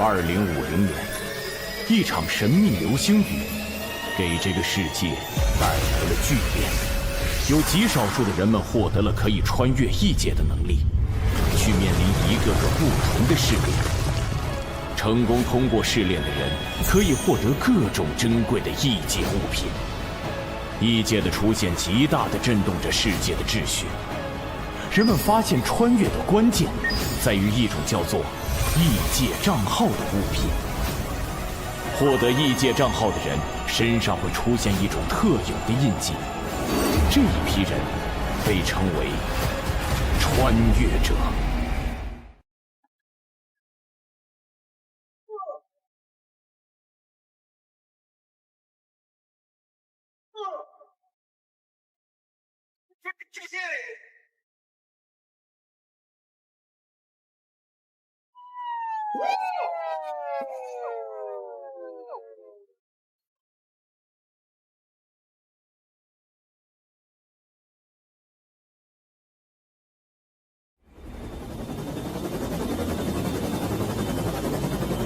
2050年，一场神秘流星雨给这个世界带来了巨变，有极少数的人们获得了可以穿越异界的能力，去面临一个个不同的试炼。成功通过试炼的人可以获得各种珍贵的异界物品。异界的出现极大地震动着世界的秩序。人们发现穿越的关键在于一种叫做异界账号的物品。获得异界账号的人身上会出现一种特有的印记，这一批人被称为穿越者。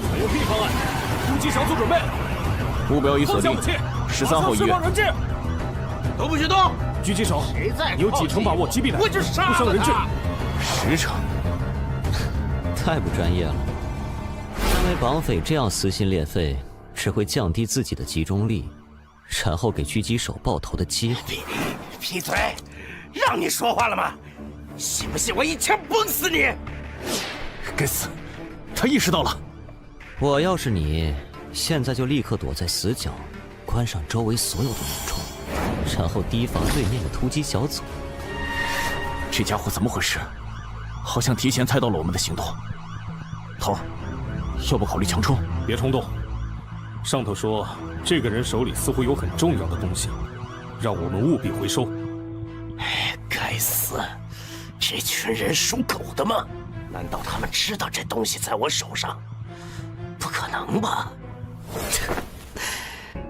还有 B 方案，突击小组准备，目标已锁定，13号医院。都不许动！狙击手，你有几成把握击毙他？我就杀了他！不伤人质10成。太不专业了。认为绑匪这样撕心裂肺，只会降低自己的集中力，然后给狙击手爆头的机会。闭嘴！让你说话了吗？信不信我一枪崩死你？该死，他意识到了。我要是你，现在就立刻躲在死角，关上周围所有的门窗，然后提防对面的突击小组。这家伙怎么回事？好像提前猜到了我们的行动。头儿，要不考虑强冲？别冲动。上头说，这个人手里似乎有很重要的东西，让我们务必回收。该死！这群人属狗的吗？难道他们知道这东西在我手上？不可能吧！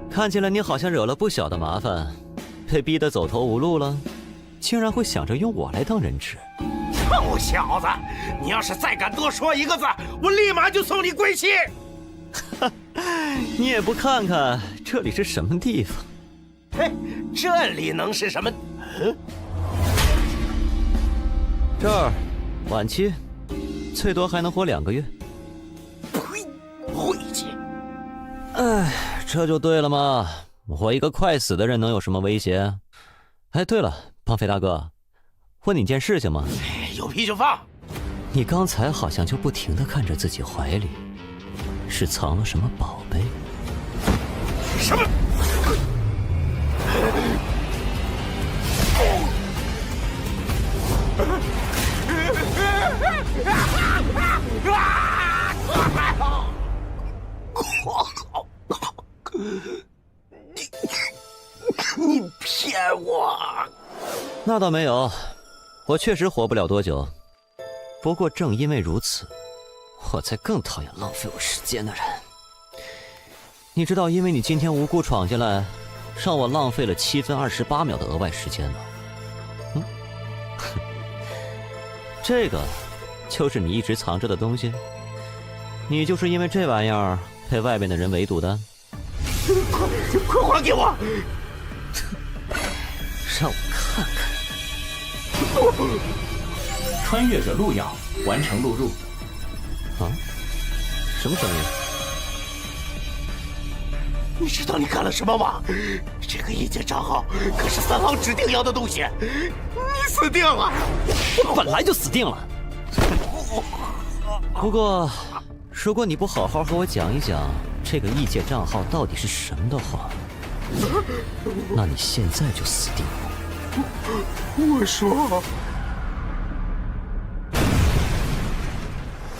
看起来你好像惹了不小的麻烦，被逼得走投无路了，竟然会想着用我来当人质。臭小子，你要是再敢多说一个字，我立马就送你归西！你也不看看这里是什么地方？嘿，这里能是什么？这儿，晚期，最多还能活2个月。呸！晦气！哎，这就对了嘛！我一个快死的人能有什么威胁？哎，对了，绑匪大哥，问你件事情嘛。有屁就放！你刚才好像就不停地看着自己怀里，是藏了什么宝贝？什么？你骗我！那倒没有，我确实活不了多久。不过正因为如此，我才更讨厌浪费我时间的人。你知道，因为你今天无故闯进来，让我浪费了7分28秒的额外时间吗？这个就是你一直藏着的东西。你就是因为这玩意儿被外面的人围堵的。快还给我！让我看看。穿越者录样完成录入。啊？什么声音？你知道你干了什么吗？这个异界账号可是3号指定要的东西，你死定了！我本来就死定了。不过，如果你不好好和我讲一讲这个异界账号到底是什么的话，那你现在就死定了。我说，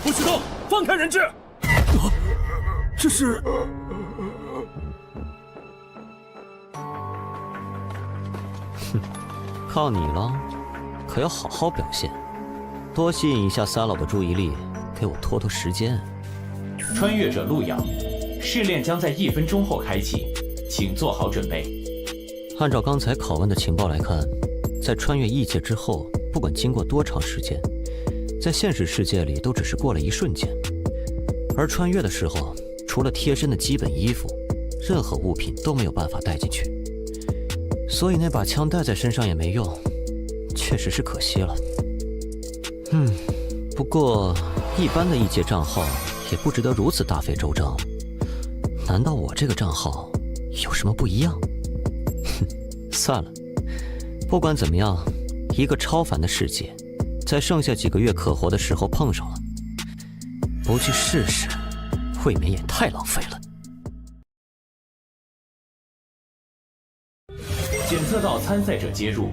不许动，放开人质！这是……靠你了，可要好好表现，多吸引一下三老的注意力，给我拖拖时间。穿越者录样，试炼将在1分钟后开启，请做好准备。按照刚才拷问的情报来看，在穿越异界之后，不管经过多长时间，在现实世界里都只是过了一瞬间。而穿越的时候，除了贴身的基本衣服，任何物品都没有办法带进去，所以那把枪带在身上也没用，确实是可惜了。不过一般的异界账号也不值得如此大费周章。难道我这个账号有什么不一样？算了，不管怎么样，一个超凡的世界，在剩下几个月可活的时候碰上了，不去试试，未免也太浪费了。检测到参赛者接入，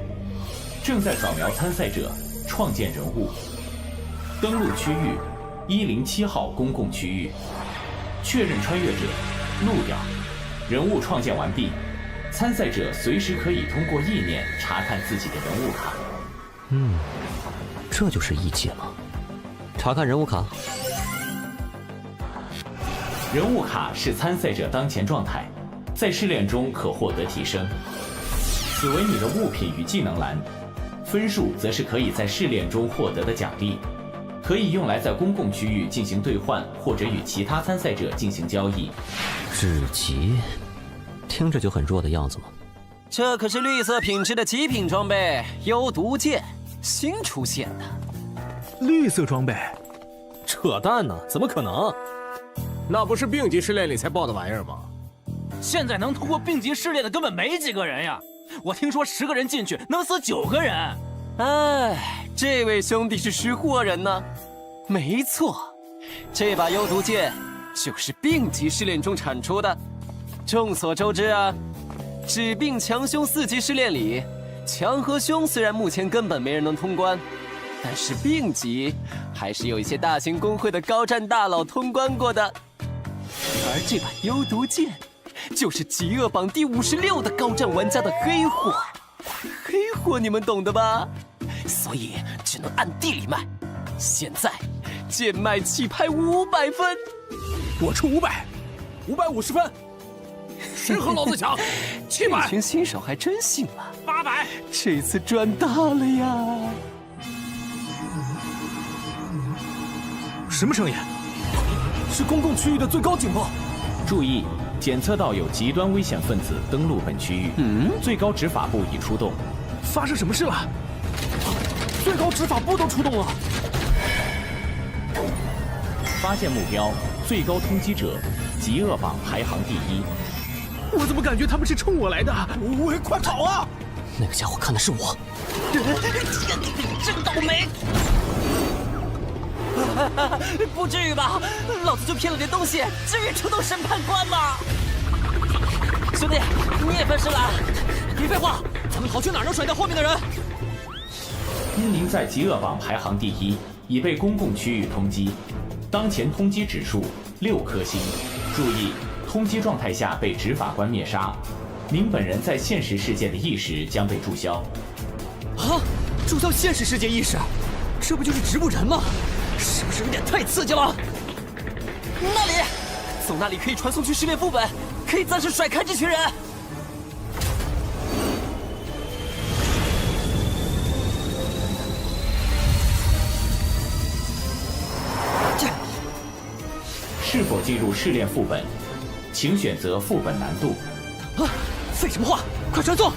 正在扫描参赛者，创建人物。登录区域107号公共区域，确认穿越者陆鸟，人物创建完毕。参赛者随时可以通过意念查看自己的人物卡。这就是异界吗？查看人物卡。人物卡是参赛者当前状态，在试炼中可获得提升。此为你的物品与技能栏，分数则是可以在试炼中获得的奖励，可以用来在公共区域进行兑换，或者与其他参赛者进行交易。至极，听着就很弱的样子嘛。这可是绿色品质的极品装备，幽毒剑，新出现的。绿色装备？扯淡呢，怎么可能？那不是病级试炼里才爆的玩意儿吗？现在能通过病级试炼的根本没几个人呀！我听说10个人进去能死9个人。哎，这位兄弟是识货人呢。没错，这把幽毒剑就是病级试炼中产出的。众所周知啊，治病强凶4级试炼里，强和凶虽然目前根本没人能通关，但是病级还是有一些大型公会的高战大佬通关过的。而这把幽毒剑，就是极恶榜第56的高战玩家的黑货。黑货你们懂的吧？所以只能暗地里卖。现在贱卖起拍500分，我出500，550分。谁和老子抢？700。这群新手还真信了。800。这次赚大了呀！什么声音？是公共区域的最高警报。注意，检测到有极端危险分子登陆本区域。最高执法部已出动。发生什么事了？最高执法部都出动了。发现目标，最高通缉者，极恶榜排行第1。我怎么感觉他们是冲我来的？喂，快跑啊！那个家伙看的是我。真倒霉！不至于吧？老子就骗了点东西，至于出动审判官吗？兄弟，你也分尸了？别废话，咱们逃去哪儿能甩掉后面的人？因您在极恶榜排行第1，已被公共区域通缉，当前通缉指数6颗星。注意，通缉状态下被执法官灭杀，您本人在现实世界的意识将被注销。啊！注销现实世界意识，这不就是植物人吗？是不是有点太刺激了？那里，从那里可以传送去试炼副本，可以暂时甩开这群人。是否进入试炼副本，请选择副本难度。啊！废什么话，快传送！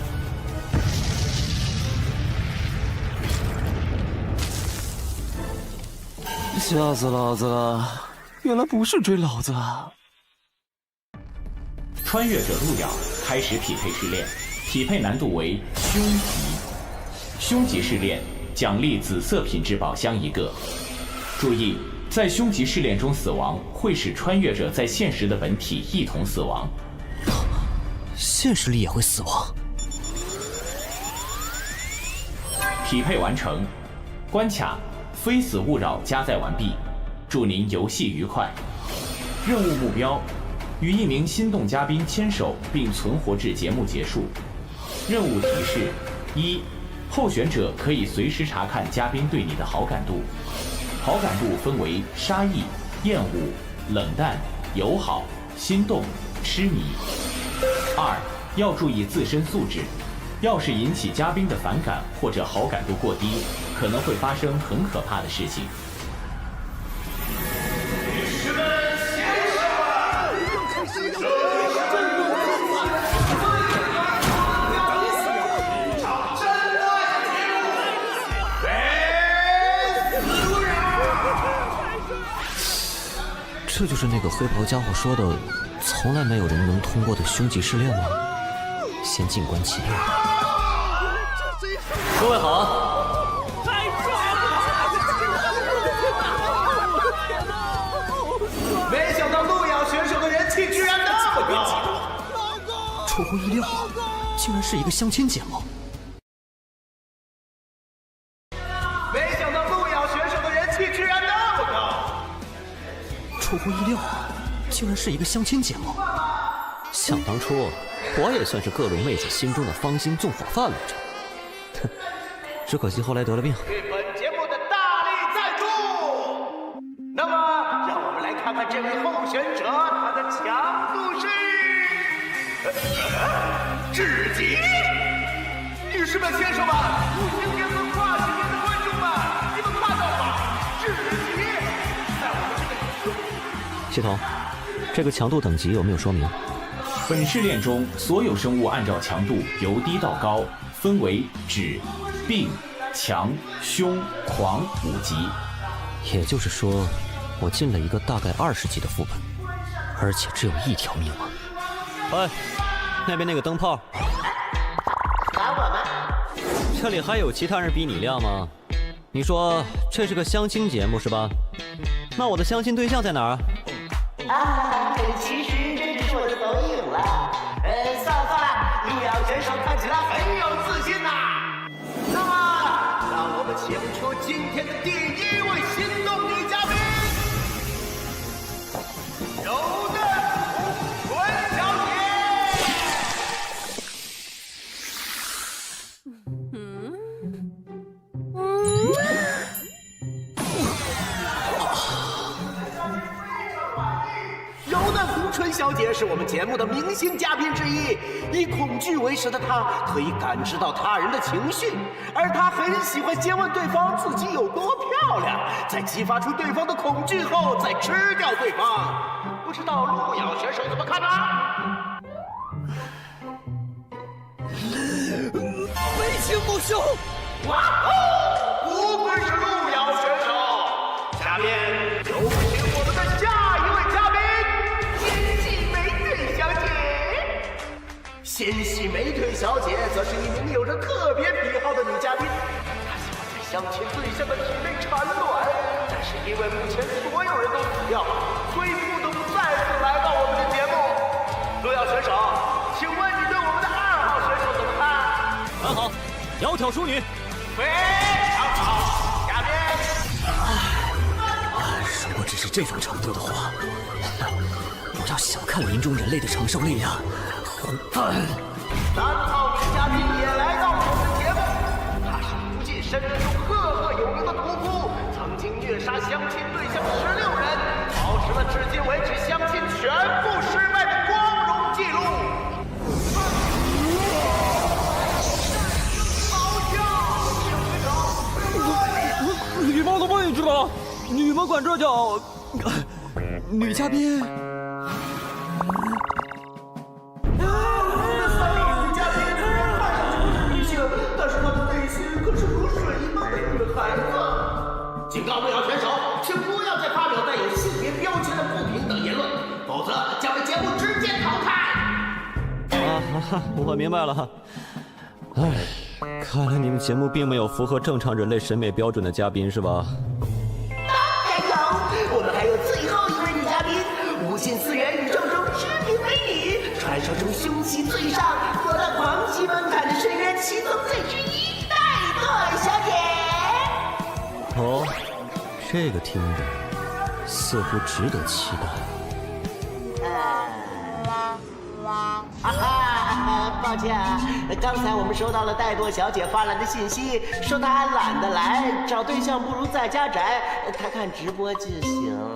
吓死老子了！原来不是追老子啊！穿越者入鸟，开始匹配试炼，匹配难度为凶级。凶级试炼奖励紫色品质宝箱1个。注意，在凶级试炼中死亡会使穿越者在现实的本体一同死亡。现实里也会死亡。匹配完成，关卡非死勿扰加载完毕，祝您游戏愉快。任务目标：与一名心动嘉宾牵手并存活至节目结束。任务提示：1，候选者可以随时查看嘉宾对你的好感度，好感度分为杀意、厌恶、冷淡、友好、心动、痴迷。2，要注意自身素质，要是引起嘉宾的反感或者好感度过低，可能会发生很可怕的事情。女士们、这就是那个黑袍家伙说的，从来没有人能通过的凶吉试炼吗？先静观其变。各位好。太帅了！没想到路遥选手的人气居然那么高，出乎意料，竟然是一个相亲节目。没想到路遥选手的人气居然那么高，出乎意料，竟然是一个相亲节目。想当初，我也算是各路妹子心中的芳心纵火犯来着，哼，只可惜后来得了病。对本节目的大力赞助。那么，让我们来看看这位候选者他的强度是至极。女士们、先生们，今天和跨性别的观众们，你们看到了吗？至极！在我们这个系统，这个强度等级有没有说明？本试炼中，所有生物按照强度由低到高，分为指、病、强、凶、狂5级。也就是说，我进了一个大概20级的副本，而且只有1条命啊！哎，那边那个灯泡，打我们？这里还有其他人比你亮吗？你说这是个相亲节目是吧？那我的相亲对象在哪儿？其实这只是我的抖影了。算了，路遥选手看起来很有自信呐。那么，让我们请出今天的第1位心动女嘉宾，柔嫩纯小姐。柔嫩红唇小姐是我们节目的明星嘉宾之一，以恐惧为食的她可以感知到他人的情绪，而她很喜欢先问对方自己有多漂亮，在激发出对方的恐惧后再吃掉对方。不知道路遥选手怎么看呢？为情不休。哇哦，不愧是路遥选手。下面有请我们的下一位嘉宾，纤细美腿小姐。纤细美腿小姐则是一名有着特别癖好的女嘉宾，她喜欢在相亲对象的体内产卵，但是因为目前所有人都死掉，所以不得不再次来到我们的节目。路遥选手，请问你对我们的2号选手怎么看？很好，窈窕淑女。非常好，下面。如果只是这种程度的话，不要小看林中人类的承受力呀，混蛋！3号女嘉宾也来到了我们的节目，她是无尽深渊中赫赫有名的屠夫，曾经虐杀相亲对象16人，保持了至今为止相亲全部失败的光荣记录。礼貌的位置了，你们管这叫女嘉宾？但是她的内心可是如水一般的女孩子。警告路遥选手，请不要再发表带有性别标签的不平等言论，否则将被节目直接淘汰。我明白了。哎，看来你们节目并没有符合正常人类审美标准的嘉宾是吧？当然有，我们还有最后一位女嘉宾，无限次元宇宙中知名美女，传说中凶器最上，躲到狂喜门槛的深渊七宗罪之一，带朵小姐。哦，这个听着似乎值得期待。抱歉啊，刚才我们收到了戴朵小姐发来的信息，说她懒得来，找对象不如在家宅，她看直播就行了。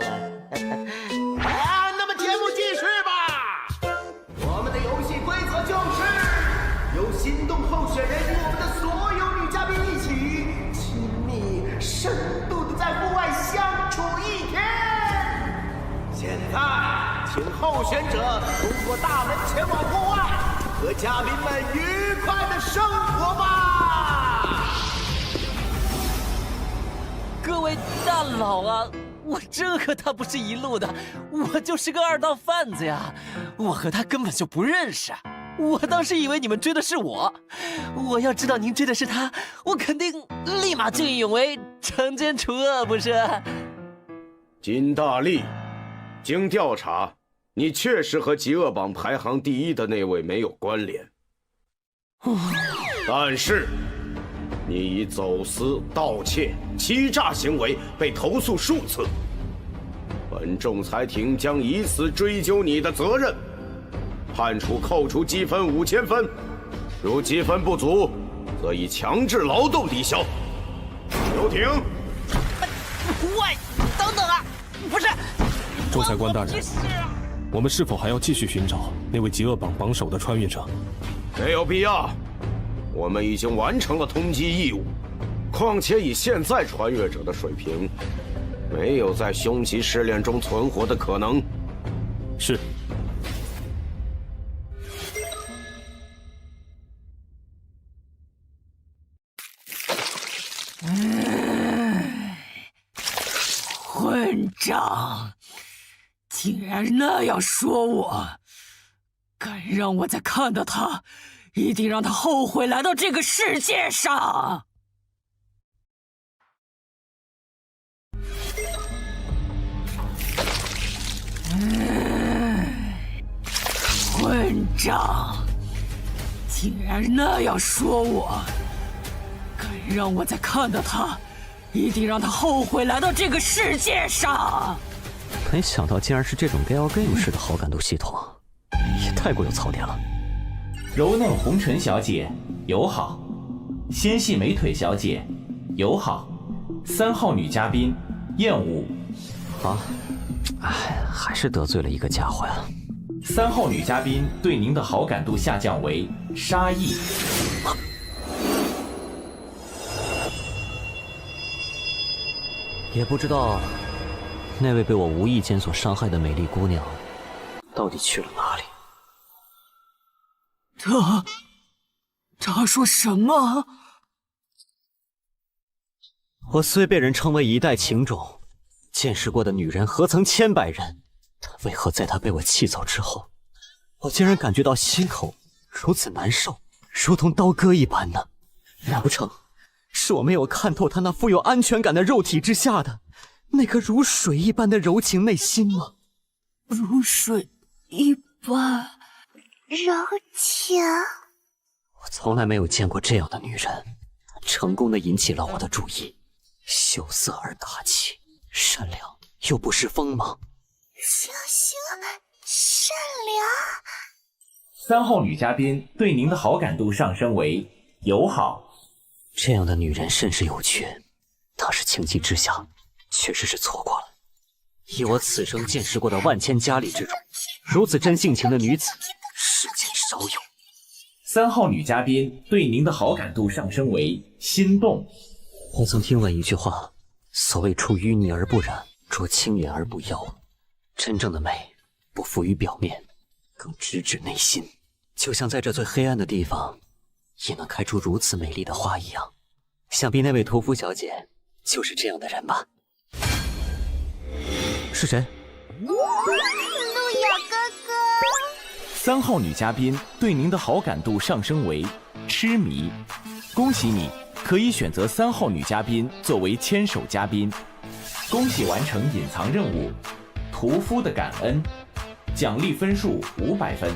那么节目继续吧。我们的游戏规则就是由心动候选人与我们的所有女嘉宾一起亲密深度的在户外相处1天。现在，请候选者通过大门前往户外，和嘉宾们愉快的生活吧。各位大佬啊，我真和他不是一路的，我就是个二道贩子呀！我和他根本就不认识。我当时以为你们追的是我，我要知道您追的是他，我肯定立马见义勇为，惩奸除恶，不是？金大力，经调查，你确实和极恶榜排行第1的那位没有关联。但是，你以走私、盗窃、欺诈行为被投诉数次，本仲裁庭将以此追究你的责任。判处扣除积分5000分，如积分不足，则以强制劳动抵消。休庭。喂，等等啊！不是，仲裁官大人，我们是否还要继续寻找那位极恶榜榜首的穿越者？没有必要，我们已经完成了通缉义务。况且以现在穿越者的水平，没有在凶吉试炼中存活的可能。是。混账！竟然那样说我！敢让我再看到他，一定让他后悔来到这个世界上！混账！竟然那样说我！敢让我再看到他，一定让他后悔来到这个世界上！没想到竟然是这种 Galgame 式的好感度系统，也太过有槽点了。柔嫩红唇小姐友好，纤细美腿小姐友好，3号女嘉宾厌恶。啊，哎，还是得罪了一个家伙呀。3号女嘉宾对您的好感度下降为杀意。也不知道那位被我无意间所伤害的美丽姑娘到底去了哪里。他说什么？我虽被人称为一代情种，见识过的女人何曾千百人，但为何在她被我气走之后，我竟然感觉到心口如此难受，如同刀割一般呢？难不成是我没有看透她那富有安全感的肉体之下的那颗如水一般的柔情内心吗？如水一般柔情。我从来没有见过这样的女人，成功的引起了我的注意。羞涩而大气，善良又不失锋芒。小心，善良。 3号女嘉宾对您的好感度上升为友好。这样的女人甚是有缺，当时情急之下，确实是错过了。以我此生见识过的万千佳丽之中，如此真性情的女子，世间少有。3号女嘉宾对您的好感度上升为心动。我曾听闻一句话，所谓出淤泥而不染，濯清涟而不妖。真正的美，不浮于表面，更直指内心。就像在这最黑暗的地方，也能开出如此美丽的花一样。想必那位屠夫小姐就是这样的人吧？是谁？路遥哥哥。 3号女嘉宾对您的好感度上升为痴迷。恭喜你，可以选择3号女嘉宾作为牵手嘉宾。恭喜完成隐藏任务，屠夫的感恩，奖励分数500分。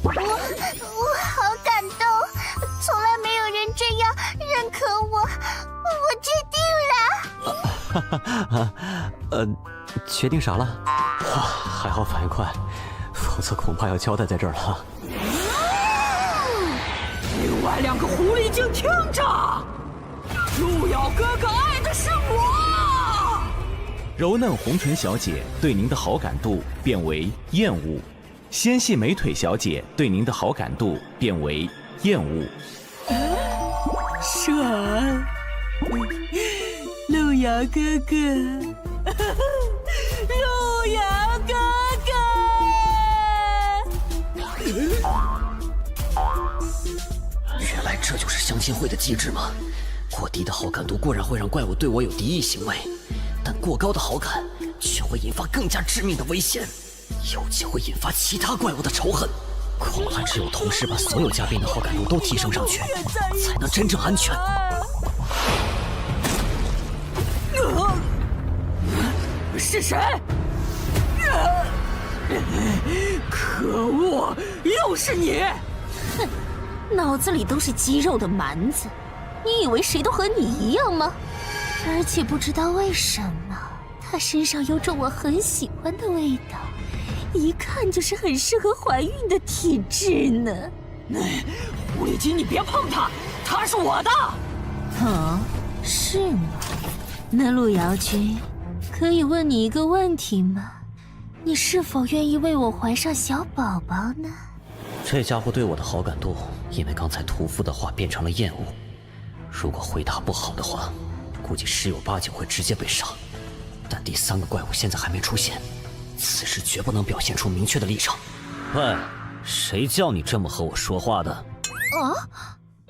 我好感动，从来没有人这样认可我，我决定了。决定啥了？哇，还好反应快，否则恐怕要交代在这儿了。另外2个狐狸精听着，路遥哥哥爱的是我。柔嫩红唇小姐对您的好感度变为厌恶。 纤细美腿小姐对您的好感度变为厌恶。闪，路遥哥哥，路遥哥哥。原来这就是相亲会的机制吗？过低的好感度固然会让怪物对我有敌意行为，但过高的好感，却会引发更加致命的危险，尤其会引发其他怪物的仇恨。恐怕只有同时把所有嘉宾的好感度都提升上去，才能真正安全。是谁？可恶，又是你！哼，脑子里都是肌肉的蛮子，你以为谁都和你一样吗？而且不知道为什么，他身上有种我很喜欢的味道，一看就是很适合怀孕的体质呢。狐狸精，你别碰他，他是我的。哦，是吗？那路遥君，可以问你一个问题吗？你是否愿意为我怀上小宝宝呢？这家伙对我的好感度，因为刚才屠夫的话变成了厌恶。如果回答不好的话，估计十有八九会直接被杀。但第3个怪物现在还没出现，此时绝不能表现出明确的立场。喂，谁叫你这么和我说话的？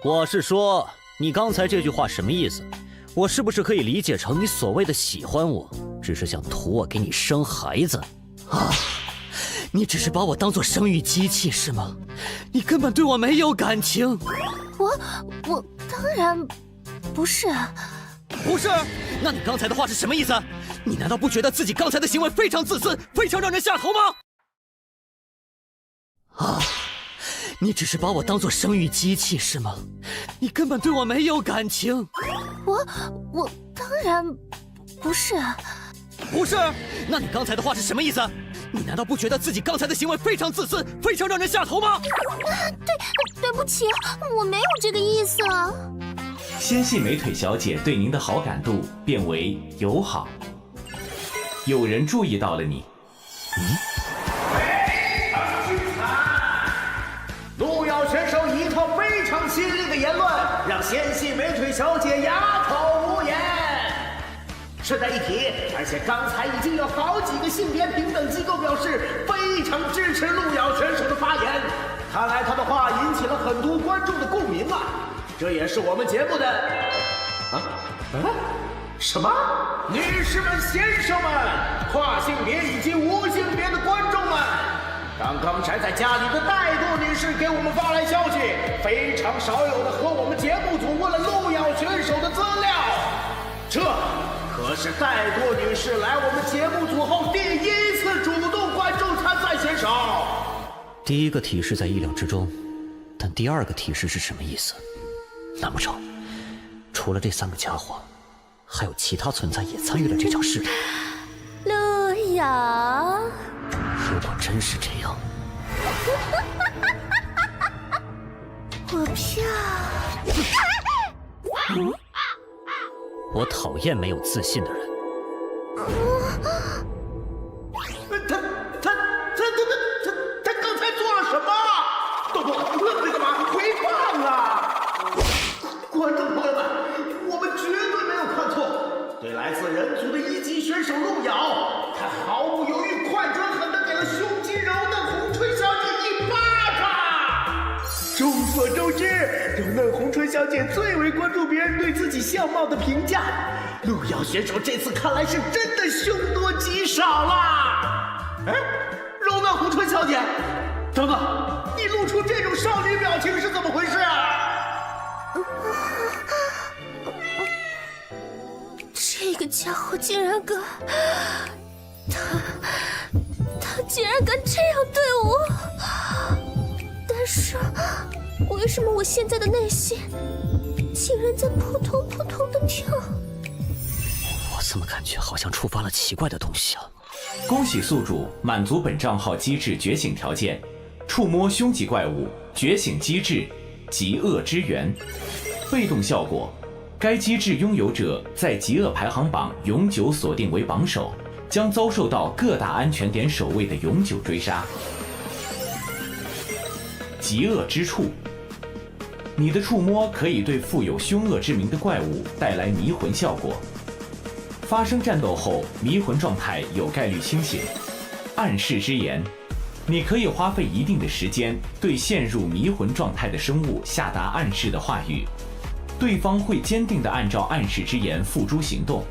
我是说，你刚才这句话什么意思？我是不是可以理解成你所谓的喜欢我，只是想图我给你生孩子？你只是把我当作生育机器是吗？你根本对我没有感情。我当然不是。不是？那你刚才的话是什么意思？你难道不觉得自己刚才的行为非常自私，非常让人下头吗？你只是把我当作生育机器是吗？你根本对我没有感情。我当然不是。不是？那你刚才的话是什么意思？你难道不觉得自己刚才的行为非常自私，非常让人下头吗？对不起，我没有这个意思啊。纤细美腿小姐对您的好感度变为友好。有人注意到了你。路遥选手一套非常犀利的言论，让纤细美腿小姐哑口无言。顺带一提，而且刚才已经有好几个性别平等机构表示非常支持路遥选手的发言，看来他的话引起了很多观众的共鸣啊！这也是我们节目的什么？女士们、先生们，跨性别以及无性别的观众们，刚才在家里的怠惰女士给我们发来消息，非常少有的和我们节目组问了路遥选手的资料，这可是怠惰女士来我们节目组后第1次主动关注参赛选手。第一个提示在意料之中，但第2个提示是什么意思？难不成除了这3个家伙，还有其他存在也参与了这场试炼？路遥，如果真是这样，我票。我讨厌没有自信的人。他刚才做了什么？豆豆，愣着干嘛？回放啊！观众朋友们，我们绝对没有看错，对来自人族的1级选手路遥，他毫不犹豫、快准狠地给了胸肌柔嫩红唇小姐一巴掌。众所周知，柔嫩红唇小姐最为关注别人对自己相貌的评价。路遥选手这次看来是真的凶多吉少啦！柔嫩红唇小姐，等等，你露出这种少女表情是怎么回事啊？这个家伙竟然敢，他竟然敢这样对我！但是，为什么我现在的内心竟然在扑通扑通的跳？我怎么感觉好像触发了奇怪的东西啊？恭喜宿主满足本账号机制觉醒条件，触摸凶级怪物觉醒机制极恶之源。被动效果，该机制拥有者在极恶排行榜永久锁定为榜首，将遭受到各大安全点守卫的永久追杀。极恶之触，你的触摸可以对富有凶恶之名的怪物带来迷魂效果。发生战斗后，迷魂状态有概率清醒。暗示之言，你可以花费一定的时间对陷入迷魂状态的生物下达暗示的话语，对方会坚定地按照暗示之言付诸行动。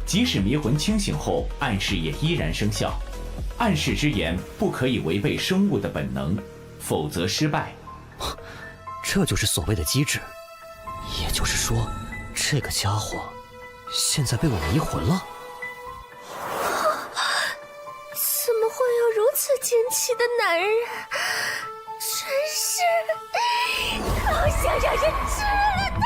即使迷魂清醒后，暗示也依然生效。暗示之言不可以违背生物的本能，否则失败。这就是所谓的机制。也就是说，这个家伙现在被我迷魂了。怎么会有如此惊奇的男人？真是，好想让人吃了他！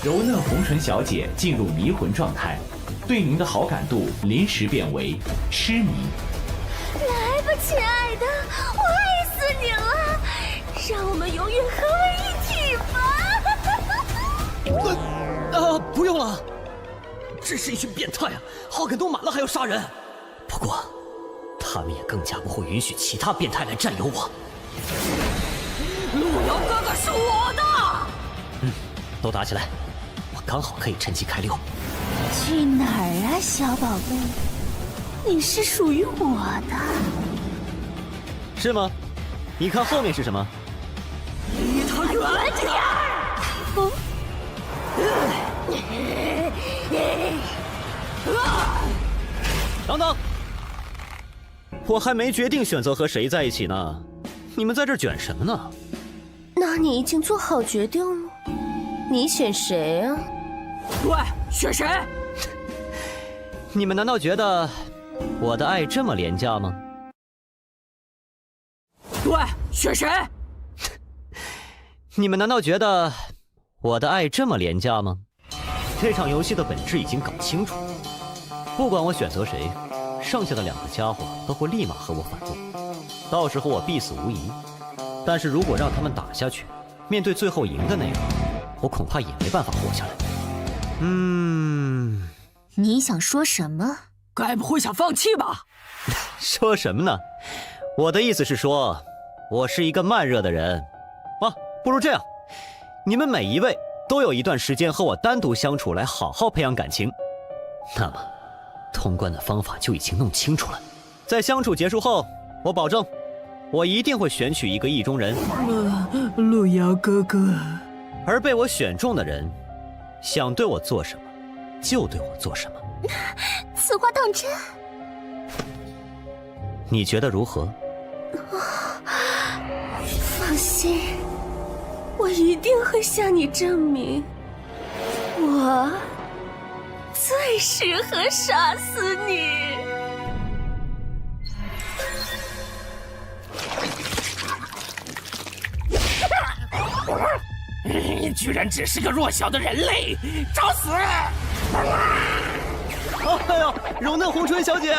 柔嫩红唇小姐进入迷魂状态，对您的好感度临时变为痴迷。来吧，亲爱的，我爱死你了！让我们永远合为一体吧！不用了，这是一群变态啊！好感度满了还要杀人。不过，他们也更加不会允许其他变态来占有我。路遥哥哥是我的。都打起来，我刚好可以趁机开溜。去哪儿啊，小宝贝？你是属于我的。是吗？你看后面是什么？离他远点儿！等等，我还没决定选择和谁在一起呢，你们在这卷什么呢？那你已经做好决定了？你选谁啊？对，选谁？你们难道觉得我的爱这么廉价吗？对，选谁？你们难道觉得我的爱这么廉价吗？这场游戏的本质已经搞清楚，不管我选择谁，剩下的2个家伙都会立马和我反目，到时候我必死无疑。但是如果让他们打下去，面对最后赢的那个，我恐怕也没办法活下来。你想说什么？该不会想放弃吧？说什么呢？我的意思是说，我是一个慢热的人。不如这样，你们每一位都有一段时间和我单独相处，来好好培养感情。那么，通关的方法就已经弄清楚了。在相处结束后，我保证，我一定会选取一个意中人。路遥哥哥，而被我选中的人，想对我做什么，就对我做什么。此话当真？你觉得如何？放心，我一定会向你证明，我最适合杀死你。你居然只是个弱小的人类，找死！哎呦，柔嫩红唇小姐，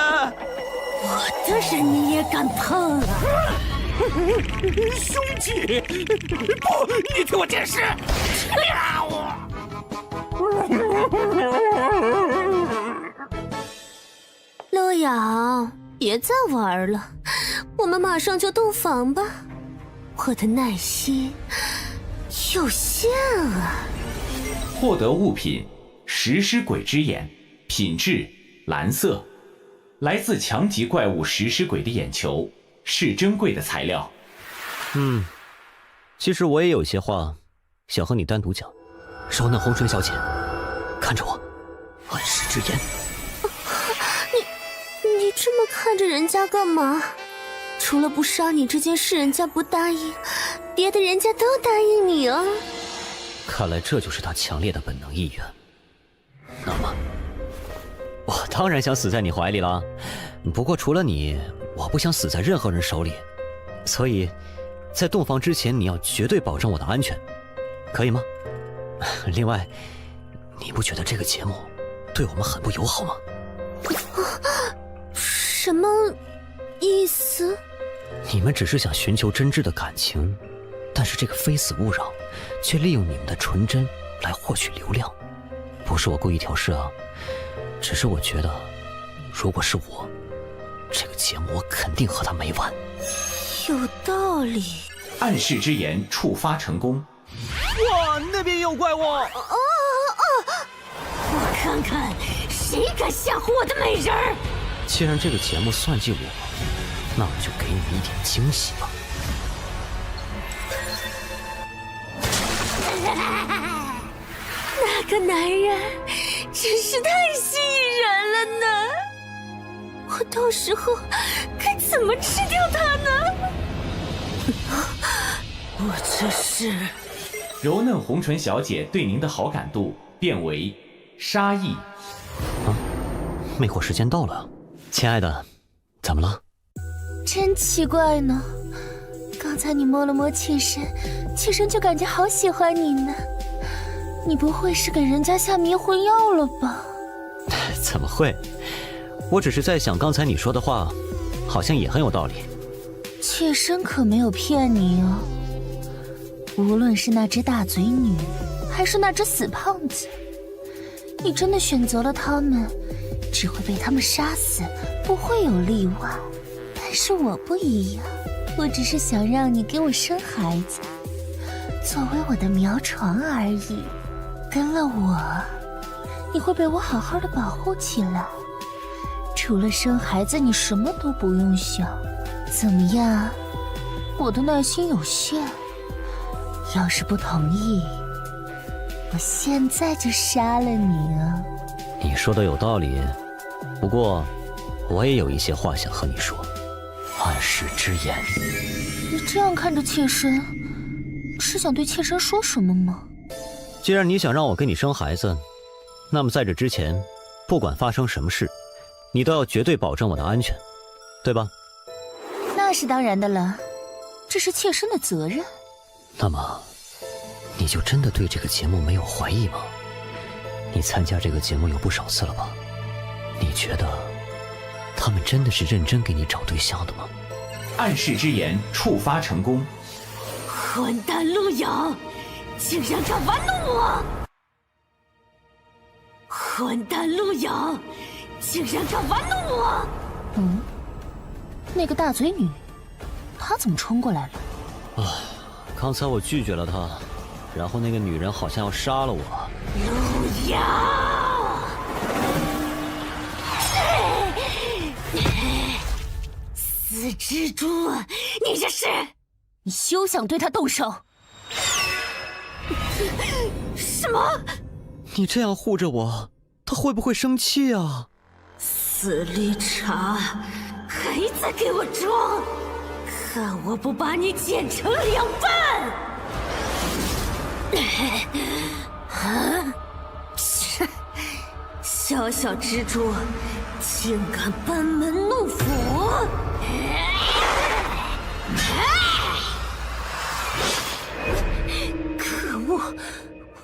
我的人你也敢碰啊？兄弟，不，你听我解释！路遥，别再玩了，我们马上就洞房吧。我的耐心有限啊。获得物品：食尸鬼之眼，品质蓝色，来自强级怪物食尸鬼的眼球，是珍贵的材料。其实我也有些话想和你单独讲。柔嫩红唇小姐，看着我，暗示之言。你这么看着人家干嘛？除了不杀你这件事人家不答应，别的人家都答应你啊。看来这就是他强烈的本能意愿。那么，我当然想死在你怀里了。不过除了你，我不想死在任何人手里。所以，在洞房之前，你要绝对保证我的安全，可以吗？另外，你不觉得这个节目对我们很不友好吗？什么意思？你们只是想寻求真挚的感情，但是这个非死勿扰却利用你们的纯真来获取流量。不是我故意挑事啊，只是我觉得，如果是我，这个节目我肯定和他没完。有道理。暗示之言触发成功。哇，那边也有怪物！我看看谁敢吓唬我的美人儿。既然这个节目算计我，那我就给你一点惊喜吧。那个男人真是太吸引人了呢！我到时候该怎么吃掉他呢？我这是……柔嫩红唇小姐对您的好感度变为杀意。魅惑时间到了，亲爱的，怎么了？真奇怪呢，刚才你摸了摸妾身，妾身就感觉好喜欢你呢。你不会是给人家下迷魂药了吧？怎么会？我只是在想，刚才你说的话，好像也很有道理。妾身可没有骗你哦。无论是那只大嘴女，还是那只死胖子，你真的选择了他们，只会被他们杀死，不会有例外。但是我不一样，我只是想让你给我生孩子，作为我的苗床而已。跟了我，你会被我好好的保护起来。除了生孩子，你什么都不用想。怎么样？我的耐心有限，要是不同意，我现在就杀了你啊！你说的有道理，不过我也有一些话想和你说。暗示之言。你这样看着妾身，是想对妾身说什么吗？既然你想让我给你生孩子，那么在这之前，不管发生什么事，你都要绝对保证我的安全，对吧？那是当然的了，这是妾身的责任。那么，你就真的对这个节目没有怀疑吗？你参加这个节目有不少次了吧？你觉得他们真的是认真给你找对象的吗？暗示之言触发成功。混蛋陆遥，竟然敢玩弄我！混蛋陆遥，竟然敢玩弄我！那个大嘴女，她怎么冲过来了？刚才我拒绝了她，然后那个女人好像要杀了我。陆遥，死蜘蛛，你这是！你休想对她动手！什么？你这样护着我，她会不会生气啊？死绿茶，还在给我装！看我不把你剪成2半！小小蜘蛛，竟敢班门弄斧！可恶！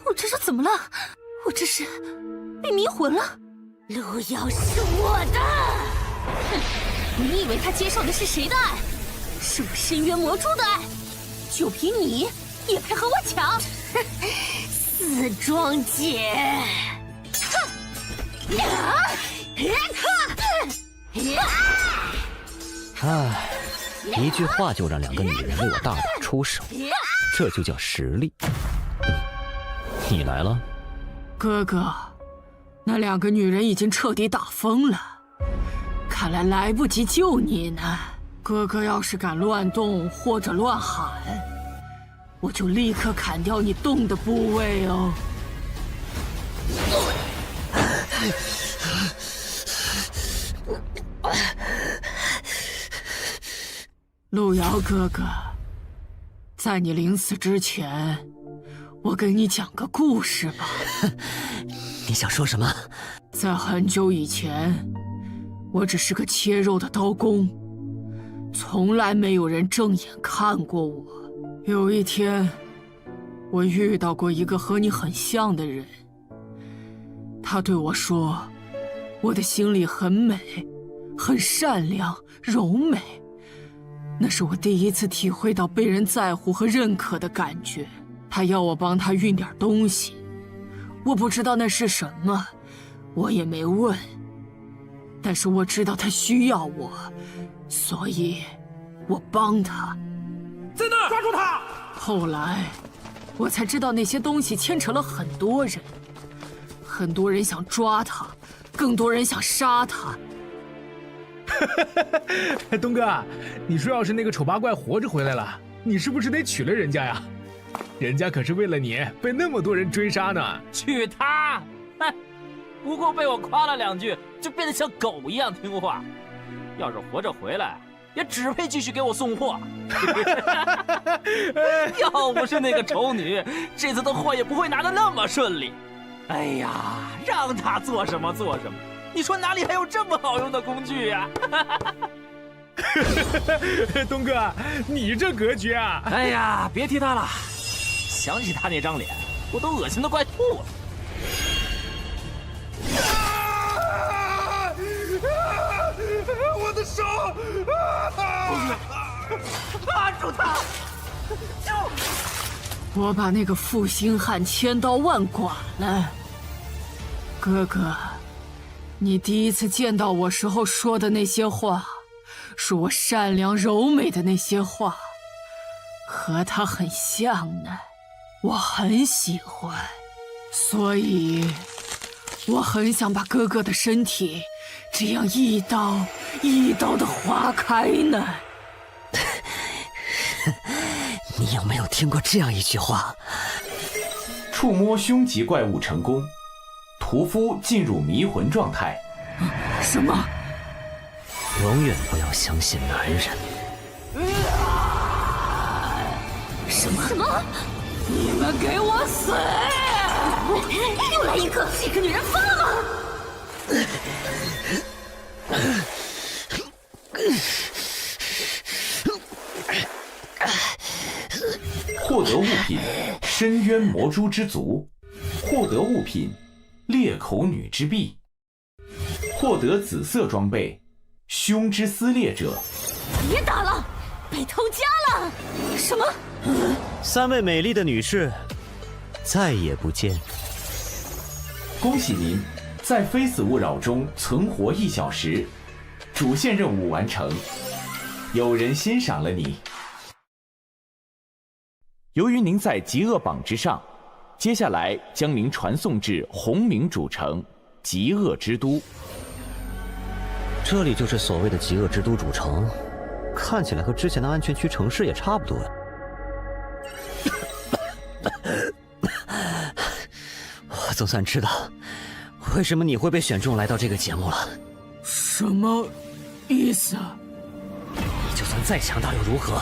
我这是怎么了？我这是被迷魂了？陆遥是我的！哼，你以为他接受的是谁的爱？是我深渊魔蛛的爱？就凭你也配和我抢？死庄姐！唉，一句话就让2个女人为我大打出手，这就叫实力。你来了，哥哥，那2个女人已经彻底打疯了，看来来不及救你呢。哥哥要是敢乱动或者乱喊，我就立刻砍掉你动的部位哦。陆遥哥哥，在你临死之前，我给你讲个故事吧。你想说什么？在很久以前，我只是个切肉的刀工，从来没有人正眼看过我。有一天，我遇到过一个和你很像的人，他对我说，我的心里很美，很善良，柔美。那是我第一次体会到被人在乎和认可的感觉。他要我帮他运点东西，我不知道那是什么，我也没问。但是我知道他需要我，所以我帮他。在那儿，抓住他！后来，我才知道那些东西牵扯了很多人，很多人想抓他，更多人想杀他。东哥，你说要是那个丑八怪活着回来了，你是不是得娶了人家呀？人家可是为了你被那么多人追杀呢。去他！哼，不过被我夸了2句，就变得像狗一样听话。要是活着回来，也只配继续给我送货。要不是那个丑女，这次的货也不会拿得那么顺利。哎呀，让她做什么做什么。你说哪里还有这么好用的工具呀？东哥，你这格局啊！哎呀，别提他了，想起他那张脸，我都恶心得快吐了。我的手！按住他！我把那个负心汉千刀万剐了。哥哥，你第一次见到我时候说的那些话，是我善良柔美的那些话，和他很像呢，我很喜欢，所以我很想把哥哥的身体这样一刀一刀的划开呢。你有没有听过这样一句话？触摸凶级怪物成功，屠夫进入迷魂状态。什么？永远不要相信男人。什么？你们给我死！又来一个，这个女人疯了吗？获得物品：深渊魔蛛之足。获得物品：裂口女之臂。获得紫色装备：胸之撕裂者。别打了，被偷家了！什么？3位美丽的女士，再也不见。恭喜您，在非死勿扰中存活1小时，主线任务完成。有人欣赏了你。由于您在极恶榜之上，接下来将您传送至红冥主城极恶之都。这里就是所谓的极恶之都主城，看起来和之前的安全区城市也差不多呀。我总算知道为什么你会被选中来到这个节目了。什么意思啊？你就算再强大又如何，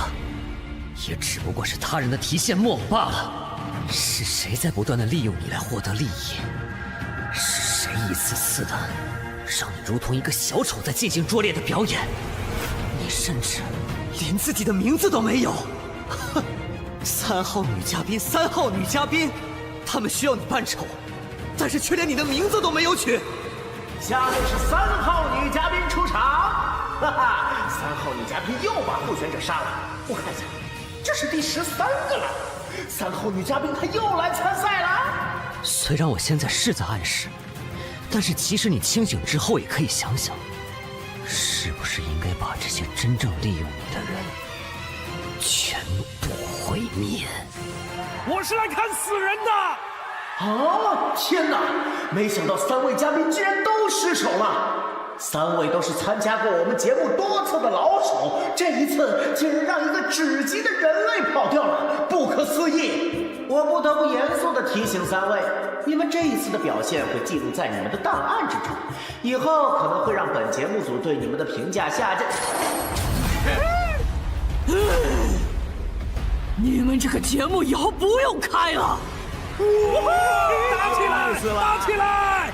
也只不过是他人的提线木偶罢了。是谁在不断的利用你来获得利益？是谁一次次的让你如同一个小丑在进行拙劣的表演？你甚至连自己的名字都没有。哼，3号女嘉宾，3号女嘉宾，他们需要你扮丑，但是却连你的名字都没有取。下面是3号女嘉宾出场，哈哈，3号女嘉宾又把候选者杀了。我看一下，这是第13个了。3号女嘉宾她又来参赛了。虽然我现在是在暗示，但是即使你清醒之后，也可以想想，是不是应该把这些真正利用你的人全部毁灭？我是来看死人的。啊！天哪！没想到3位嘉宾居然都失手了。3位都是参加过我们节目多次的老手，这一次竟然让一个只级的人类跑掉了，不可思议！我不得不严肃地提醒3位，你们这一次的表现会记录在你们的档案之中，以后可能会让本节目组对你们的评价下降。你们这个节目以后不用开了。打起来！打起来！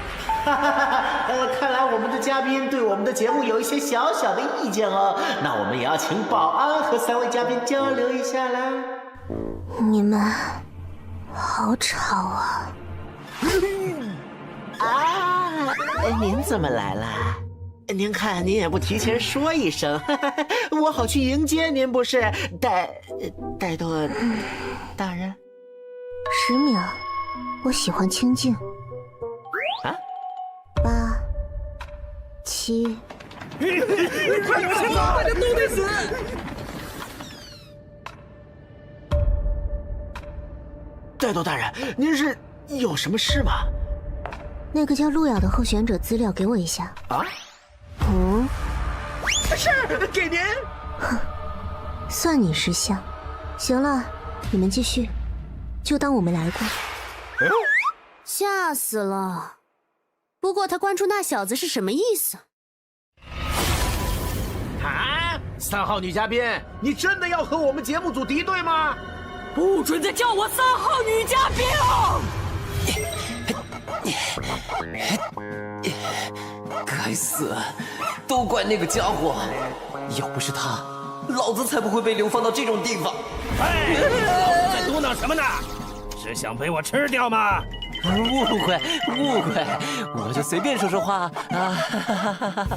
看来我们的嘉宾对我们的节目有一些小小的意见哦，那我们也要请保安和3位嘉宾交流一下啦。你们好吵啊！啊，您怎么来了？您看，您也不提前说一声，我好去迎接您，不是？戴多大人？10秒，我喜欢清静。啊？8、7，快点先走，大家都得死！戴多大人，您是有什么事吗？那个叫路遥的候选者资料给我一下。啊？是，给您。哼，算你识相。行了，你们继续。就当我没来过。吓死了！不过他关注那小子是什么意思？啊，3号女嘉宾，你真的要和我们节目组敌对吗？不准再叫我3号女嘉宾了！该死，都怪那个家伙！要不是他，老子才不会被流放到这种地方。哎，老子在嘟囔什么呢？是想被我吃掉吗？误会，我就随便说说话啊！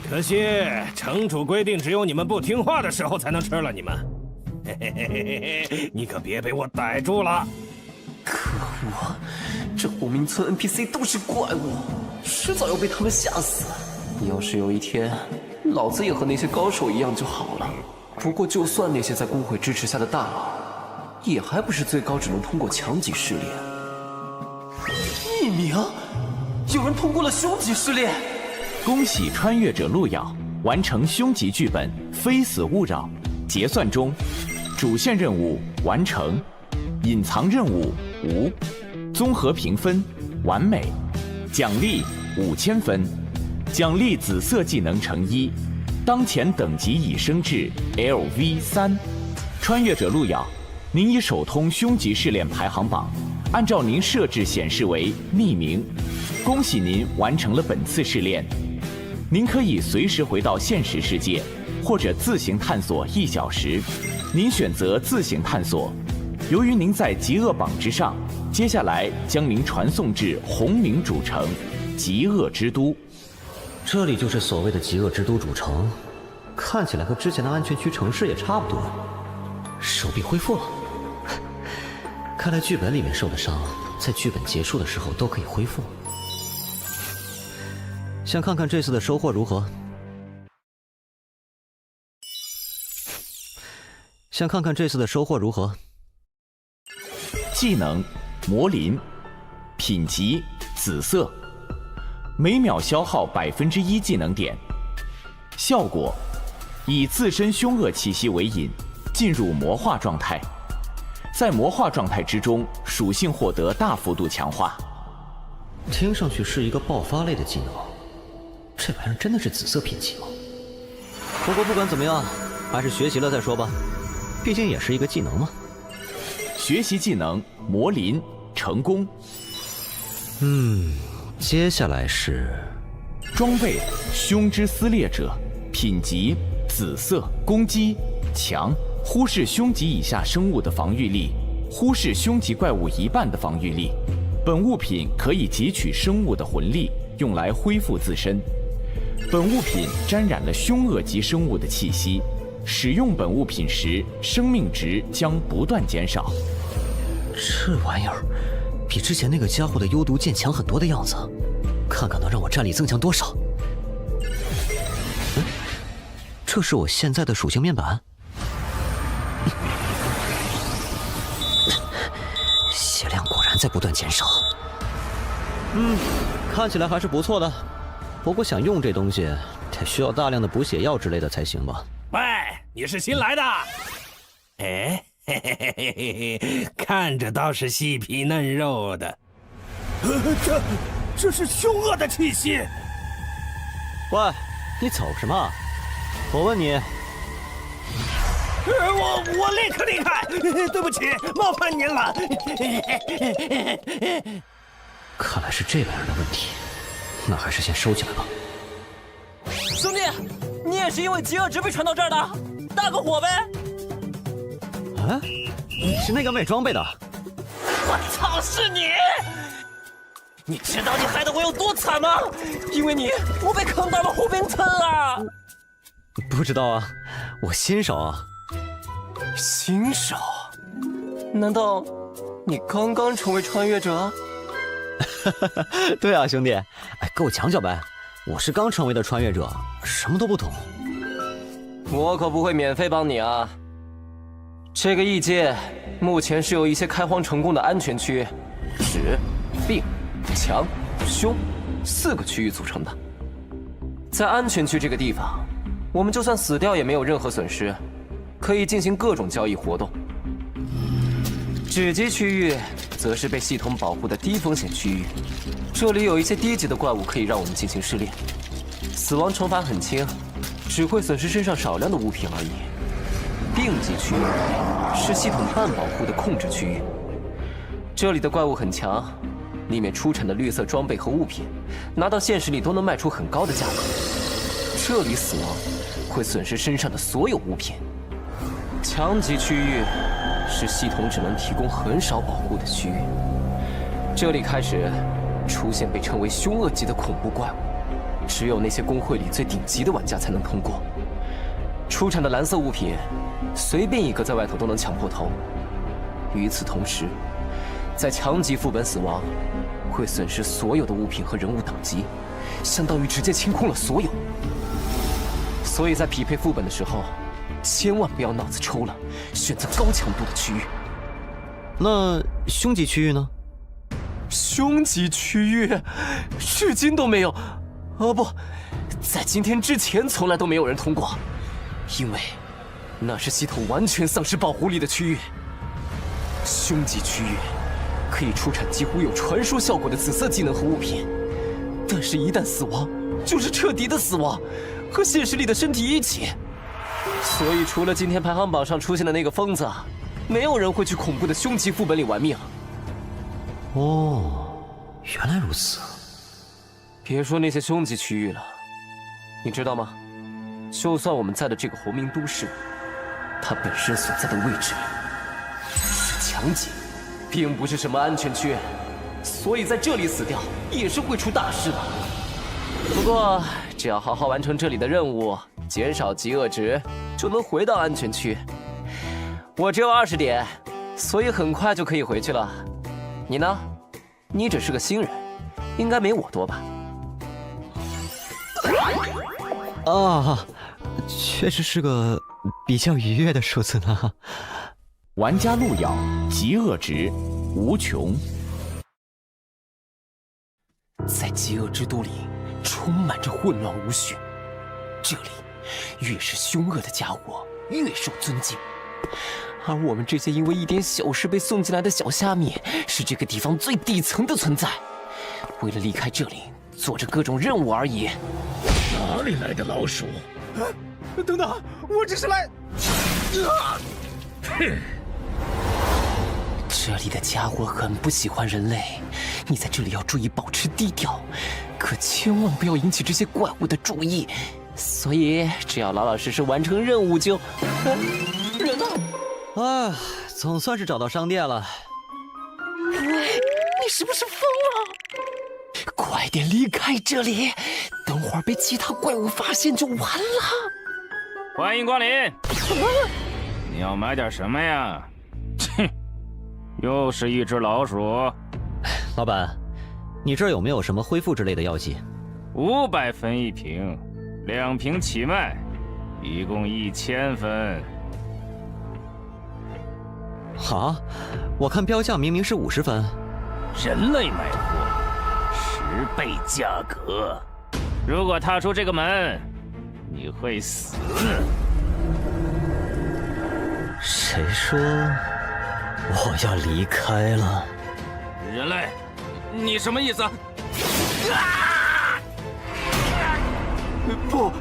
可惜城主规定，只有你们不听话的时候才能吃了你们。嘿嘿嘿嘿嘿，你可别被我逮住了！可恶，这虎明村 NPC 都是怪物，迟早要被他们吓死。要是有一天，老子也和那些高手一样就好了。不过，就算那些在工会支持下的大佬，也还不是最高只能通过强级试炼。1名，有人通过了凶级试炼。恭喜穿越者路遥完成凶级剧本《非死勿扰》，结算中，主线任务完成，隐藏任务无，综合评分完美，奖励5000分，奖励紫色技能乘1，当前等级已升至 LV3。穿越者路遥，您已首通凶级试炼排行榜，按照您设置显示为匿名。恭喜您完成了本次试炼。您可以随时回到现实世界，或者自行探索1小时。您选择自行探索。由于您在极恶榜之上，接下来将您传送至红冥主城极恶之都。这里就是所谓的极恶之都主城，看起来和之前的安全区城市也差不多。手臂恢复了，看来剧本里面受的伤，在剧本结束的时候都可以恢复。想看看这次的收获如何？想看看这次的收获如何？技能魔灵，品级紫色，每秒消耗1%技能点。效果：以自身凶恶气息为引，进入魔化状态。在魔化状态之中，属性获得大幅度强化。听上去是一个爆发类的技能，这玩意儿真的是紫色品级吗？不过不管怎么样，还是学习了再说吧，毕竟也是一个技能嘛。学习技能魔灵成功。接下来是装备凶之撕裂者，品级紫色，攻击强，忽视凶级以下生物的防御力，忽视凶级怪物1半的防御力。本物品可以汲取生物的魂力，用来恢复自身。本物品沾染了凶恶级生物的气息，使用本物品时，生命值将不断减少。这玩意儿比之前那个家伙的幽毒剑强很多的样子，看看能让我战力增强多少。这是我现在的属性面板。血量果然在不断减少。看起来还是不错的。不过想用这东西，得需要大量的补血药之类的才行吧？喂，你是新来的？哎，嘿嘿嘿嘿嘿，看着倒是细皮嫩肉的。这是凶恶的气息。喂，你走什么？我问你。我立刻离开，对不起，冒犯您了。看来是这玩意儿的问题，那还是先收起来吧。兄弟，你也是因为极恶值被传到这儿的，大个火呗！啊，你是那个卖装备的？我操，是你！你知道你害得我有多惨吗？因为你，我被坑到了虎冰村了。不知道啊，我新手啊。新手？难道你刚刚成为穿越者？对啊，兄弟，哎，给我讲讲呗。我是刚成为的穿越者，什么都不懂。我可不会免费帮你啊。这个异界目前是由一些开荒成功的安全区、止、病、强、凶4个区域组成的。在安全区这个地方，我们就算死掉也没有任何损失，可以进行各种交易活动。止级区域则是被系统保护的低风险区域，这里有一些低级的怪物可以让我们进行试炼。死亡惩罚很轻，只会损失身上少量的物品而已。病级区域是系统半保护的控制区域，这里的怪物很强，里面出产的绿色装备和物品，拿到现实里都能卖出很高的价格。这里死亡会损失身上的所有物品。强级区域是系统只能提供很少保护的区域，这里开始出现被称为凶恶级的恐怖怪物，只有那些公会里最顶级的玩家才能通过。出产的蓝色物品，随便一个在外头都能抢破头。与此同时，在强级副本死亡，会损失所有的物品和人物等级，相当于直接清空了所有。所以在匹配副本的时候，千万不要脑子抽了，选择高强度的区域。那凶级区域呢？凶级区域，至今都没有，不，在今天之前从来都没有人通过，因为那是系统完全丧失保护力的区域。凶级区域可以出产几乎有传说效果的紫色技能和物品，但是一旦死亡，就是彻底的死亡，和现实里的身体一起。所以除了今天排行榜上出现的那个疯子，没有人会去恐怖的凶级副本里玩命。哦，原来如此。别说那些凶级区域了，你知道吗？就算我们在的这个红明都市，它本身所在的位置是强级，并不是什么安全区，所以在这里死掉也是会出大事的。不过只要好好完成这里的任务，减少饥饿值，就能回到安全区。我只有20点，所以很快就可以回去了。你呢？你只是个新人，应该没我多吧？啊，确实是个比较愉悦的数字呢。玩家路遥，极恶值无穷。在极恶之都里，充满着混乱无序。这里，越是凶恶的家伙，越受尊敬。而我们这些因为一点小事被送进来的小虾米，是这个地方最底层的存在。为了离开这里，做着各种任务而已。哪里来的老鼠？等等，我只是来……哼！这里的家伙很不喜欢人类，你在这里要注意保持低调，可千万不要引起这些怪物的注意。所以只要老老实实完成任务就……人呢？啊，总算是找到商店了。喂，你是不是疯了？快点离开这里，等会儿被其他怪物发现就完了。欢迎光临。你要买点什么呀？切，又是一只老鼠。老板，你这儿有没有什么恢复之类的药剂？500分一瓶，2瓶起卖，一共1000分。啊，我看标价明明是50分。人类买货，10倍价格。如果踏出这个门，你会死。谁说我要离开了？人类，你什么意思？不！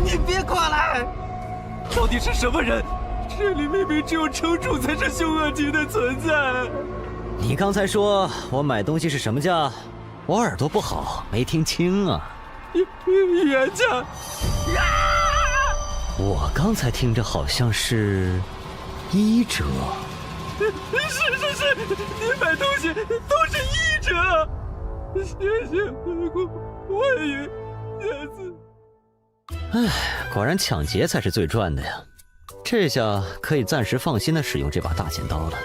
你别过来！到底是什么人？这里明明只有城主才是凶恶级的存在。你刚才说我买东西是什么价？我耳朵不好，没听清啊。原价。我刚才听着好像是1折。是，你买东西都是1折。谢谢，欢迎下次。唉，果然抢劫才是最赚的呀！这下可以暂时放心的使用这把大剪刀了。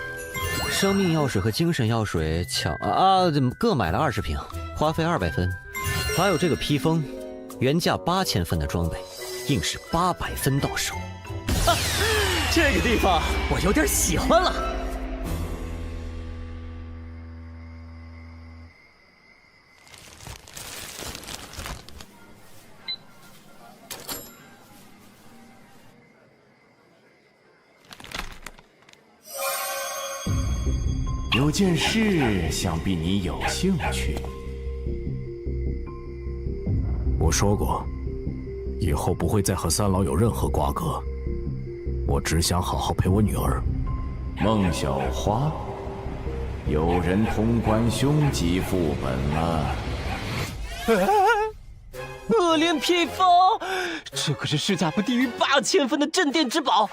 生命药水和精神药水各买了20瓶，花费200分。还有这个披风，原价8000分的装备，硬是800分到手。这个地方我有点喜欢了。有件事想必你有兴趣。我说过，以后不会再和三老有任何瓜葛。我只想好好陪我女儿。孟小花，有人通关凶吉副本了。恶莲披风，这可是市价不低于8000分的镇店之宝。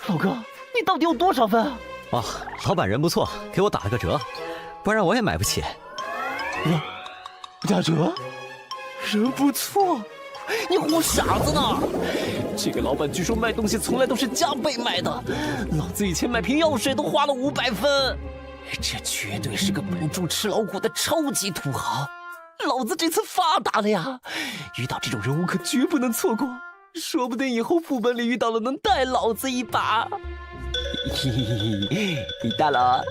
老哥，你到底有多少分啊？哦，老板人不错，给我打了个折，不然我也买不起。打折？人不错，你唬傻子呢？这个老板据说卖东西从来都是加倍卖的，老子以前买瓶药水都花了500分，这绝对是个本住吃老虎的超级土豪。老子这次发达了呀！遇到这种人物可绝不能错过，说不定以后副本里遇到了能带老子一把。嘿嘿嘿，大佬，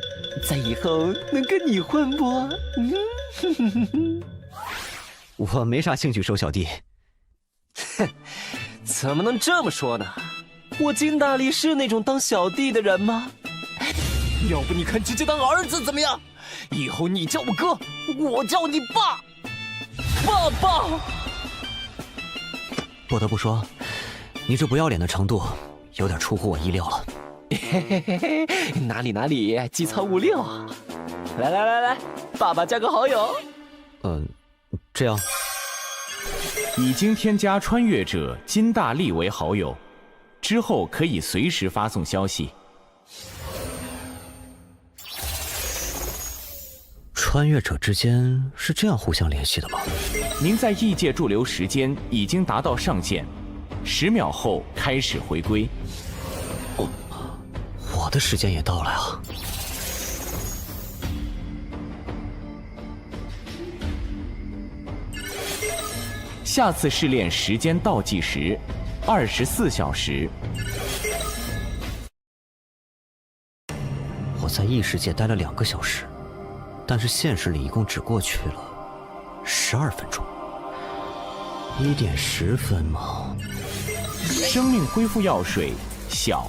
在以后能跟你混不？我没啥兴趣收小弟。哼，怎么能这么说呢？我金大力是那种当小弟的人吗？要不你看直接当儿子怎么样？以后你叫我哥，我叫你爸。爸爸，不得不说，你这不要脸的程度有点出乎我意料了。嘿嘿嘿，哪里，机操56啊！来，爸爸加个好友。这样。已经添加穿越者金大力为好友，之后可以随时发送消息。穿越者之间是这样互相联系的吗？您在异界驻留时间已经达到上限，10秒后开始回归。我的时间也到了呀。下次试炼时间倒计时24小时。我在异世界待了2个小时，但是现实里一共只过去了12分钟。1点10分吗？生命恢复药水小，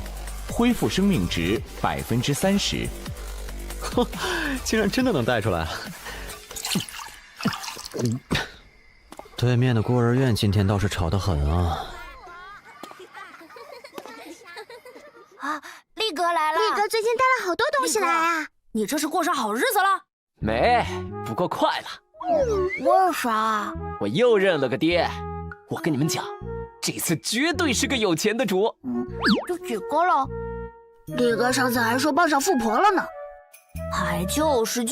恢复生命值30%。竟然真的能带出来。对面的孤儿院今天倒是吵得很啊！啊，力哥来了！力哥最近带了好多东西来啊！你这是过上好日子了？没，不过快了。为啥？我又认了个爹。我跟你们讲，这次绝对是个有钱的主。这几个了？力哥上次还说抱上富婆了呢。还就是，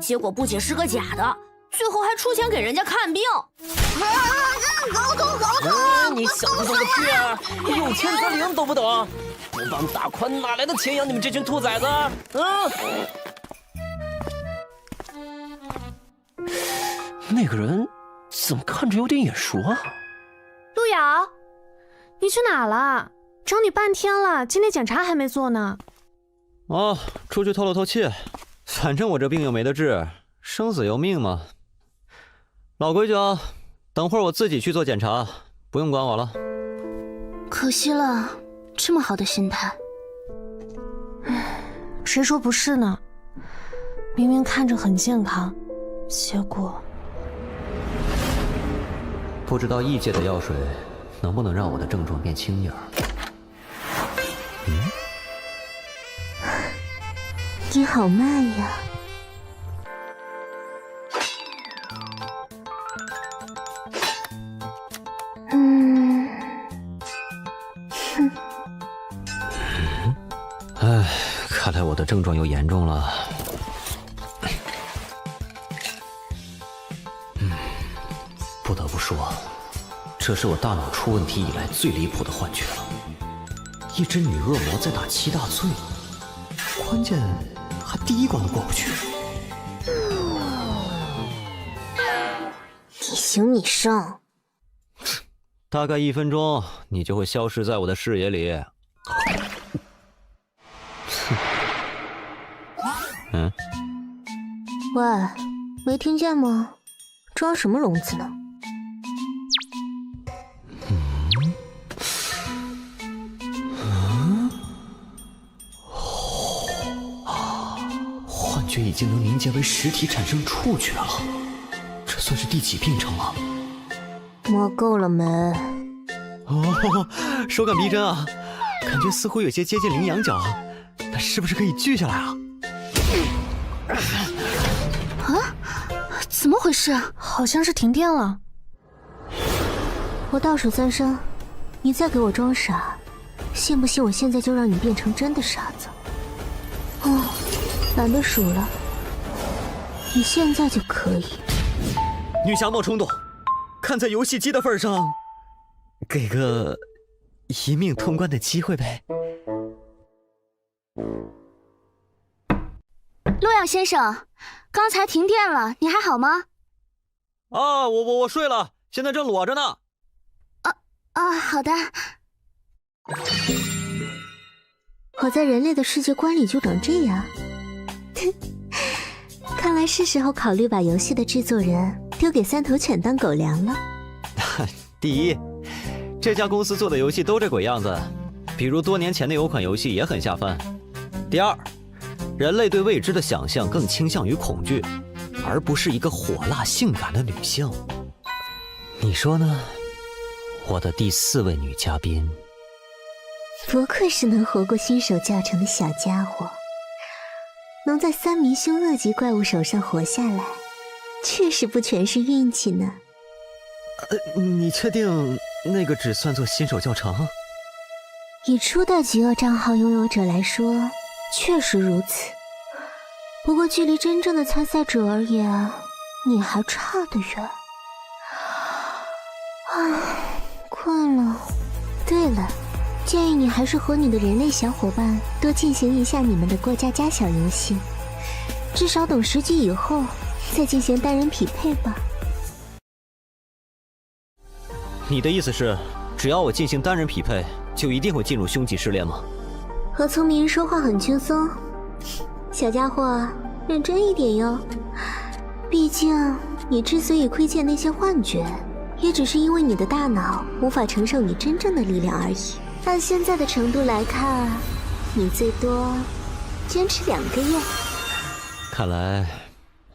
结果不仅是个假的。最后还出钱给人家看病，搞头！你小子怎么去啊？有钱则灵懂不懂？不帮大宽哪来的钱养你们这群兔崽子？那个人怎么看着有点眼熟啊？路遥，你去哪了？找你半天了，今天检查还没做呢。哦，出去透了透气，反正我这病又没得治，生死由命嘛。老规矩啊，等会儿我自己去做检查，不用管我了。可惜了，这么好的心态。谁说不是呢？明明看着很健康，结果……不知道异界的药水能不能让我的症状变轻点儿？你好慢呀。唉，看来我的症状又严重了。不得不说，这是我大脑出问题以来最离谱的幻觉了。一只女恶魔在打7大罪，关键还第1关都过不去。你行你上。大概1分钟，你就会消失在我的视野里。喂，没听见吗？装什么聋子呢？觉已经能凝结为实体，产生触觉了。这算是第几病程了？摸够了没？哦，手感逼真啊，感觉似乎有些接近羚羊角，那是不是可以锯下来啊？啊？怎么回事？好像是停电了。我倒数3声，你再给我装傻，信不信我现在就让你变成真的傻子？哦，懒得数了，你现在就可以。女侠莫冲动，看在游戏机的份上，给个一命通关的机会呗。洛阳先生，刚才停电了，你还好吗？啊，我睡了，现在正裸着呢。好的。我在人类的世界观里就长这样。看来是时候考虑把游戏的制作人丢给3头犬当狗粮了。第一，这家公司做的游戏都这鬼样子，比如多年前的有款游戏也很下饭。第二，人类对未知的想象更倾向于恐惧，而不是一个火辣性感的女性。你说呢？我的第4位女嘉宾。不愧是能活过新手教程的小家伙，能在3名凶恶级怪物手上活下来，确实不全是运气呢。你确定那个只算作新手教程？以初代极恶账号拥有者来说，确实如此。不过距离真正的参赛者而言，你还差得远。唉，困了。对了，建议你还是和你的人类小伙伴多进行一下你们的过家家小游戏，至少等10级以后再进行单人匹配吧。你的意思是，只要我进行单人匹配，就一定会进入凶级试炼吗？和聪明人说话很轻松，小家伙，认真一点哟。毕竟你之所以窥见那些幻觉，也只是因为你的大脑无法承受你真正的力量而已。按现在的程度来看，你最多坚持2个月。看来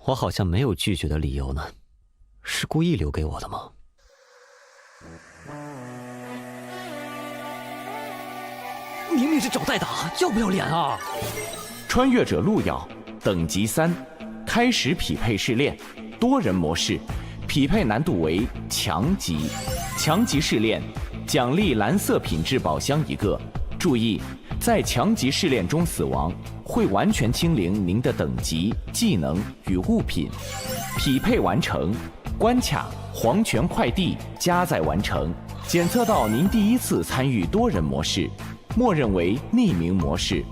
我好像没有拒绝的理由呢，是故意留给我的吗？明明是找代打，要不要脸啊？穿越者路遥，等级3，开始匹配试炼，多人模式，匹配难度为强级。强级试炼，奖励蓝色品质宝箱1个。注意，在强级试炼中死亡，会完全清零您的等级、技能与物品。匹配完成，关卡黄泉快递加载完成。检测到您第1次参与多人模式，默认为匿名模式，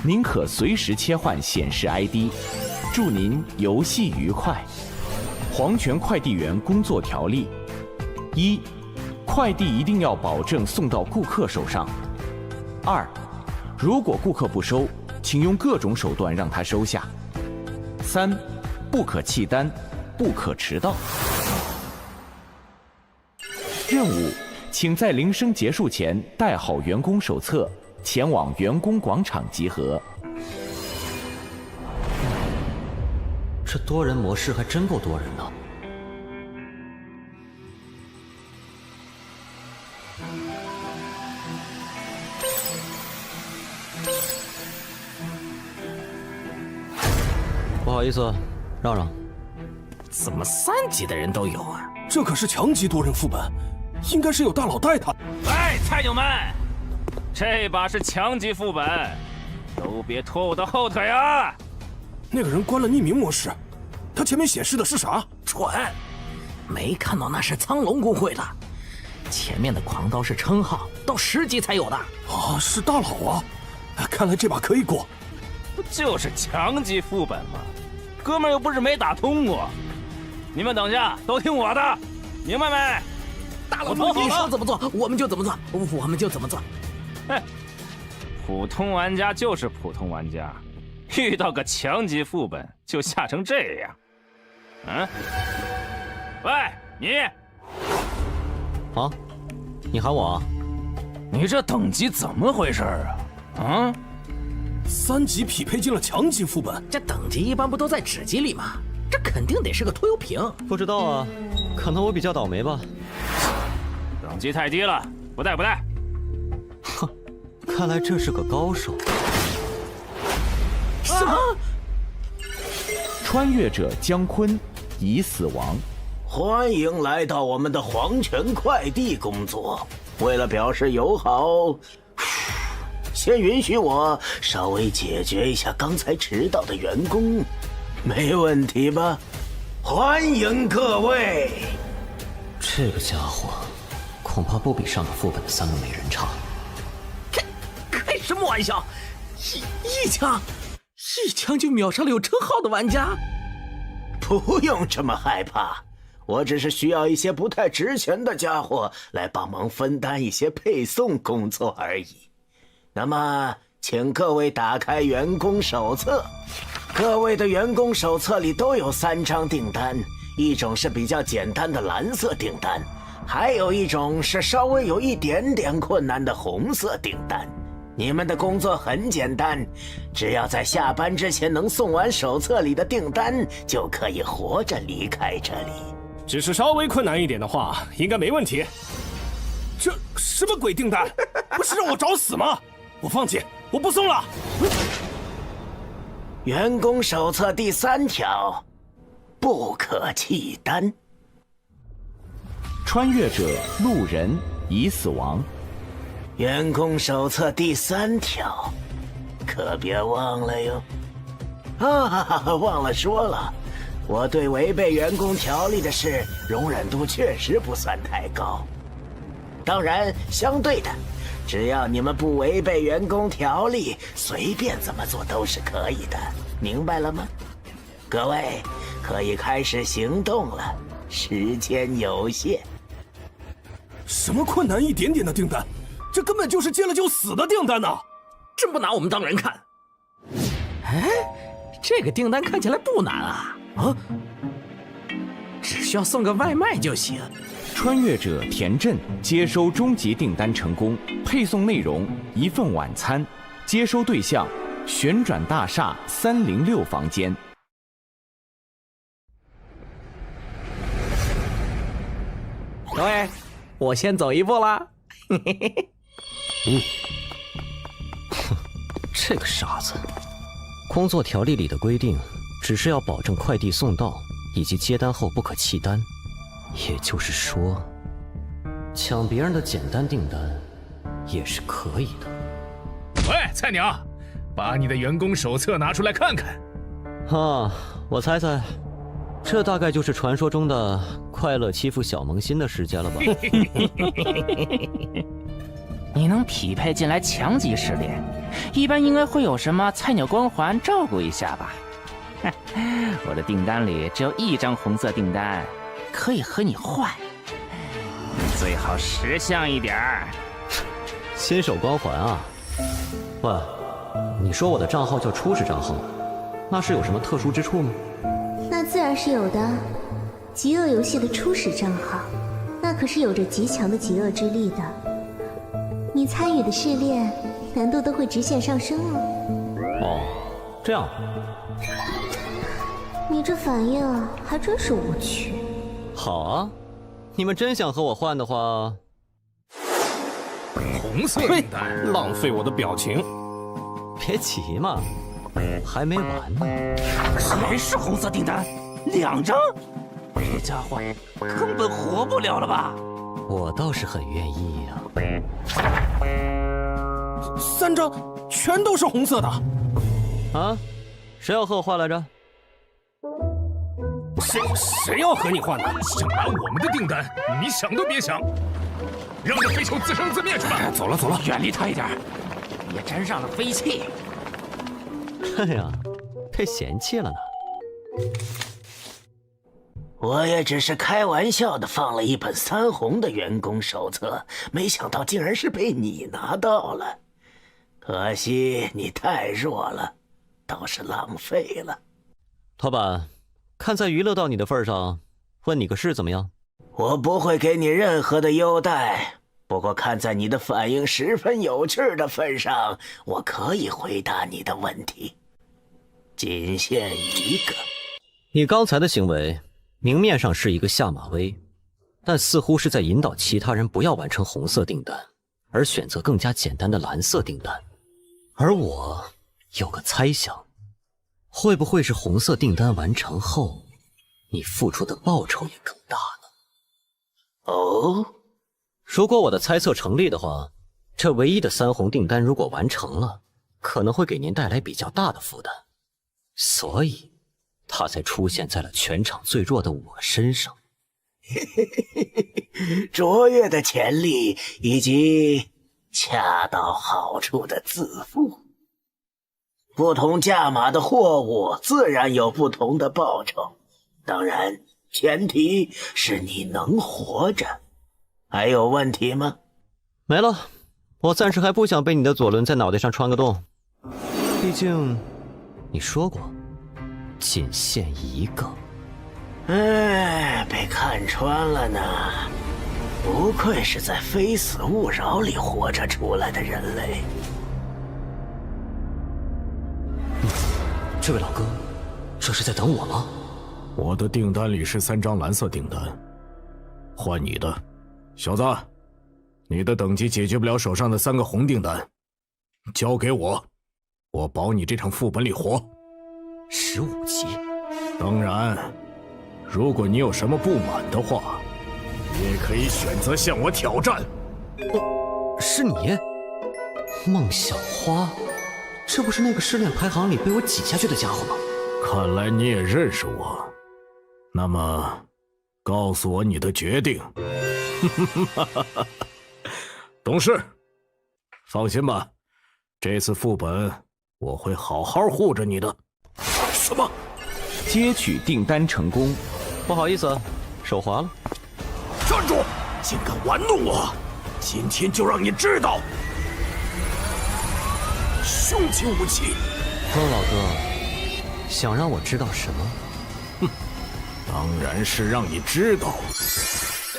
您可随时切换显示 ID。祝您游戏愉快。黄泉快递员工作条例：1、快递一定要保证送到顾客手上。2、如果顾客不收，请用各种手段让他收下。3、不可弃单，不可迟到。任务，请在铃声结束前带好员工手册，前往员工广场集合。这多人模式还真够多人的。不好意思，让让。怎么3级的人都有啊？这可是强级多人副本，应该是有大佬带他。哎，菜鸟们，这把是强级副本，都别拖我的后腿啊！那个人关了匿名模式，他前面显示的是啥？蠢，没看到那是苍龙公会的，前面的狂刀是称号，到10级才有的。啊，是大佬啊！看来这把可以过。不就是强级副本吗？哥们儿又不是没打通过。你们等下都听我的，明白没？大佬，你说怎么做，我们就怎么做，我们就怎么做。嘿，普通玩家就是普通玩家。遇到个强级副本就吓成这样，嗯？喂，你，啊？你喊我啊？你这等级怎么回事啊？啊？ 3级匹配进了强级副本，这等级一般不都在纸机里吗？这肯定得是个拖油瓶。不知道啊，可能我比较倒霉吧。等级太低了，不带不带。哼，看来这是个高手。什么？穿越者姜昆已死亡。欢迎来到我们的黄泉快递工作。为了表示友好，先允许我稍微解决一下刚才迟到的员工，没问题吧？欢迎各位。这个家伙恐怕不比上个副本的3个美人差。开什么玩笑？一枪就秒杀了有称号的玩家？不用这么害怕，我只是需要一些不太值钱的家伙来帮忙分担一些配送工作而已。那么，请各位打开员工手册。各位的员工手册里都有3张订单，一种是比较简单的蓝色订单，还有一种是稍微有一点点困难的红色订单。你们的工作很简单，只要在下班之前能送完手册里的订单，就可以活着离开这里。只是稍微困难一点的话，应该没问题。这什么鬼订单？不是让我找死吗？我放弃，我不送了。员工手册第3条，不可弃单。穿越者路人已死亡。员工手册第3条，可别忘了哟。忘了说了，我对违背员工条例的事容忍度确实不算太高。当然，相对的，只要你们不违背员工条例，随便怎么做都是可以的，明白了吗？各位可以开始行动了，时间有限。什么困难一点点的订单？这根本就是接了就死的订单呐！真不拿我们当人看。哎，这个订单看起来不难啊！只需要送个外卖就行。穿越者田震接收终极订单成功，配送内容1份晚餐，接收对象旋转大厦306房间。各位，我先走一步啦。这个傻子。工作条例里的规定只是要保证快递送到以及接单后不可弃单，也就是说，抢别人的简单订单也是可以的。喂，菜鸟，把你的员工手册拿出来看看。我猜猜，这大概就是传说中的快乐欺负小萌新的时间了吧？你能匹配进来强级试炼，一般应该会有什么菜鸟光环照顾一下吧？我的订单里只有1张红色订单，可以和你换，最好识相一点儿。新手光环啊？喂，你说我的账号叫初始账号，那是有什么特殊之处吗？那自然是有的。极恶游戏的初始账号，那可是有着极强的极恶之力的。你参与的试炼难度都会直线上升哦。这样。你这反应还真是无趣。好啊，你们真想和我换的话，红色订单，浪费我的表情。别急嘛，还没完呢。全是红色订单，2张，这家伙根本活不了了吧？我倒是很愿意呀。3张全都是红色的。啊？谁要和我换来着？谁要和你换呢？想拿我们的订单，你想都别想！让这飞球自生自灭去吧！走了走了，远离他一点，别沾上了飞气。哎呀，被嫌弃了呢。我也只是开玩笑的放了一本3红的员工手册，没想到竟然是被你拿到了。可惜你太弱了，倒是浪费了。老板，看在娱乐到你的份上，问你个事怎么样？我不会给你任何的优待，不过看在你的反应十分有趣的份上，我可以回答你的问题。仅限一个。你刚才的行为，明面上是一个下马威，但似乎是在引导其他人不要完成红色订单，而选择更加简单的蓝色订单。而我有个猜想，会不会是红色订单完成后，你付出的报酬也更大呢？哦，如果我的猜测成立的话，这唯一的3红订单如果完成了，可能会给您带来比较大的负担，所以他才出现在了全场最弱的我身上。卓越的潜力以及恰到好处的自负。不同价码的货物自然有不同的报酬，当然前提是你能活着。还有问题吗？没了，我暂时还不想被你的左轮在脑袋上穿个洞，毕竟你说过仅限一个。哎，被看穿了呢。不愧是在非死勿扰里活着出来的人类。这位老哥，这是在等我吗？我的订单里是3张蓝色订单，换你的，小子，你的等级解决不了手上的3个红订单，交给我，我保你这场副本里活。15级。当然，如果你有什么不满的话，你也可以选择向我挑战。是你，孟小花，这不是那个失恋排行里被我挤下去的家伙吗？看来你也认识我，那么，告诉我你的决定。懂事，放心吧，这次副本我会好好护着你的。什么？接取订单成功。不好意思，手滑了。站住！竟敢玩弄我！今天就让你知道，凶器武器。孟老哥，想让我知道什么？哼，当然是让你知道，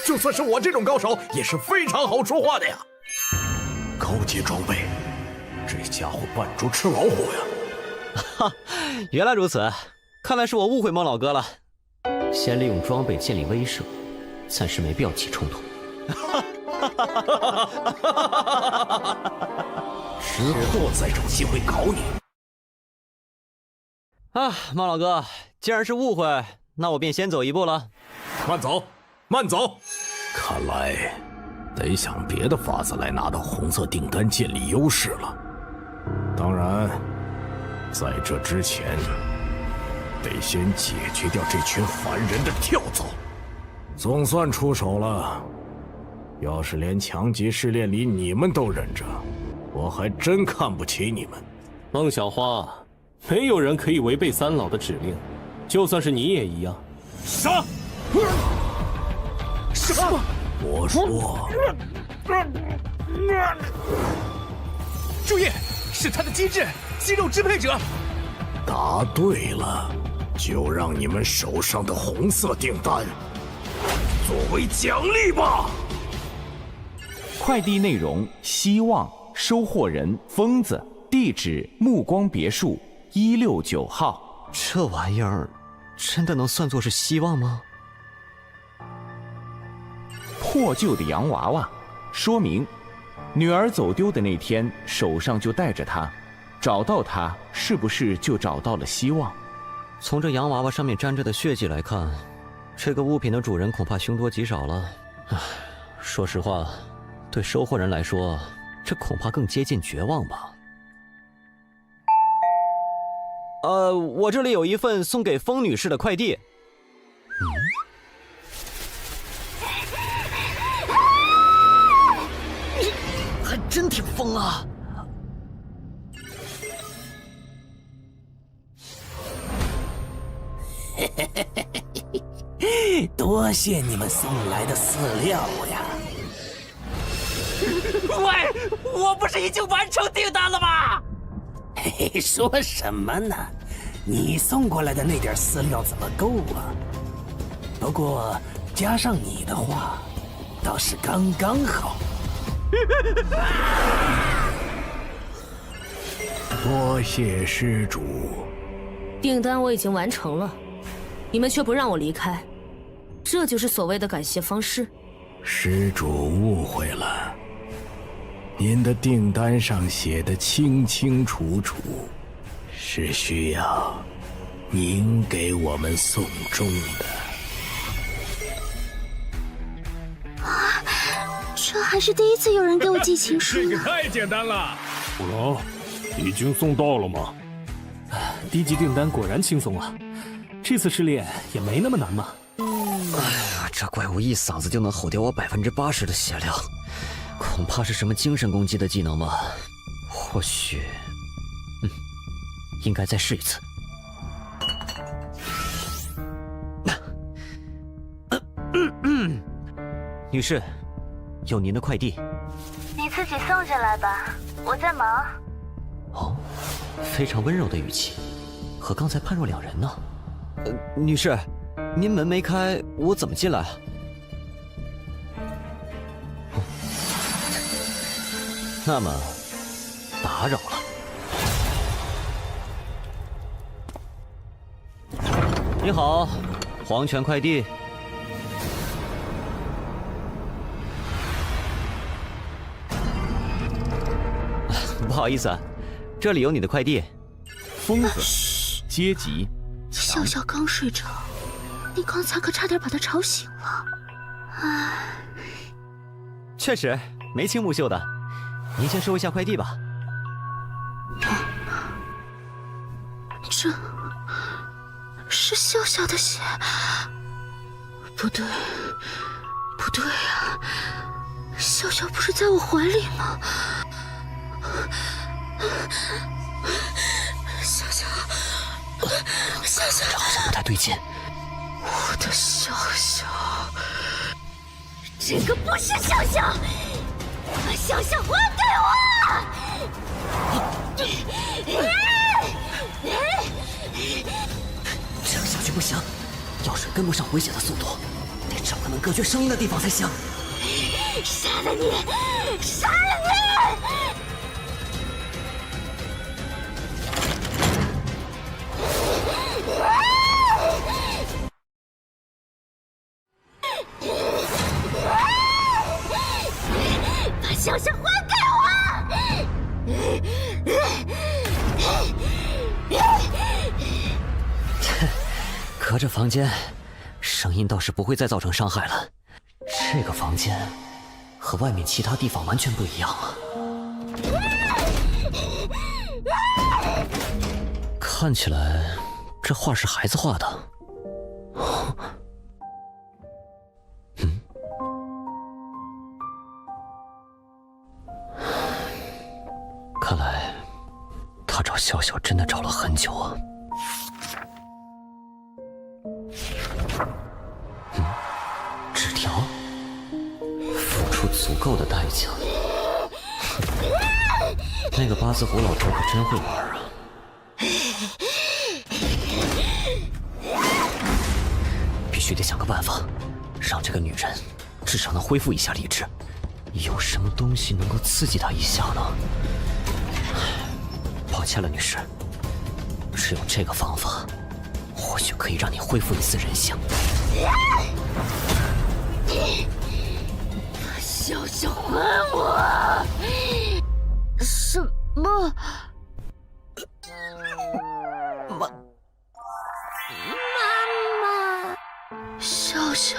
就算是我这种高手，也是非常好说话的呀。高阶装备，这家伙扮猪吃老虎呀！哈，原来如此，看来是我误会孟老哥了。先利用装备建立威慑，暂时没必要起冲突。之后再找机会搞你。啊，孟老哥，既然是误会，那我便先走一步了。慢走，慢走。看来得想别的法子来拿到红色订单建立优势了。当然，在这之前，得先解决掉这群烦人的跳蚤。总算出手了。要是连强级试炼里你们都忍着，我还真看不起你们。孟小花，没有人可以违背三老的指令，就算是你也一样。杀！什么？我说，注意，是他的机制，肌肉支配者。答对了，就让你们手上的红色订单作为奖励吧。快递内容：希望，收货人疯子，地址目光别墅169号。这玩意儿真的能算作是希望吗？破旧的洋娃娃，说明女儿走丢的那天手上就带着它，找到它是不是就找到了希望？从这洋娃娃上面沾着的血迹来看，这个物品的主人恐怕凶多吉少了。唉，说实话，对收货人来说，这恐怕更接近绝望吧。我这里有一份送给风女士的快递。你还真挺疯啊！多谢你们送来的饲料呀！喂，我不是已经完成订单了吗？嘿嘿，说什么呢？你送过来的那点饲料怎么够啊？不过加上你的话，倒是刚刚好。多谢施主。订单我已经完成了，你们却不让我离开，这就是所谓的感谢方式。施主误会了，您的订单上写的清清楚楚，是需要您给我们送终的。啊，这还是第一次有人给我寄情书呢。这个太简单了。虎龙，已经送到了吗？低级订单果然轻松啊，这次试炼也没那么难嘛。哎呀，这怪物一嗓子就能吼掉我80%的血量，恐怕是什么精神攻击的技能吧？或许，应该再试一次。女士，有您的快递。你自己送进来吧，我在忙。哦，非常温柔的语气，和刚才判若两人呢。女士，您门没开，我怎么进来啊？那么，打扰了。你好，黄泉快递。不好意思啊，这里有你的快递。疯子，阶级。笑笑刚睡着，你刚才可差点把他吵醒了。唉，确实眉清目秀的，您先收一下快递吧。这是笑笑的血？不对，不对呀，笑笑不是在我怀里吗？笑笑，笑笑，这好像不太对劲。我的笑笑，这个不是笑笑，把笑笑还给我！这样下去不行，药水跟不上回血的速度，得找个能隔绝声音的地方才行。杀了你！杀了你！把笑笑还给我！隔着房间，声音倒是不会再造成伤害了。这个房间和外面其他地方完全不一样啊！看起来这画是孩子画的。看来他找笑笑真的找了很久啊。纸条，付出足够的代价。那个八字胡老头可真会玩啊！必须得想个办法，让这个女人至少能恢复一下理智。有什么东西能够刺激她一下呢？抱歉了，女士，只有这个方法，或许可以让你恢复一丝人性。把笑笑还我！什么？妈妈，笑笑，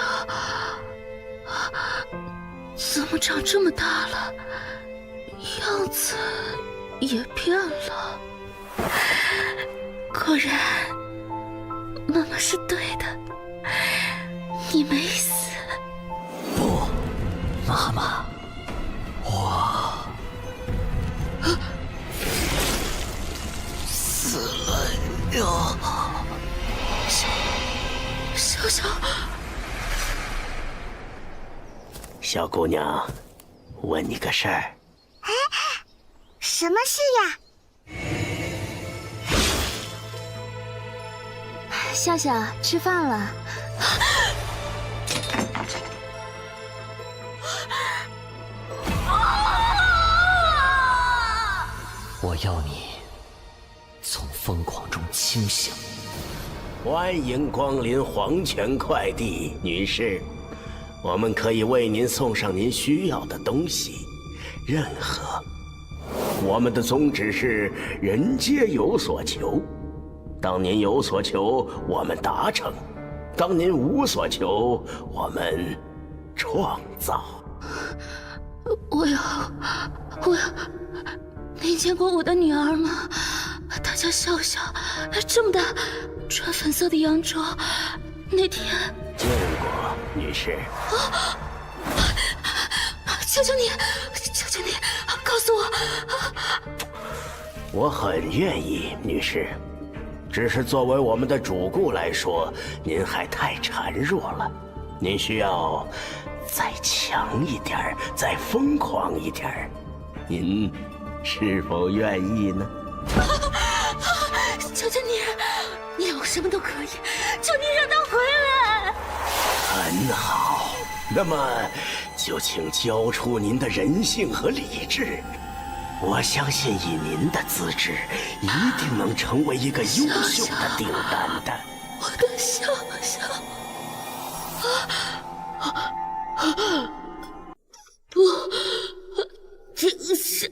怎么长这么大了？样子也变了。果然，妈妈是对的，你没死。不，妈妈，我死了呀！笑笑，小姑娘，问你个事儿。什么事呀？笑笑，吃饭了。啊！要你从疯狂中清醒。欢迎光临黄泉快递，女士，我们可以为您送上您需要的东西，任何。我们的宗旨是人皆有所求，当您有所求，我们达成；当您无所求，我们创造。我要，您见过我的女儿吗？她叫笑笑，这么大，穿粉色的洋装。那天见过，女士。求求你，告诉我。我很愿意，女士。只是作为我们的主顾来说，您还太孱弱了。您需要再强一点，再疯狂一点。您是否愿意呢？求求你让我什么都可以，求你让他回来。很好，那么就请交出您的人性和理智。我相信以您的资质，一定能成为一个优秀的订单的。我的笑笑，不，这是……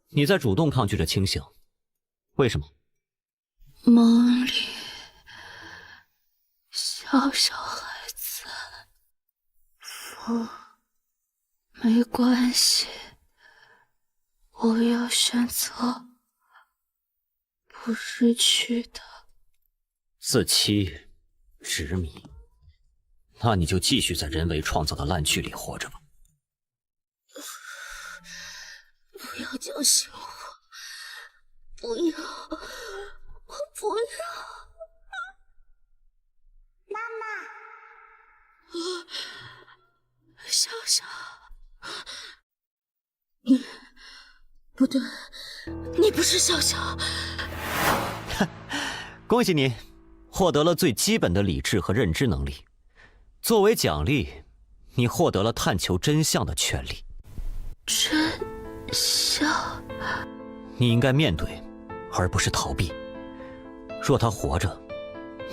你在主动抗拒着清醒，为什么？梦里，笑笑还在。没关系。我要选择不失去的。自欺、执迷，那你就继续在人为创造的烂剧里活着吧。不要叫醒我！不要！我不要！妈妈！笑笑。你不对，你不是笑笑。恭喜你，获得了最基本的理智和认知能力。作为奖励，你获得了探求真相的权利。真相？你应该面对，而不是逃避。若他活着，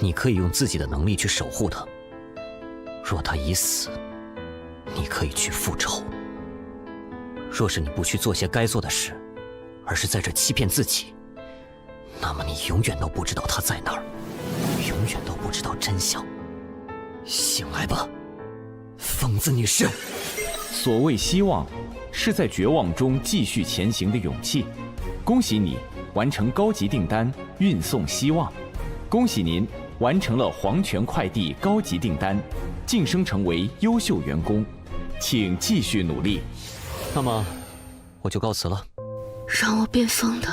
你可以用自己的能力去守护他；若他已死，你可以去复仇。若是你不去做些该做的事，而是在这欺骗自己，那么你永远都不知道他在哪儿，永远都不知道真相。醒来吧，疯子女士。所谓希望，是在绝望中继续前行的勇气。恭喜你完成高级订单，运送希望。恭喜您完成了黄泉快递高级订单，晋升成为优秀员工，请继续努力。那么，我就告辞了。让我变疯的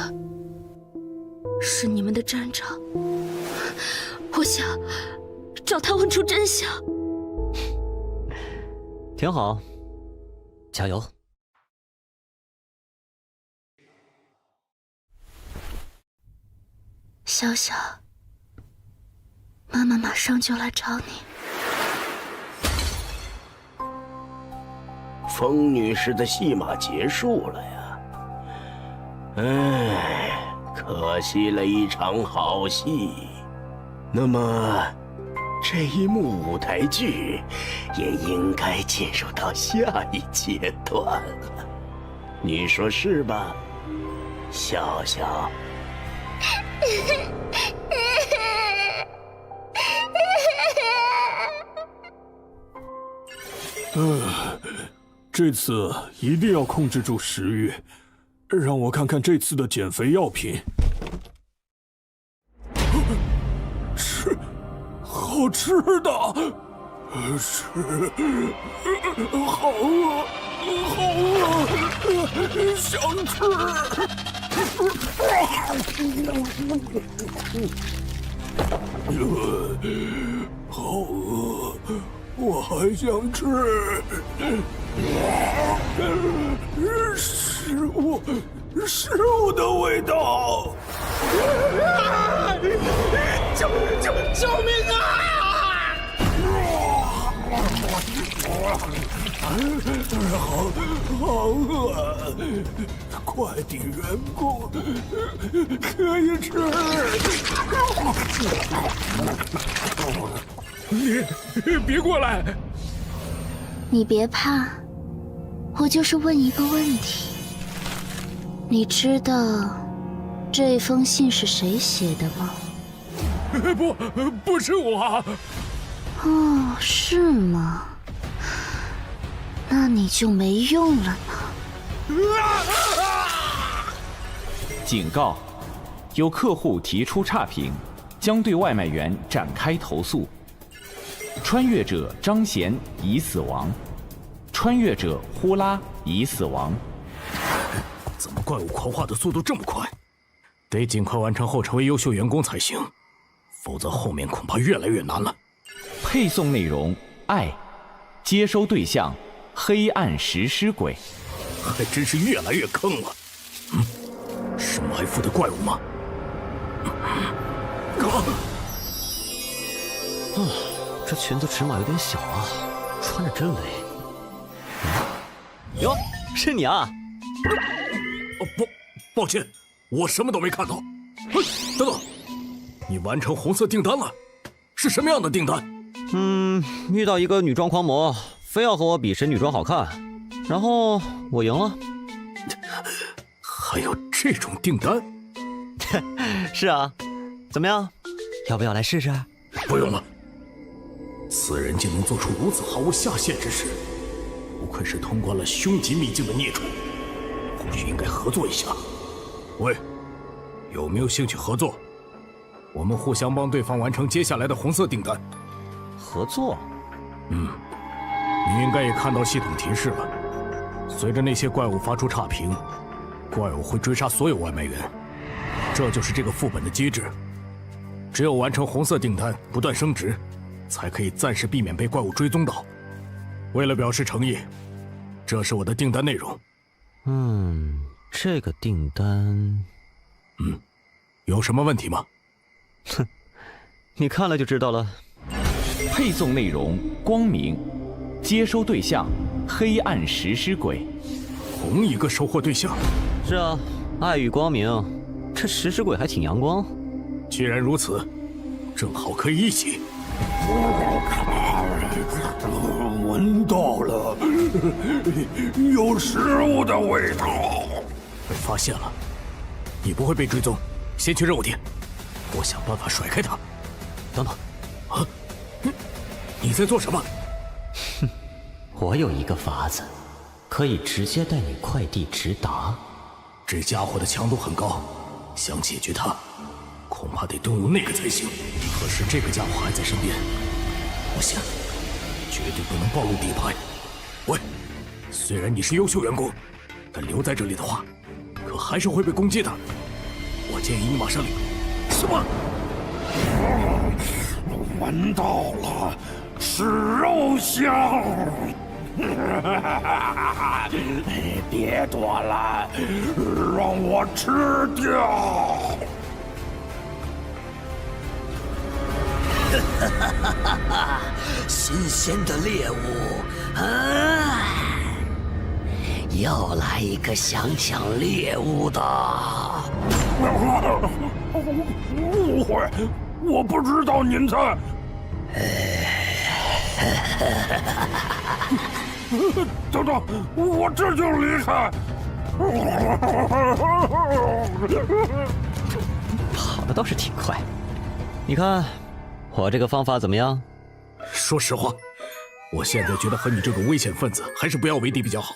是你们的站长，我想找他问出真相。挺好，加油。小小，妈妈马上就来找你。风女士的戏码结束了呀，唉，可惜了一场好戏。那么，这一幕舞台剧也应该进入到下一阶段了，你说是吧，笑笑？这次一定要控制住食欲，让我看看这次的减肥药品。吃，好吃的，吃，好饿，好饿，想吃。好饿，我还想吃。食物的味道！救命啊！好饿，快递员工可以吃。你别过来！你别怕，我就是问一个问题。你知道这封信是谁写的吗？不是我。哦，是吗？那你就没用了呢。警告：有客户提出差评，将对外卖员展开投诉。穿越者张贤已死亡，穿越者呼啦已死亡。怎么怪物狂化的速度这么快？得尽快完成后成为优秀员工才行，否则后面恐怕越来越难了。配送内容：爱，接收对象：黑暗食尸鬼。还真是越来越坑了。是埋伏的怪物吗？这裙子尺码有点小啊，穿着真累。哟，是你啊！抱歉，我什么都没看到。等等，你完成红色订单了？是什么样的订单？遇到一个女装狂魔，非要和我比谁女装好看，然后我赢了。还有这种订单？是啊，怎么样？要不要来试试？不用了。此人竟能做出如此毫无下限之事，不愧是通关了凶极秘境的孽畜，或许应该合作一下。喂，有没有兴趣合作？我们互相帮对方完成接下来的红色订单。合作？你应该也看到系统提示了。随着那些怪物发出差评，怪物会追杀所有外卖员，这就是这个副本的机制。只有完成红色订单，不断升值，才可以暂时避免被怪物追踪到。为了表示诚意，这是我的订单内容。这个订单，有什么问题吗？哼，你看了就知道了。配送内容：光明，接收对象：黑暗食尸鬼。同一个收获对象？是啊，爱与光明，这食尸鬼还挺阳光。既然如此，正好可以一起。闻到了，有食物的味道。被发现了，你不会被追踪。先去任务点，我想办法甩开他。等等，你在做什么？我有一个法子，可以直接带你快递直达。这家伙的强度很高，想解决他，恐怕得动用那个才行。可是这个家伙还在身边，不行，绝对不能暴露底牌。喂，虽然你是优秀员工，但留在这里的话，可还是会被攻击的。我建议你马上离。什么？闻到了，是肉香。别躲了，让我吃掉。新鲜的猎物啊！又来一个想抢猎物的。误会，我不知道您在。等等，我这就离开。跑的倒是挺快，你看我这个方法怎么样？说实话，我现在觉得和你这种危险分子还是不要为敌比较好。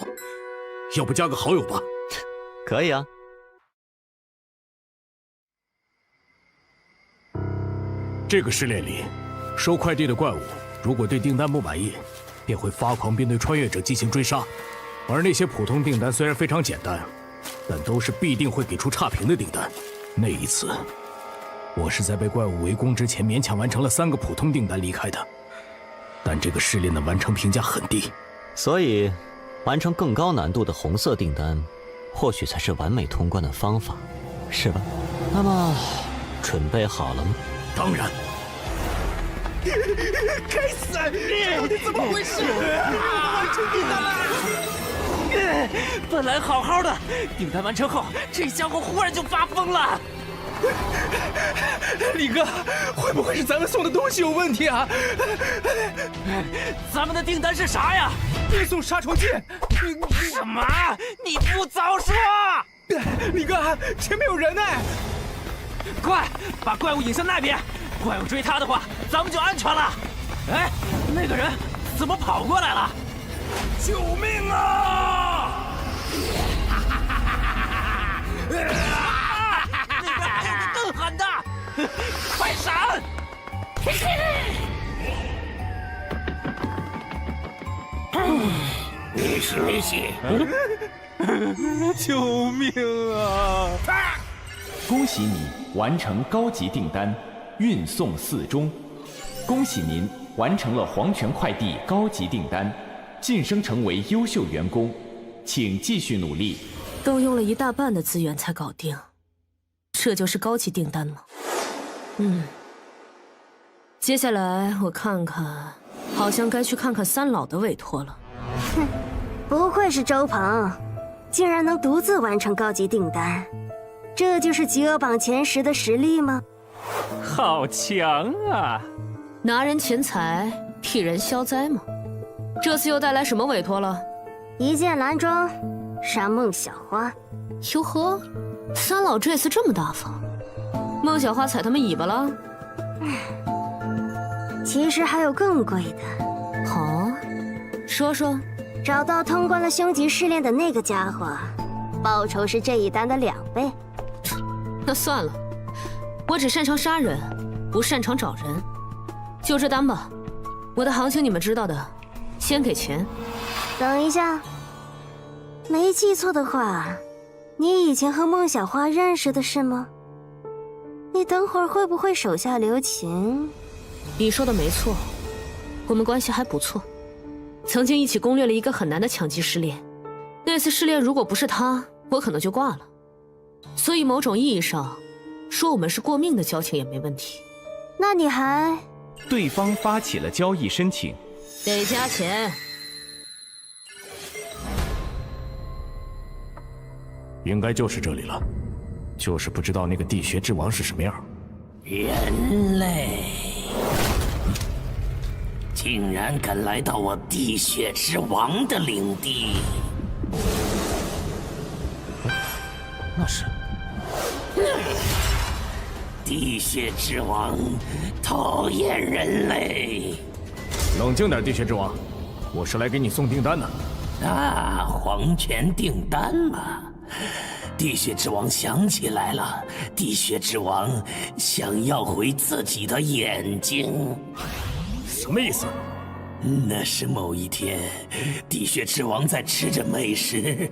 要不加个好友吧？可以啊。这个试炼里，收快递的怪物如果对订单不满意，便会发狂并对穿越者进行追杀。而那些普通订单虽然非常简单，但都是必定会给出差评的订单。那一次，我是在被怪物围攻之前勉强完成了3个普通订单离开的。但这个试炼的完成评价很低，所以完成更高难度的红色订单，或许才是完美通关的方法，是吧？那么，准备好了吗？当然。该死！到底怎么回事？完成订单了！本来好好的，订单完成后，这家伙忽然就发疯了。李哥，会不会是咱们送的东西有问题啊？咱们的订单是啥呀？运送杀虫剂。什么？你不早说！李哥，前面有人呢！快把怪物引向那边，怪物追他的话，咱们就安全了。哎，那个人怎么跑过来了？救命啊！那边还有个更狠的，快闪！你是谁？救命啊！恭喜你完成高级订单，运送4中。恭喜您完成了黄泉快递高级订单，晋升成为优秀员工，请继续努力。都用了1大半的资源才搞定，这就是高级订单吗？接下来我看看，好像该去看看三老的委托了。哼，不愧是周鹏，竟然能独自完成高级订单，这就是饥饿榜前10的实力吗？好强啊！拿人钱财，替人消灾吗？这次又带来什么委托了？一剑蓝装，杀孟小花。哟呵，三老这次这么大方，孟小花踩他们尾巴了？其实还有更贵的。好，说说。找到通关了凶级试炼的那个家伙，报酬是这一单的2倍。那算了，我只擅长杀人，不擅长找人。就这单吧，我的行情你们知道的，先给钱。等一下，没记错的话，你以前和孟小花认识的是吗？你等会儿会不会手下留情？你说的没错，我们关系还不错。曾经一起攻略了一个很难的强级试炼，那次试炼如果不是他，我可能就挂了。所以某种意义上，说我们是过命的交情也没问题。那你还……对方发起了交易申请，得加钱。应该就是这里了，就是不知道那个地穴之王是什么样。人类竟然敢来到我地穴之王的领地！那是地穴之王讨厌人类。冷静点，地穴之王，我是来给你送订单的。啊，黄泉订单嘛。地穴之王想起来了，地穴之王想要回自己的眼睛。什么意思？那是某一天，地穴之王在吃着美食，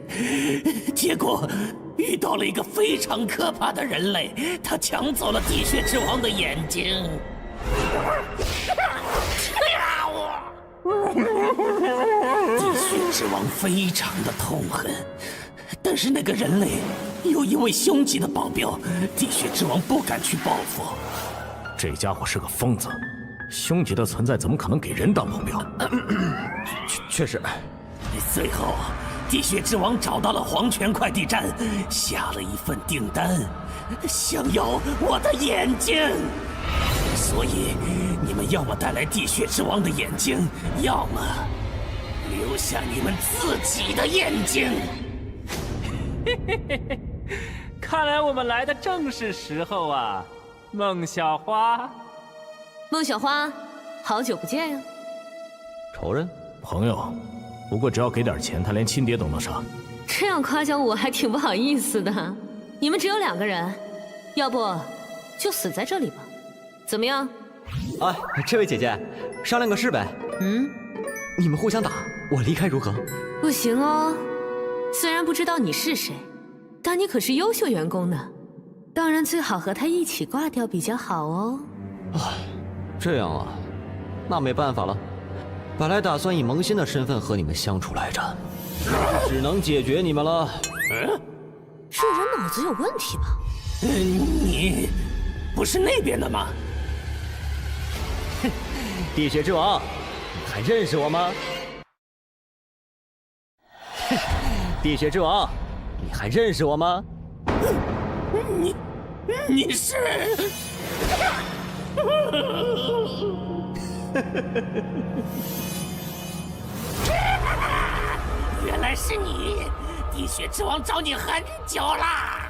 结果遇到了一个非常可怕的人类，他抢走了地穴之王的眼睛。地穴之王非常的痛恨，但是那个人类有一位凶级的保镖，地穴之王不敢去报复。这家伙是个疯子，凶级的存在怎么可能给人当保镖？确实。最后，地穴之王找到了黄泉快递站，下了一份订单，想要我的眼睛。所以，你们要么带来地穴之王的眼睛，要么留下你们自己的眼睛。嘿嘿嘿嘿，看来我们来的正是时候啊，孟小花。孟小花，好久不见呀！仇人？朋友。不过只要给点钱，他连亲爹都能杀。这样夸奖我还挺不好意思的。你们只有2个人，要不就死在这里吧？怎么样？哎，这位姐姐，商量个事呗。你们互相打，我离开如何？不行哦。虽然不知道你是谁，但你可是优秀员工呢。当然最好和他一起挂掉比较好哦。这样啊，那没办法了。本来打算以萌新的身份和你们相处来着，只能解决你们了。这人脑子有问题吧？你不是那边的吗？地血之王，你还认识我吗？地血之王，你还认识我吗？你是？原来是你！地血之王找你很久啦。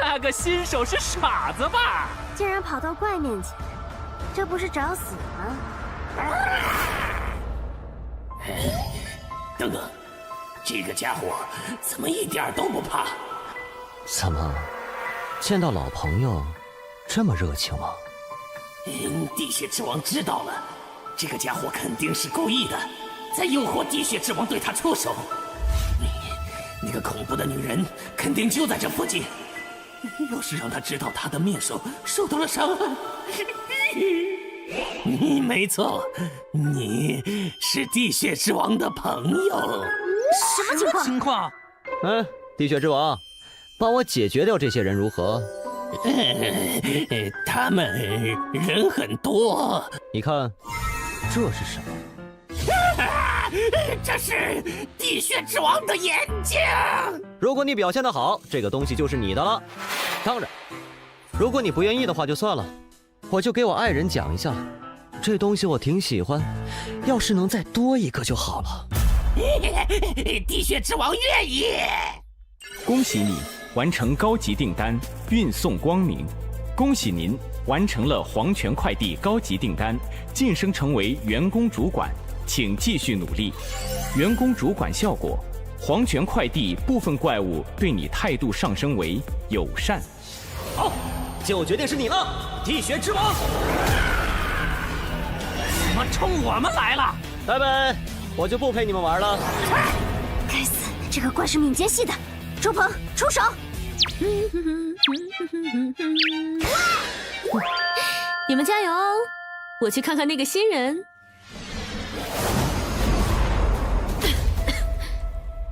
那个新手是傻子吧？竟然跑到怪面前，这不是找死吗？等等，这个家伙怎么一点都不怕？怎么，见到老朋友这么热情吗？地血之王知道了，这个家伙肯定是故意的，在诱惑地血之王对他出手。那个恐怖的女人肯定就在这附近，要是让他知道他的面首受到了伤害，没错，你是地血之王的朋友。什么情况？地血之王，帮我解决掉这些人如何？他们人很多。你看，这是什么？这是地血之王的眼睛。如果你表现得好，这个东西就是你的了。当然，如果你不愿意的话就算了，我就给我爱人讲一下，这东西我挺喜欢，要是能再多一个就好了。地血之王愿意。恭喜你完成高级订单，运送光明。恭喜您完成了黄泉快递高级订单，晋升成为员工主管，请继续努力。员工主管效果：黄泉快递部分怪物对你态度上升为友善。好，就决定是你了，地血之王。怎么冲我们来了？拜拜，我就不陪你们玩了。该死，这个怪是敏捷系的。周鹏，出手！你们加油哦！我去看看那个新人。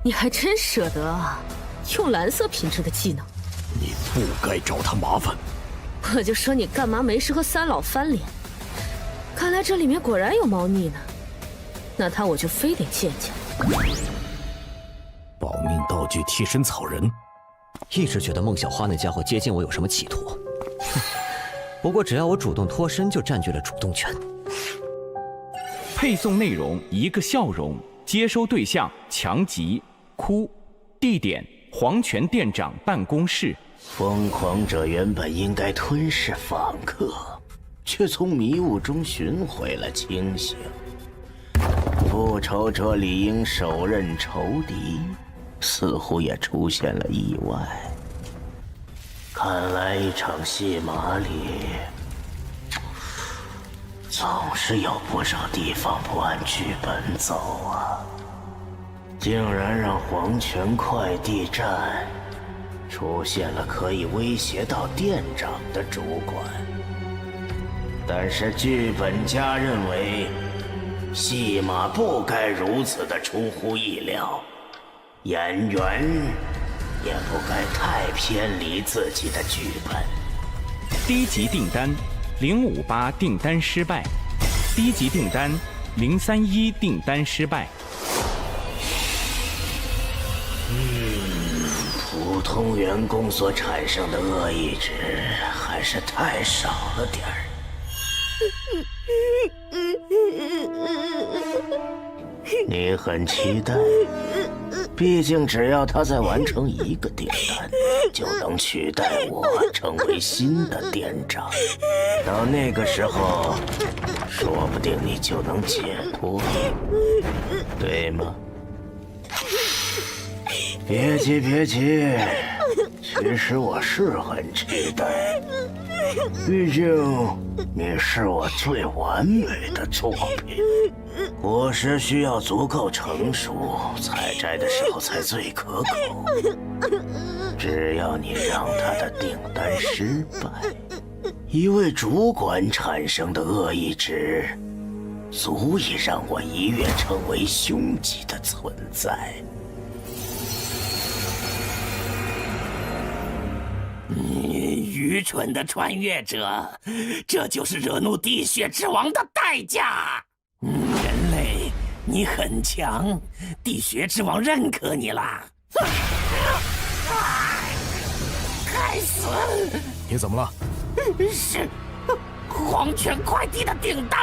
你还真舍得啊，用蓝色品质的技能。你不该找他麻烦。我就说你干嘛没事和三老翻脸？看来这里面果然有猫腻呢。那他我就非得见见。保命道具替身草人。一直觉得孟小花那家伙接近我有什么企图，不过只要我主动脱身，就占据了主动权。配送内容：一个笑容，接收对象：强吉、哭，地点：黄泉店长办公室。疯狂者原本应该吞噬访客，却从迷雾中寻回了清醒。复仇者理应手刃仇敌，似乎也出现了意外。看来一场戏码里，总是有不少地方不按剧本走啊！竟然让黄泉快递站出现了可以威胁到店长的主管，但是剧本家认为戏码不该如此的出乎意料，演员也不该太偏离自己的剧本。低级订单058订单失败，低级订单031订单失败。普通员工所产生的恶意值还是太少了点儿。你很期待，毕竟只要他再完成一个订单，就能取代我成为新的店长。到那个时候，说不定你就能解脱，对吗？别急，别急，其实我是很期待，毕竟你是我最完美的作品。果实需要足够成熟，采摘的时候才最可口。只要你让他的订单失败，一位主管产生的恶意值，足以让我一跃成为凶级的存在。你愚蠢的穿越者，这就是惹怒地血之王的代价。人类，你很强，地血之王认可你了。该死！你怎么了？是黄泉快递的订单。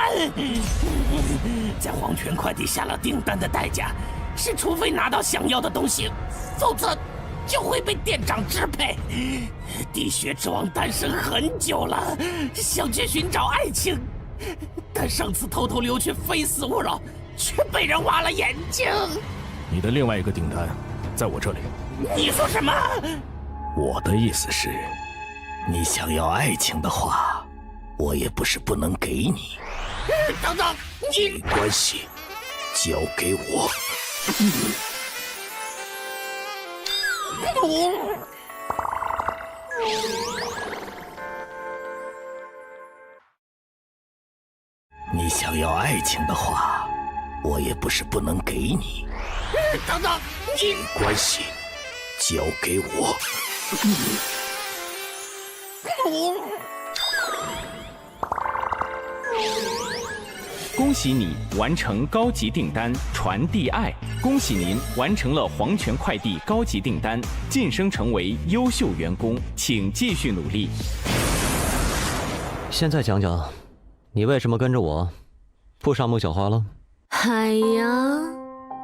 在黄泉快递下了订单的代价是，除非拿到想要的东西，否则就会被店长支配。地血之王单身很久了，想去寻找爱情，但上次偷偷溜去非死勿扰，却被人挖了眼睛。你的另外一个订单在我这里。你说什么？我的意思是，你想要爱情的话，我也不是不能给你。等等，你没关系，交给我。你想要爱情的话，我也不是不能给你。等等，你没关系，交给我。恭喜你完成高级订单传递爱！恭喜您完成了黄泉快递高级订单，晋升成为优秀员工，请继续努力。现在讲讲，你为什么跟着我，不上孟小花了？哎呀，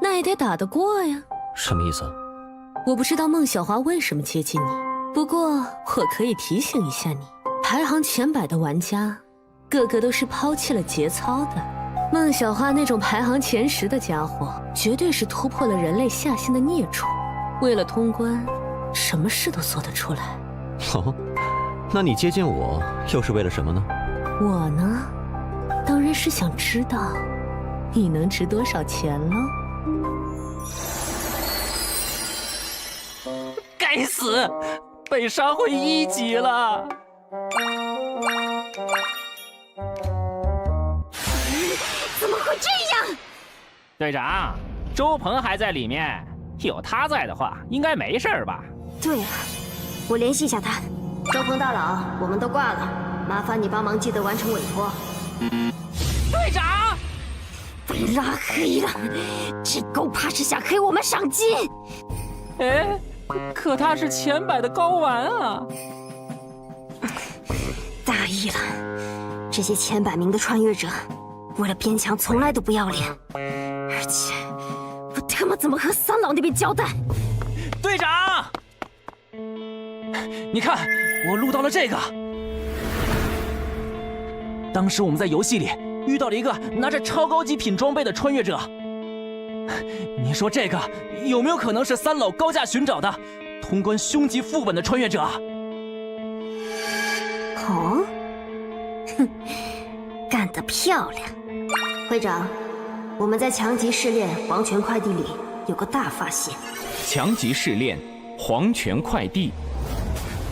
那也得打得过呀。什么意思？我不知道孟小花为什么接近你，不过我可以提醒一下你，排行前100的玩家，个个都是抛弃了节操的。孟小花那种排行前10的家伙，绝对是突破了人类下限的孽畜，为了通关，什么事都做得出来。哦，那你接近我又是为了什么呢？我呢，当然是想知道你能值多少钱喽。该死，被杀回1级了。怎么会这样？队长，周鹏还在里面，有他在的话，应该没事吧？对啊，我联系一下他。周鹏大佬，我们都挂了，麻烦你帮忙记得完成委托。队长，被拉黑了，这狗怕是想黑我们赏金。哎，可他是前100的睾丸啊！大意了，这些前100名的穿越者，为了边墙从来都不要脸，而且我他妈怎么和三老那边交代？队长，你看，我录到了这个。当时我们在游戏里遇到了一个拿着超高级品装备的穿越者，你说这个有没有可能是三老高价寻找的通关凶级副本的穿越者？哦，哼，干得漂亮！会长，我们在强级试炼黄泉快递里有个大发现。强级试炼黄泉快递。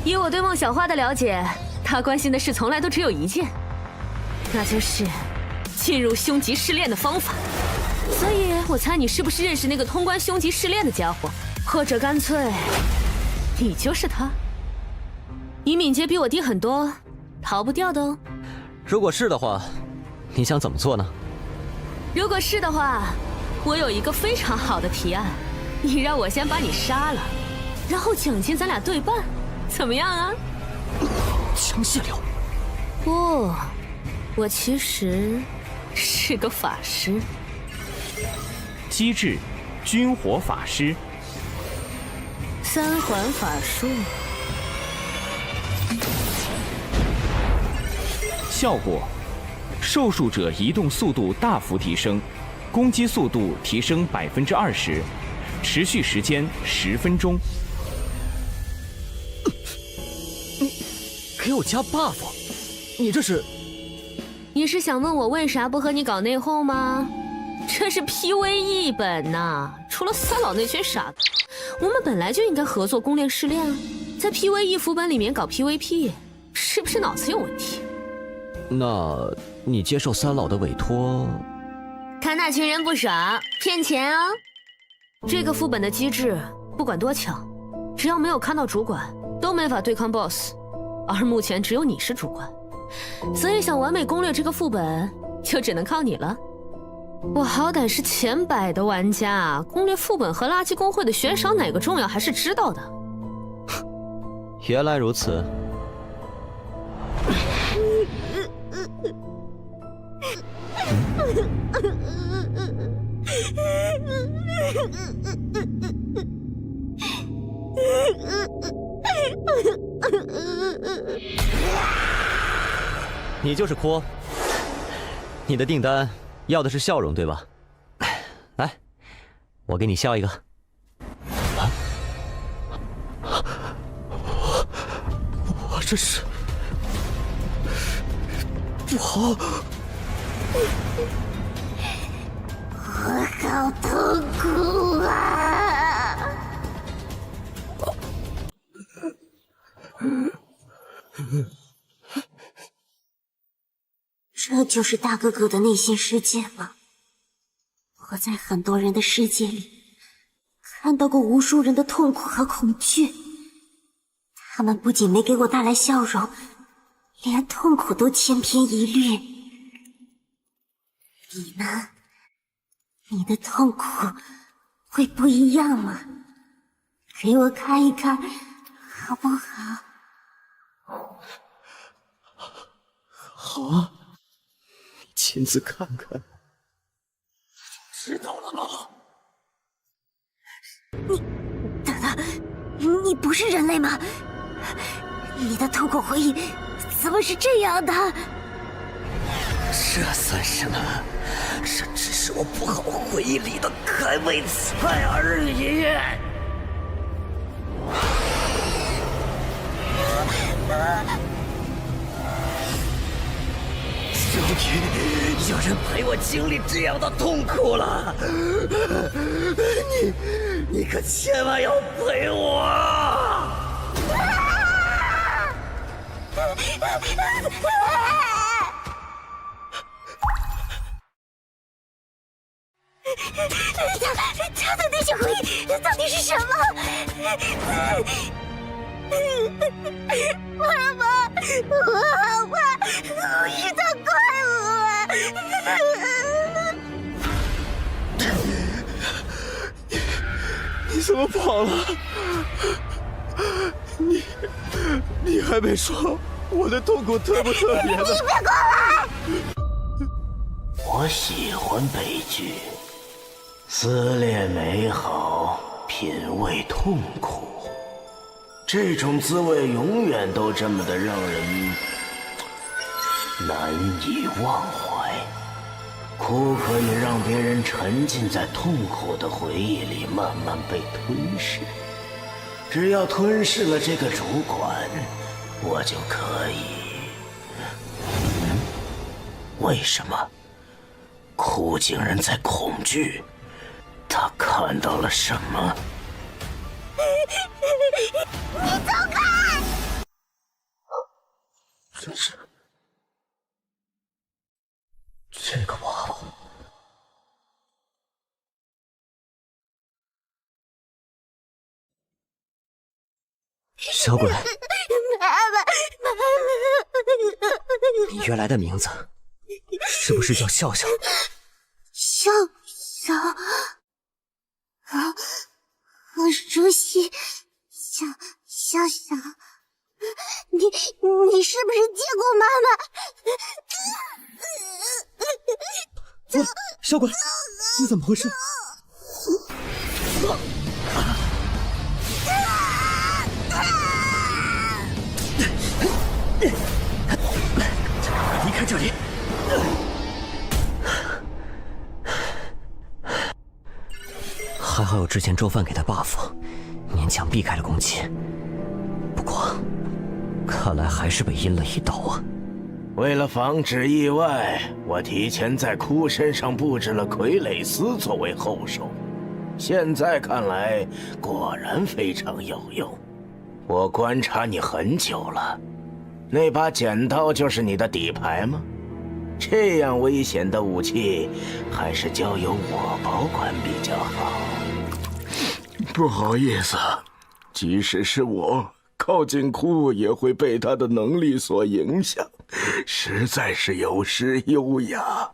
以我对孟小花的了解，她关心的事从来都只有一件，那就是进入凶级试炼的方法。所以我猜你是不是认识那个通关凶级试炼的家伙，或者干脆你就是他？你敏捷比我低很多，逃不掉的哦。如果是的话，你想怎么做呢？如果是的话，我有一个非常好的提案，你让我先把你杀了，然后奖金咱俩对半，怎么样啊？枪械流。不，我其实是个法师。机制：军火法师。3环法术。效果：受术者移动速度大幅提升，攻击速度提升20%，持续时间10分钟。你给我加 buff， 你这是？你是想问我为啥不和你搞内讧吗？这是 PVE 本呐，除了三老那群傻子，我们本来就应该合作攻略试炼啊，在 PVE 副本里面搞 PVP， 是不是脑子有问题？那你接受三老的委托？看那群人不傻，骗钱啊！这个副本的机制，不管多强，只要没有看到主管，都没法对抗 BOSS。而目前只有你是主官，所以想完美攻略这个副本，就只能靠你了。我好歹是前100的玩家，攻略副本和垃圾公会的悬赏哪个重要还是知道的。原来如此。你就是阔，你的订单要的是笑容，对吧？来，我给你笑一个。我这是不好，我好痛苦啊！这就是大哥哥的内心世界吗？我在很多人的世界里看到过无数人的痛苦和恐惧，他们不仅没给我带来笑容，连痛苦都千篇一律。你呢？你的痛苦会不一样吗？给我看一看，好不好？好啊，你亲自看看。知道了吗？等等，你不是人类吗？你的痛苦回忆怎么是这样的？这算什么？这只是我不好回忆里的开胃菜而已。终于有人陪我经历这样的痛苦了，你可千万要陪我！他的那些回忆到底是什么？妈妈，我好怕我遇到怪物。你怎么跑了？你还没说我的痛苦特不特别呢？你别过来！我喜欢悲剧，撕裂美好，品味痛苦。这种滋味永远都这么的让人难以忘怀。苦可以让别人沉浸在痛苦的回忆里，慢慢被吞噬。只要吞噬了这个主管，我就可以。为什么？苦竟然在恐惧？他看到了什么？你走开！真是这个娃娃，小鬼，你原来的名字是不是叫笑笑？笑笑啊，好熟悉，笑笑，你是不是见过妈妈？小鬼，你怎么回事？离开这里！还好有之前周范给的 buff， 勉强避开了攻击。不过，看来还是被阴了一刀啊！为了防止意外，我提前在哭身上布置了傀儡丝作为后手。现在看来，果然非常有用。我观察你很久了，那把剪刀就是你的底牌吗？这样危险的武器，还是交由我保管比较好。不好意思，即使是我靠近库也会被他的能力所影响，实在是有失优雅。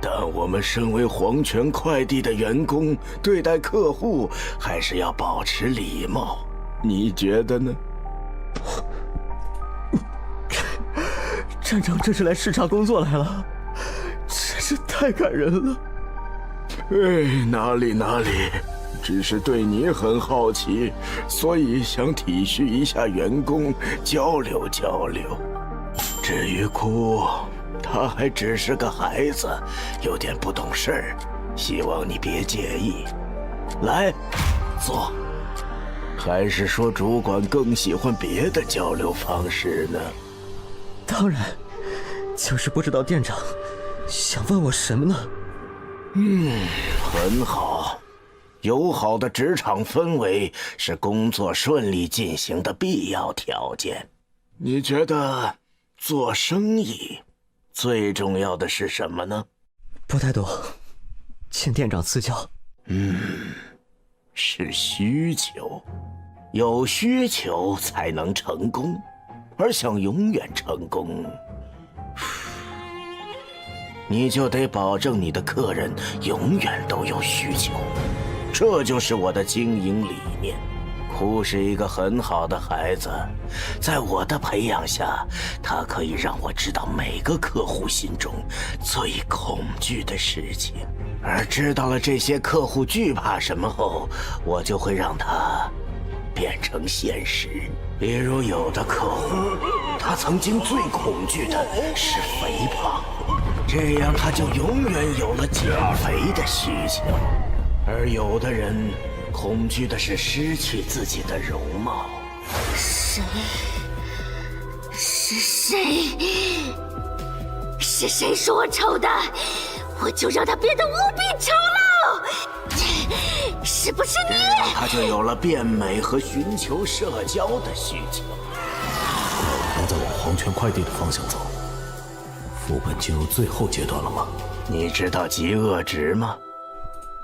但我们身为黄泉快递的员工，对待客户还是要保持礼貌，你觉得呢？站长这是来视察工作来了，真是太感人了。哪里，只是对你很好奇，所以想体恤一下员工，交流交流。至于库，他还只是个孩子，有点不懂事儿，希望你别介意。来，坐。还是说主管更喜欢别的交流方式呢？当然，就是不知道店长想问我什么呢？很好。友好的职场氛围是工作顺利进行的必要条件。你觉得做生意最重要的是什么呢？不太多，请店长赐教。是需求。有需求才能成功，而想永远成功，你就得保证你的客人永远都有需求。这就是我的经营理念。库是一个很好的孩子，在我的培养下，他可以让我知道每个客户心中最恐惧的事情，而知道了这些客户惧怕什么后，我就会让他变成现实。比如有的客户，他曾经最恐惧的是肥胖，这样他就永远有了减肥的需求。而有的人恐惧的是失去自己的容貌。谁？是谁？是谁说我丑的？我就让他变得无比丑陋！是不是你？他就有了变美和寻求社交的需求。都在往黄泉快递的方向走。副本进入最后阶段了吗？你知道极恶值吗？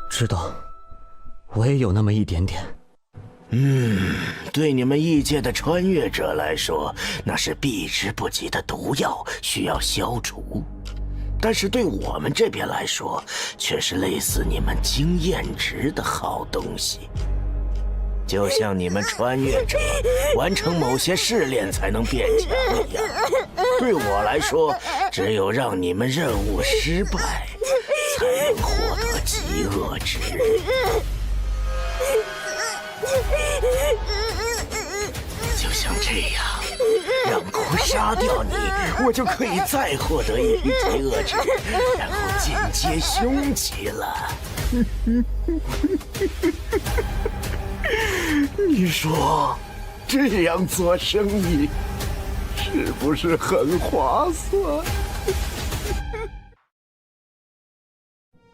知道，我也有那么一点点。对你们异界的穿越者来说，那是避之不及的毒药，需要消除。但是对我们这边来说，却是类似你们经验值的好东西。就像你们穿越者完成某些试炼才能变强一样，对我来说，只有让你们任务失败，才能获得极恶值。就像这样，让库杀掉你，我就可以再获得一批极恶值，然后进阶凶级了。你说，这样做生意是不是很划算？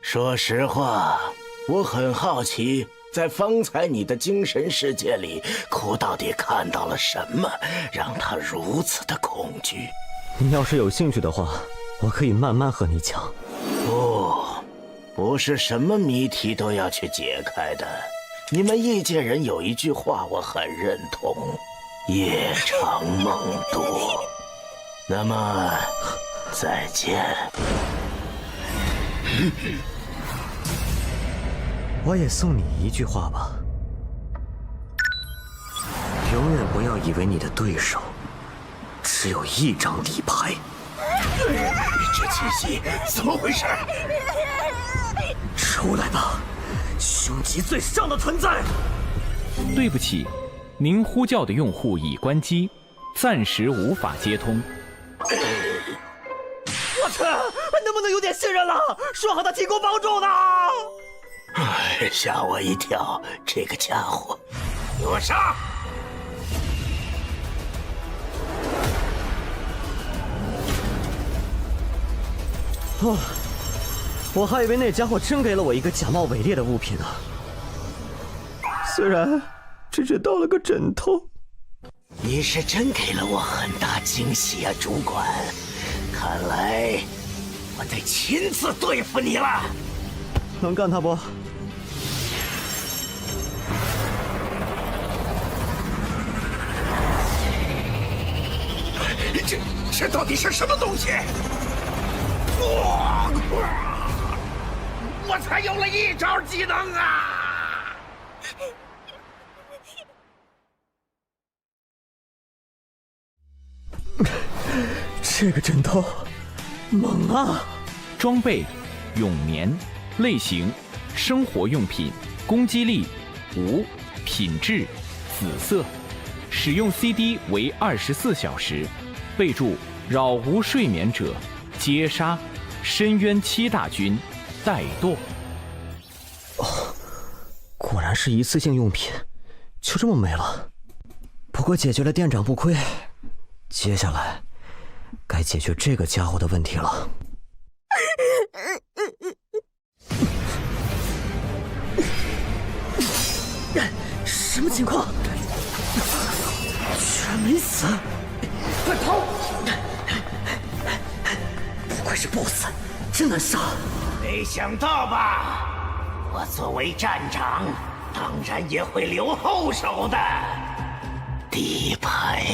说实话，我很好奇，在方才你的精神世界里，库到底看到了什么，让他如此的恐惧？你要是有兴趣的话，我可以慢慢和你讲。不是什么谜题都要去解开的。你们异界人有一句话我很认同：夜长梦多。那么，再见。我也送你一句话吧，永远不要以为你的对手只有一张底牌。这气息怎么回事？出来吧，凶级最上的存在！对不起，您呼叫的用户已关机，暂时无法接通。我去，能不能有点信任了？说好的提供帮助呢？吓我一跳，这个家伙！给我杀！我还以为那家伙真给了我一个假冒伪劣的物品呢。虽然只是到了个枕头。你是真给了我很大惊喜啊，主管！看来我得亲自对付你了。能干他不？这到底是什么东西？我才有了一招技能啊！这个枕头猛啊！装备：永眠，类型：生活用品，攻击力5，品质紫色，使用 CD 为24小时。备注：扰无睡眠者，皆杀。深渊7大军，怠惰。果然是一次性用品，就这么没了。不过解决了店长不亏，接下来该解决这个家伙的问题了。什么情况？居然没死！快跑！不愧是 BOSS， 真难杀。没想到吧？我作为站长，当然也会留后手的。底牌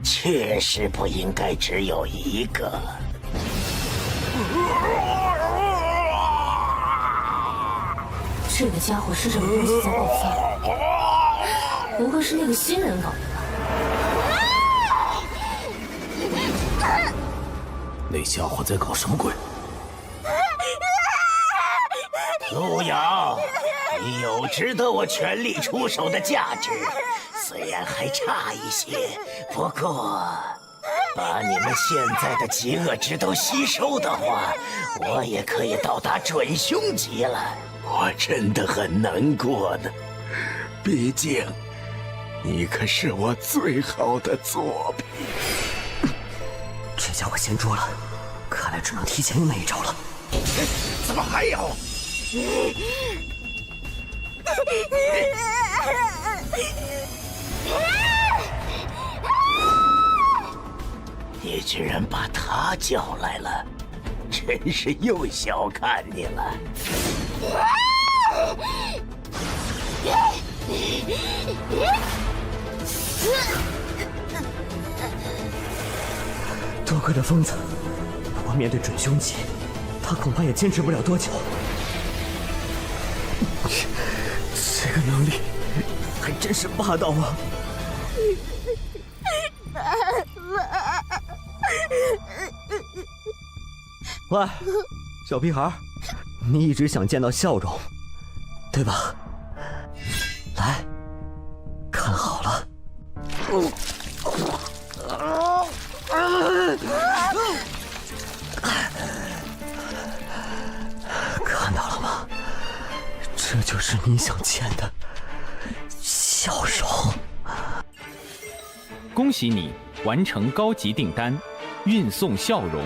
确实不应该只有一个。这个家伙是什么东西在爆发？不会是那个新人搞的吧？那家伙在搞什么鬼？路遥，你有值得我全力出手的价值，虽然还差一些，不过把你们现在的极恶值都吸收的话，我也可以到达准凶级了。我真的很难过呢，毕竟你可是我最好的作品。这家伙先捉了，看来只能提前用那一招了。怎么还有？你居然把他叫来了，真是又小看你了。多亏了疯子，不过面对准凶级，他恐怕也坚持不了多久。这个能力还真是霸道啊！喂，小屁孩，你一直想见到笑容，对吧？来，看好了。看到了吗？这就是你想见的笑容。恭喜你完成高级订单，运送笑容。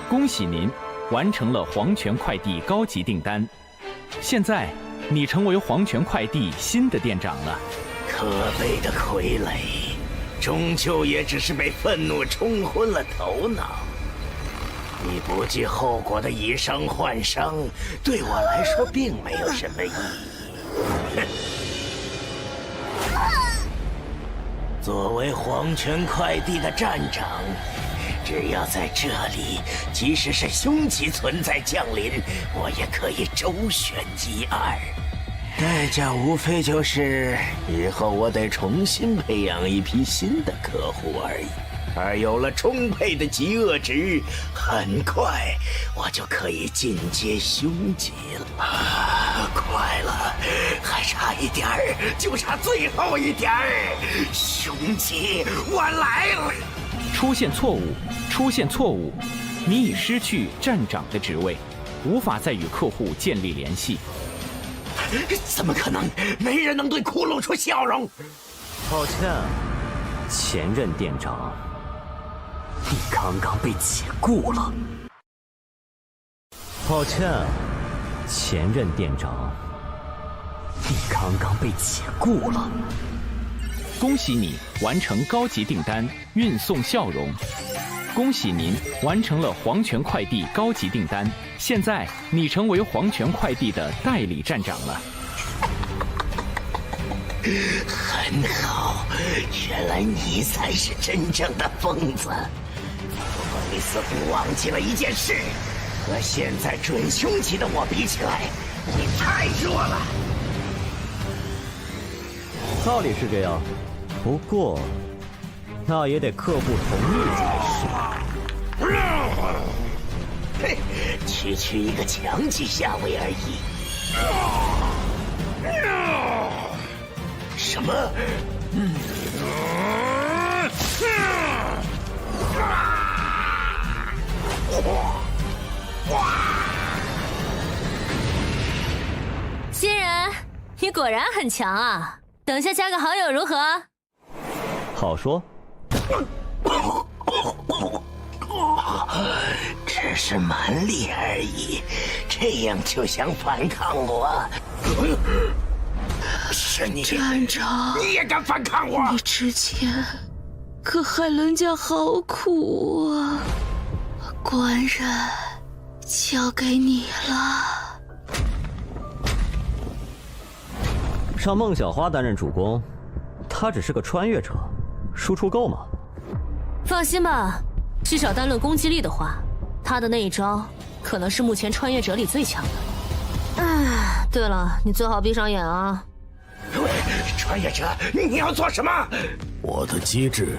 恭喜您完成了黄泉快递高级订单，现在你成为黄泉快递新的店长了。可悲的傀儡，终究也只是被愤怒冲昏了头脑。你不计后果的以伤换伤，对我来说并没有什么意义。作为黄泉快递的站长，只要在这里，即使是凶级存在降临，我也可以周旋一二。代价无非就是以后我得重新培养一批新的客户而已。而有了充沛的极恶值，很快我就可以进阶凶级了。快了，还差一点儿，就差最后一点儿。凶级，我来了！出现错误，出现错误，你已失去站长的职位，无法再与客户建立联系。怎么可能？没人能对骷髅出笑容。抱歉，前任店长，你刚刚被解雇了。抱歉，前任店长，你刚刚被解雇了。恭喜你完成高级订单，运送笑容。恭喜您完成了黄泉快递高级订单，现在你成为黄泉快递的代理站长了。很好，原来你才是真正的疯子。不过你似乎忘记了一件事，和现在准凶级的我比起来，你太弱了。道理是这样，不过那也得客户同意才是。嘿，区区一个强级下位而已。什么？新人，你果然很强啊！等下加个好友如何？好说。只是蛮力而已，这样就想反抗我？是你，站长，你也敢反抗我？你之前可害人家好苦啊！官人交给你了。让孟小花担任主攻，她只是个穿越者，输出够吗？放心吧，至少单论攻击力的话，他的那一招可能是目前穿越者里最强的。哎，对了，你最好闭上眼啊！喂，穿越者，你要做什么？我的机制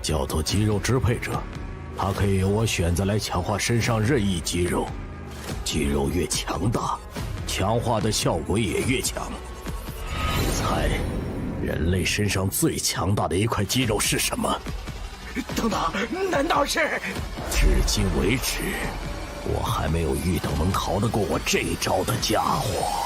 叫做肌肉支配者，它可以由我选择来强化身上任意肌肉，肌肉越强大，强化的效果也越强。你猜，人类身上最强大的一块肌肉是什么？等等，难道是？至今为止，我还没有遇到能逃得过我这一招的家伙。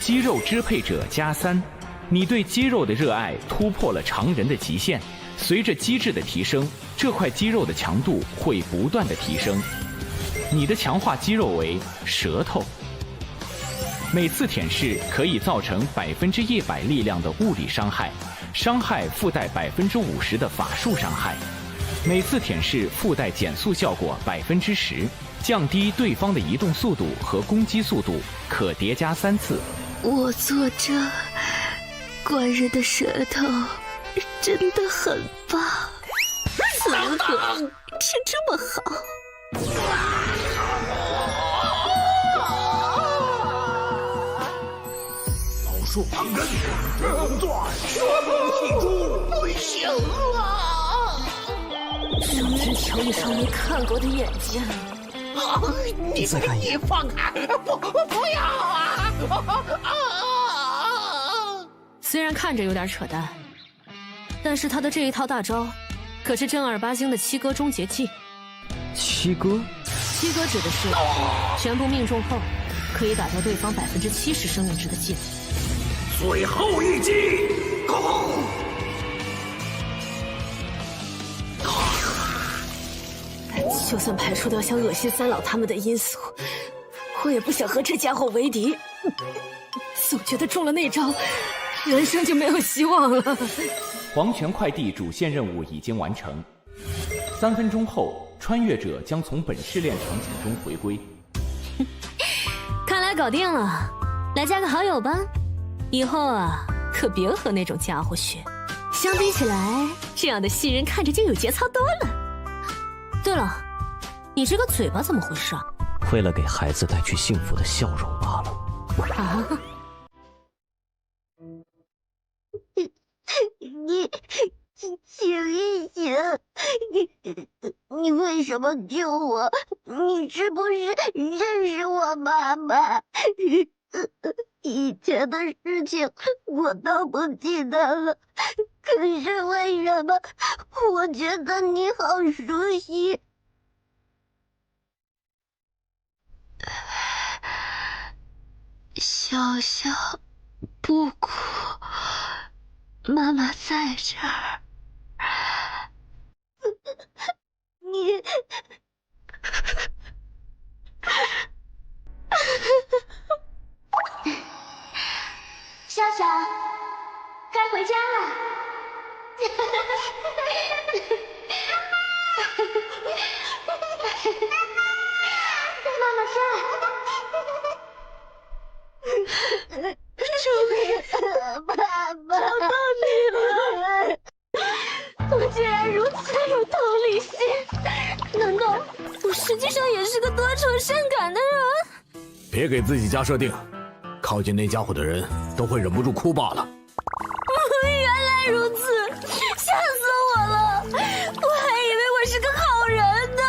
肌肉支配者+3，你对肌肉的热爱突破了常人的极限。随着机制的提升，这块肌肉的强度会不断的提升。你的强化肌肉为舌头，每次舔舐可以造成100%力量的物理伤害，伤害附带50%的法术伤害。每次舔舐附带减速效果10%，降低对方的移动速度和攻击速度，可叠加3次。我做这官人的舌头真的很棒，怎么吃这么好？老树旁根，这段说不记住，不行了。手指瞧你双没看过的眼睛。你放开！不要啊！虽然看着有点扯淡，但是他的这一套大招，可是正儿八经的七哥终结技。七哥？七哥指的是全部命中后，可以打掉对方70%生命值的技能。最后一击，攻！就算排除掉像恶心三老他们的因素，我也不想和这家伙为敌。总觉得中了那招，人生就没有希望了。黄泉快递主线任务已经完成，3分钟后，穿越者将从本试炼场景中回归。看来搞定了，来加个好友吧。以后啊，可别和那种家伙学。相比起来，这样的新人看着就有节操多了。对了，你这个嘴巴怎么回事啊？为了给孩子带去幸福的笑容罢了。啊！你醒一醒！你为什么救我？你是不是认识我妈妈？以前的事情我都不记得了，可是为什么我觉得你好熟悉？小小，不哭，妈妈在这儿。你。笑笑，该回家了。妈妈在。爸爸，找到你了！我竟然如此有同理心，难道我实际上也是个多愁善感的人？别给自己加设定，靠近那家伙的人都会忍不住哭罢了。原来如此，吓死我了！我还以为我是个好人呢。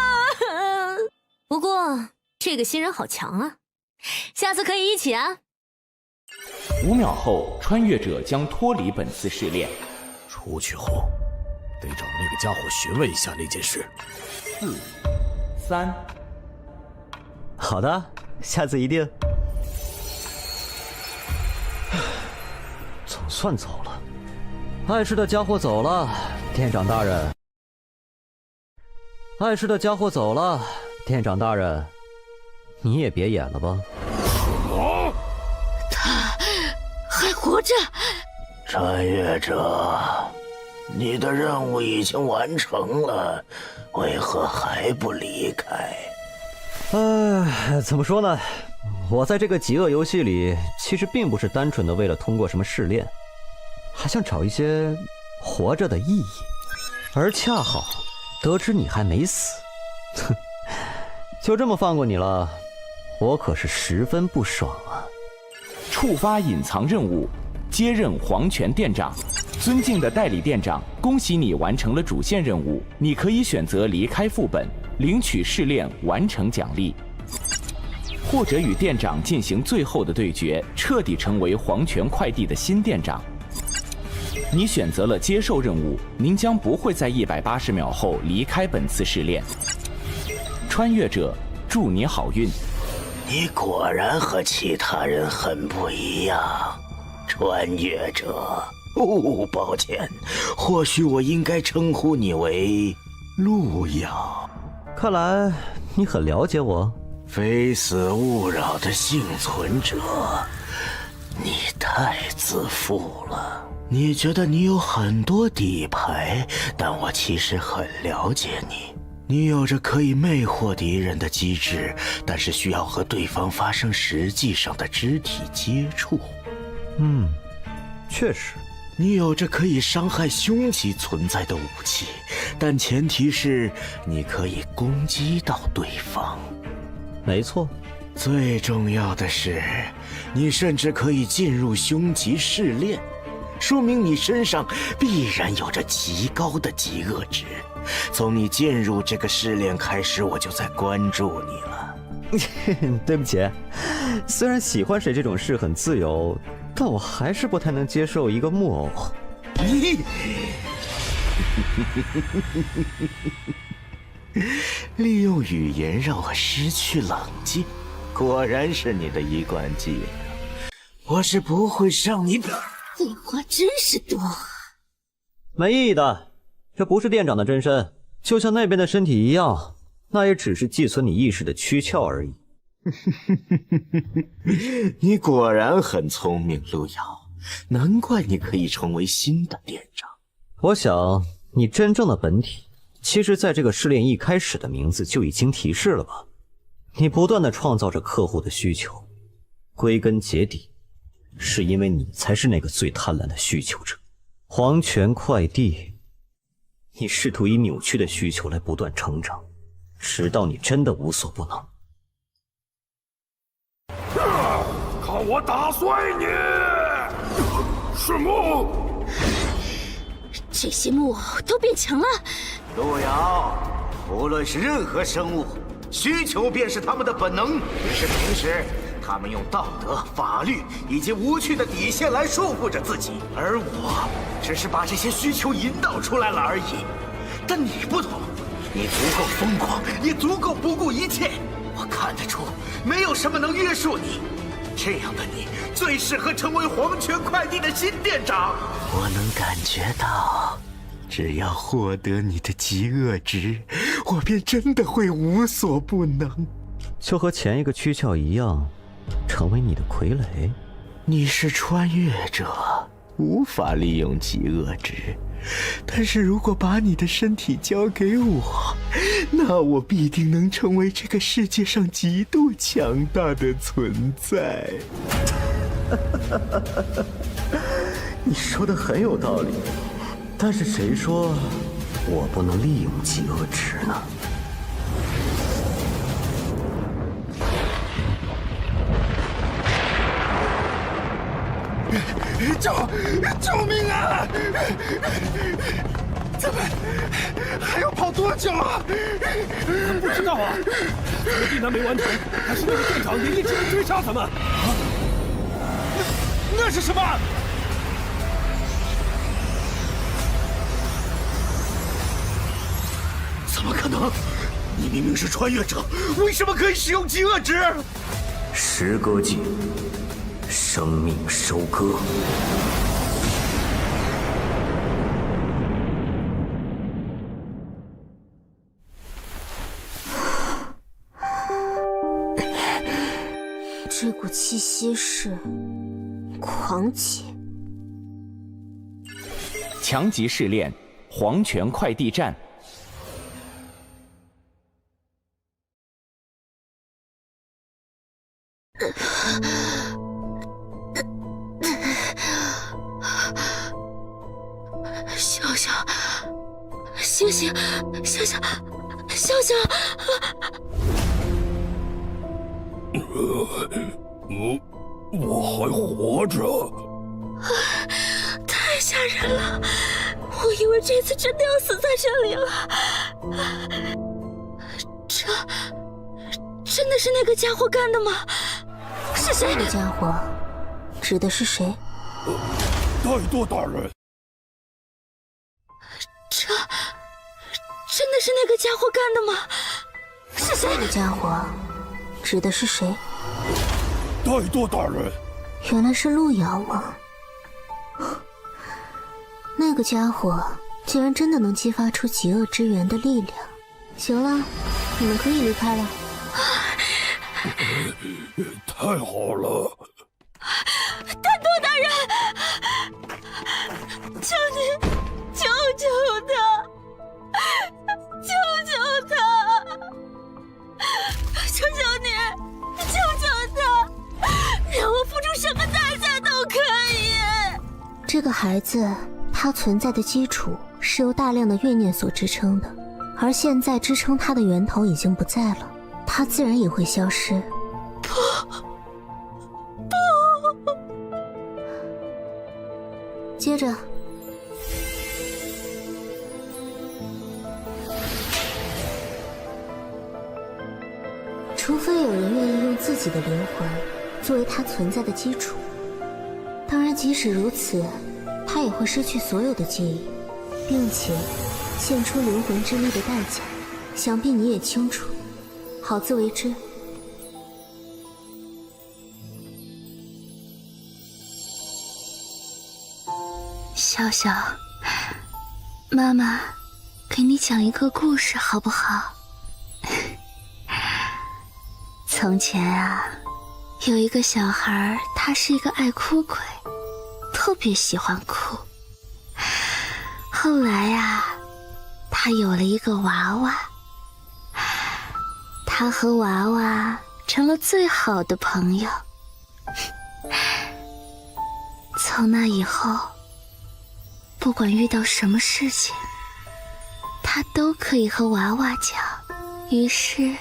不过这个新人好强啊，下次可以一起啊。 5秒后，穿越者将脱离本次试炼。出去后，得找那个家伙询问一下那件事。4、3，好的，下次一定。总算走了，碍事的家伙走了，店长大人。碍事的家伙走了，店长大人，你也别演了吧。还活着，穿越者，你的任务已经完成了，为何还不离开？怎么说呢？我在这个极恶游戏里，其实并不是单纯的为了通过什么试炼，还想找一些活着的意义。而恰好得知你还没死，哼，就这么放过你了，我可是十分不爽啊！ 触发隐藏任务，接任黄泉店长。尊敬的代理店长，恭喜你完成了主线任务。你可以选择离开副本，领取试炼完成奖励，或者与店长进行最后的对决，彻底成为黄泉快递的新店长。你选择了接受任务，您将不会在180秒后离开本次试炼。穿越者，祝你好运。 你果然和其他人很不一样，穿越者。抱歉，或许我应该称呼你为路遥。看来你很了解我。非死勿扰的幸存者，你太自负了。你觉得你有很多底牌，但我其实很了解你。 你有着可以魅惑敌人的机制，但是需要和对方发生实际上的肢体接触。确实，你有着可以伤害凶级存在的武器，但前提是你可以攻击到对方。没错，最重要的是，你甚至可以进入凶级试炼，说明你身上必然有着极高的极恶值。 从你进入这个试炼开始，我就在关注你了。对不起，虽然喜欢谁这种事很自由，但我还是不太能接受一个木偶。利用语言让我失去冷静，果然是你的一贯技能。我是不会上你的。废话真是多。没意义的。 这不是店长的真身，就像那边的身体一样，那也只是寄存你意识的躯壳而已。你果然很聪明，路遥，难怪你可以成为新的店长。我想，你真正的本体，其实在这个试炼一开始的名字就已经提示了吧？你不断的创造着客户的需求，归根结底，是因为你才是那个最贪婪的需求者。黄泉快递。 你试图以扭曲的需求来不断成长，直到你真的无所不能。看我打碎你！是木偶，这些木偶都变强了。路遥，无论是任何生物，需求便是他们的本能。只是平时他们用道德、法律以及无趣的底线来束缚着自己，而我只是把这些需求引导出来了而已。但你不同，你足够疯狂，也足够不顾一切。我看得出，没有什么能约束你。这样的你，最适合成为黄泉快递的新店长。我能感觉到，只要获得你的极恶值，我便真的会无所不能。就和前一个躯壳一样，成为你的傀儡。你是穿越者，无法利用极恶值。但是如果把你的身体交给我，那我必定能成为这个世界上极度强大的存在。你说的很有道理，但是谁说我不能利用极恶值呢？救命啊！咱们还要跑多久啊？不知道啊，咱们订单没完成，还是那个店长也一直在追杀咱们。那是什么？怎么可能？你明明是穿越者，为什么可以使用极恶值？时割技，生命收割。这股气息是狂气。强级试炼，黄泉快递站。笑笑，醒醒，笑笑，笑笑。我还活着，太吓人了！我以为这次真的要死在这里了。这真的是那个家伙干的吗？是谁？那个家伙指的是谁？太多大人。这真的是那个家伙干的吗？是谁？那个家伙指的是谁？太多大人。原来是路遥吗？那个家伙竟然真的能激发出极恶之源的力量。行了，你们可以离开了。太好了！太多大人，求你救救他，救救他，求求你，救救他，让我付出什么代价都可以。这个孩子，他存在的基础是由大量的怨念所支撑的，而现在支撑他的源头已经不在了，他自然也会消失。不，接着，除非有人愿意用自己的灵魂作为他存在的基础，当然即使如此，他也会失去所有的记忆，并且献出灵魂之力的代价，想必你也清楚，好自为之。笑笑，妈妈给你讲一个故事好不好？从前啊，有一个小孩，他是一个爱哭鬼，特别喜欢哭。后来啊，他有了一个娃娃，他和娃娃成了最好的朋友。从那以后，不管遇到什么事情，他都可以和娃娃讲。于是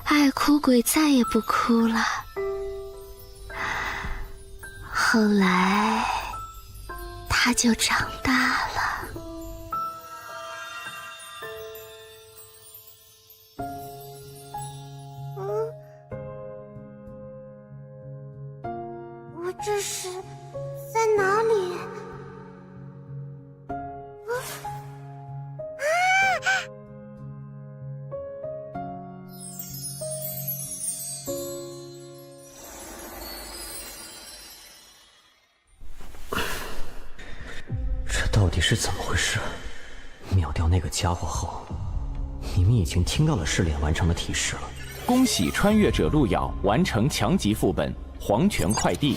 爱哭鬼再也不哭了。后来他就长大了。我这是在哪里？这到底是怎么回事？秒掉那个家伙后，你们已经听到了试炼完成的提示了。恭喜穿越者路遥完成强级副本黄泉快递，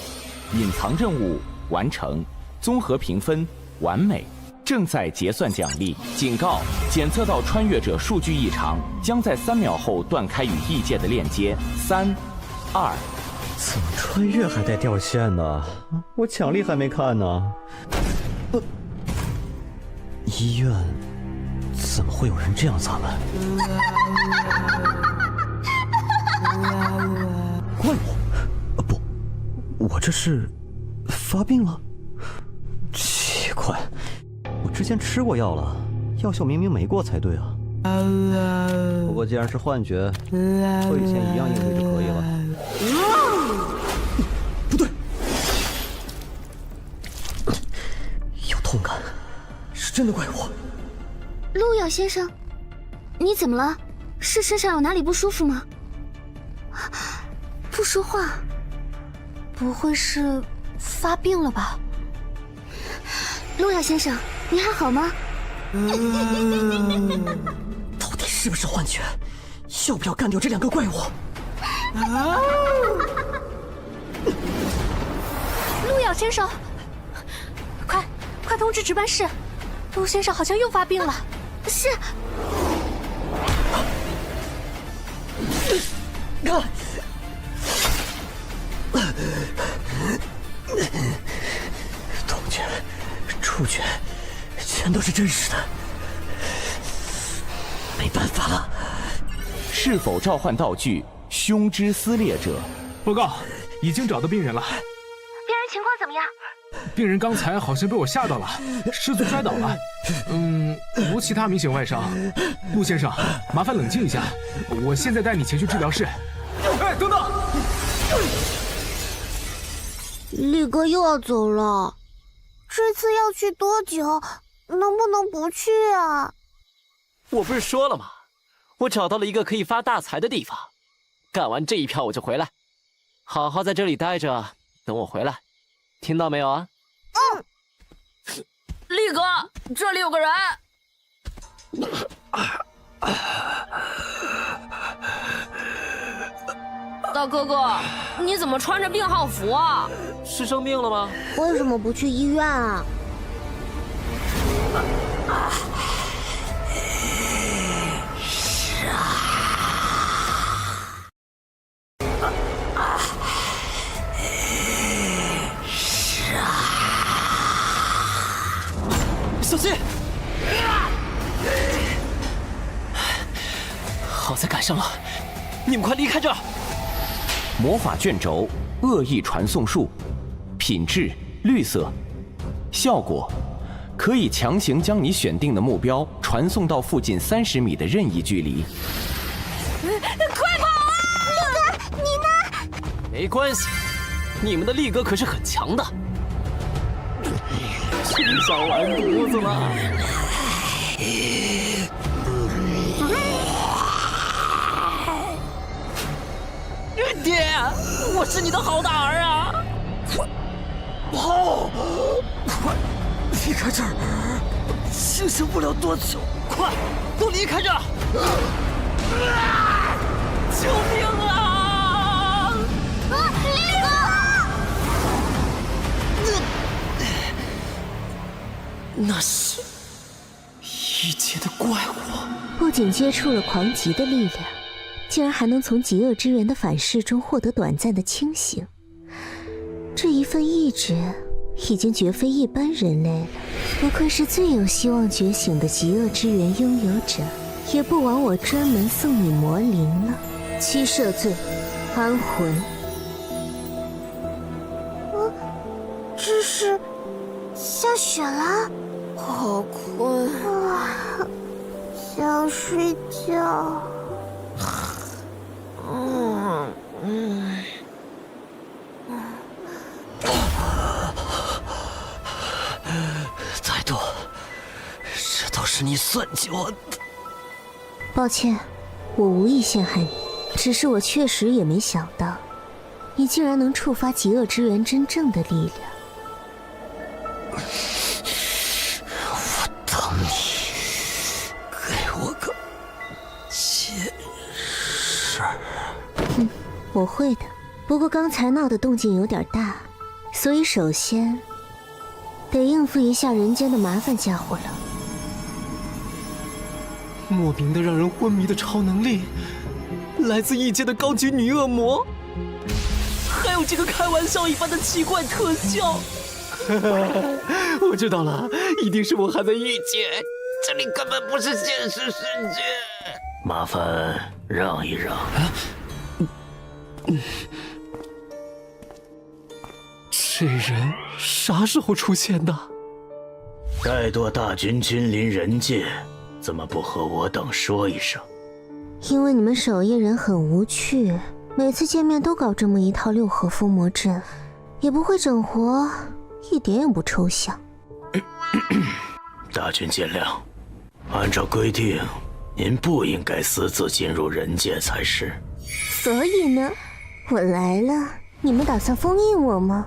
隐藏任务完成，综合评分完美，正在结算奖励。警告：检测到穿越者数据异常，将在3秒后断开与异界的链接。3、2、怎么穿越还带掉线呢？我奖励还没看呢。医院怎么会有人这样砸门？怪我？不，我这是发病了？奇怪，我之前吃过药了，药效明明没过才对啊。不过既然是幻觉，和以前一样应对就可以了。不对，有痛感，是真的怪我。路遥先生，你怎么了？是身上有哪里不舒服吗？不说话，不会是发病了吧？路遥先生，你还好吗？到底是不是幻觉？要不要干掉这2个怪物？路遥先生，快通知值班室，陆先生好像又发病了。是。痛觉、触觉，全都是真实的，没办法了。是否召唤道具胸之撕裂者？报告，已经找到病人了。病人情况怎么样？病人刚才好像被我吓到了，失足摔倒了。无其他明显外伤。陆先生，麻烦冷静一下，我现在带你前去治疗室。哎，等等！力哥又要走了，这次要去多久？能不能不去啊？我不是说了吗？我找到了一个可以发大财的地方，干完这一票我就回来，好好在这里待着，等我回来，听到没有啊？力哥，这里有个人。大哥哥，你怎么穿着病号服啊？是生病了吗？为什么不去医院啊？小心！好在赶上了，你们快离开这儿！魔法卷轴恶意传送术，品质绿色，效果可以强行将你选定的目标传送到附近30米的任意距离。快跑啊！力哥，你呢？没关系，你们的力哥可是很强的。吃上完犊子了。爹，我是你的好大儿啊！跑！快离开这儿！清醒不了多久，快都离开这儿！救命啊！力哥！那是一阶的怪物，不仅接触了狂极的力量，竟然还能从极恶之源的反噬中获得短暂的清醒。这一份意志已经绝非一般人类了，不愧是最有希望觉醒的极恶之源拥有者，也不枉我专门送你魔灵了。七赦罪，安魂。这是下雪了，好困啊，想睡觉。再多，这都是你算计我的。抱歉，我无意陷害你，只是我确实也没想到，你竟然能触发极恶之源真正的力量。我等你，给我个解释。我会的，不过刚才闹的动静有点大，所以首先得应付一下人间的麻烦家伙了。莫名的让人昏迷的超能力，来自异界的高级女恶魔，还还有这个开玩笑一般的奇怪特效。我知道了，一定是我还在异界，这里根本不是现实世界。麻烦让一让。这人啥时候出现的？带舵大军君临人界，怎么不和我等说一声？因为你们守夜人很无趣，每次见面都搞这么一套六合封魔阵，也不会整活，一点也不抽象。大军见谅，按照规定，您不应该私自进入人界才是。所以呢，我来了，你们打算封印我吗？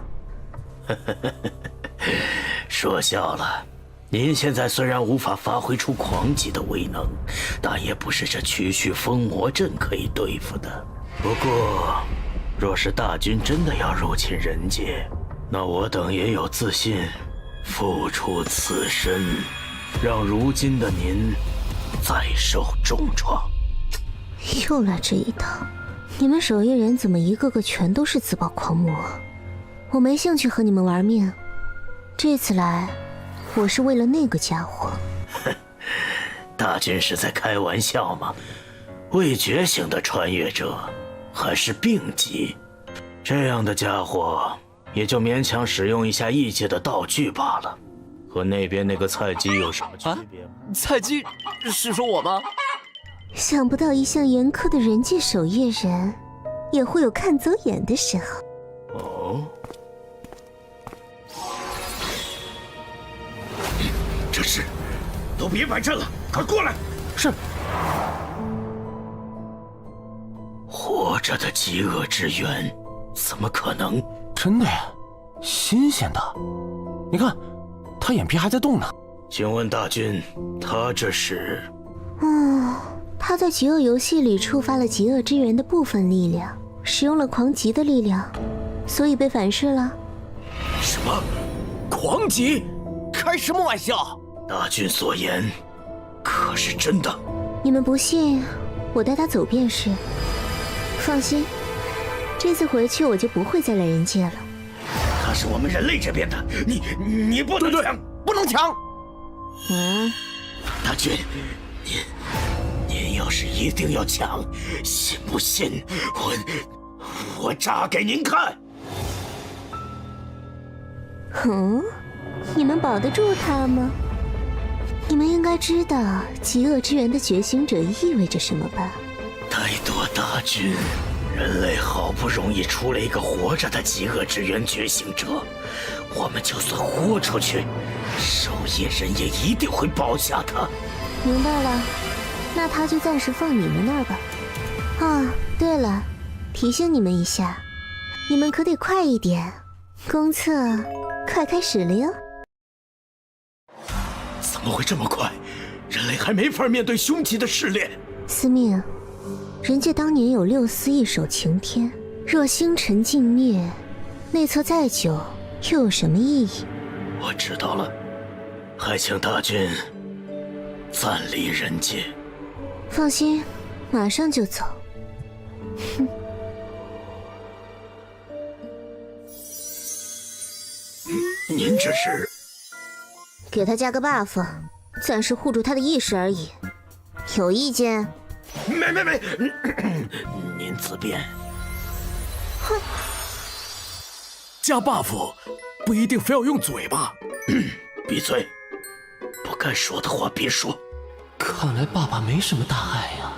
说笑了。您现在虽然无法发挥出狂级的威能，但也不是这区区封魔阵可以对付的。不过，若是大军真的要入侵人界，那我等也有自信付出此身，让如今的您再受重创。又来这一套，你们守夜人怎么一个个全都是自爆狂魔？我没兴趣和你们玩命，这次来我是为了那个家伙。大军是在开玩笑吗？未觉醒的穿越者还是病级，这样的家伙也就勉强使用一下异界的道具罢了，和那边那个菜鸡有什么区别吗？菜鸡是说我吗？想不到一向严苛的人界守夜人，也会有看走眼的时候。哦。这是，都别摆阵了，快过来！是。活着的极恶之源，怎么可能？真的呀，新鲜的。你看，他眼皮还在动呢。请问大军，他这是？他在极恶游戏里触发了极恶之源的部分力量，使用了狂极的力量，所以被反噬了。什么？狂极？开什么玩笑？大军所言可是真的？你们不信，我带他走便是。放心，这次回去我就不会再来人界了。他是我们人类这边的，你不能抢，不能抢。大军，您要是一定要抢，信不信我炸给您看？你们保得住他吗？你们应该知道极恶之源的觉醒者意味着什么吧？带舵大军，人类好不容易出了一个活着的极恶之源觉醒者，我们就算豁出去，守夜人也一定会保下他。明白了，那他就暂时放你们那儿吧。对了，提醒你们一下，你们可得快一点，公测快开始了哟。怎么会这么快？人类还没法面对凶极的试炼。司命，人界当年有6司一手擎天，若星辰尽灭，内测再久又有什么意义？我知道了，还请大军暂离人界。放心，马上就走。您这是？给他加个 buff， 暂时护住他的意识而已。有意见？没，您自便。哼，加 buff 不一定非要用嘴巴。闭嘴，不该说的话别说。看来爸爸没什么大碍呀。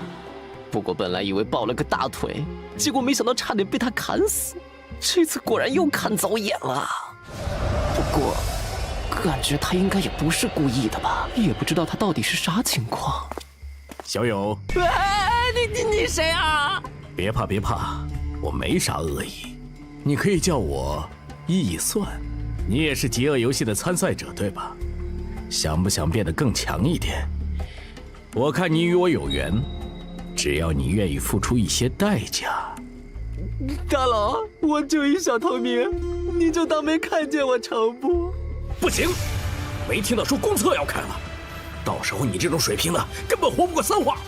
不过本来以为抱了个大腿，结果没想到差点被他砍死。这次果然又看走眼了。不过感觉他应该也不是故意的吧，也不知道他到底是啥情况。小友，你谁啊？别怕，我没啥恶意，你可以叫我易算。你也是极恶游戏的参赛者对吧？想不想变得更强一点？我看你与我有缘，只要你愿意付出一些代价。大佬，我就一小透明，你就当没看见我成不？不行，没听到说公测要开了，到时候你这种水平的根本活不过3话。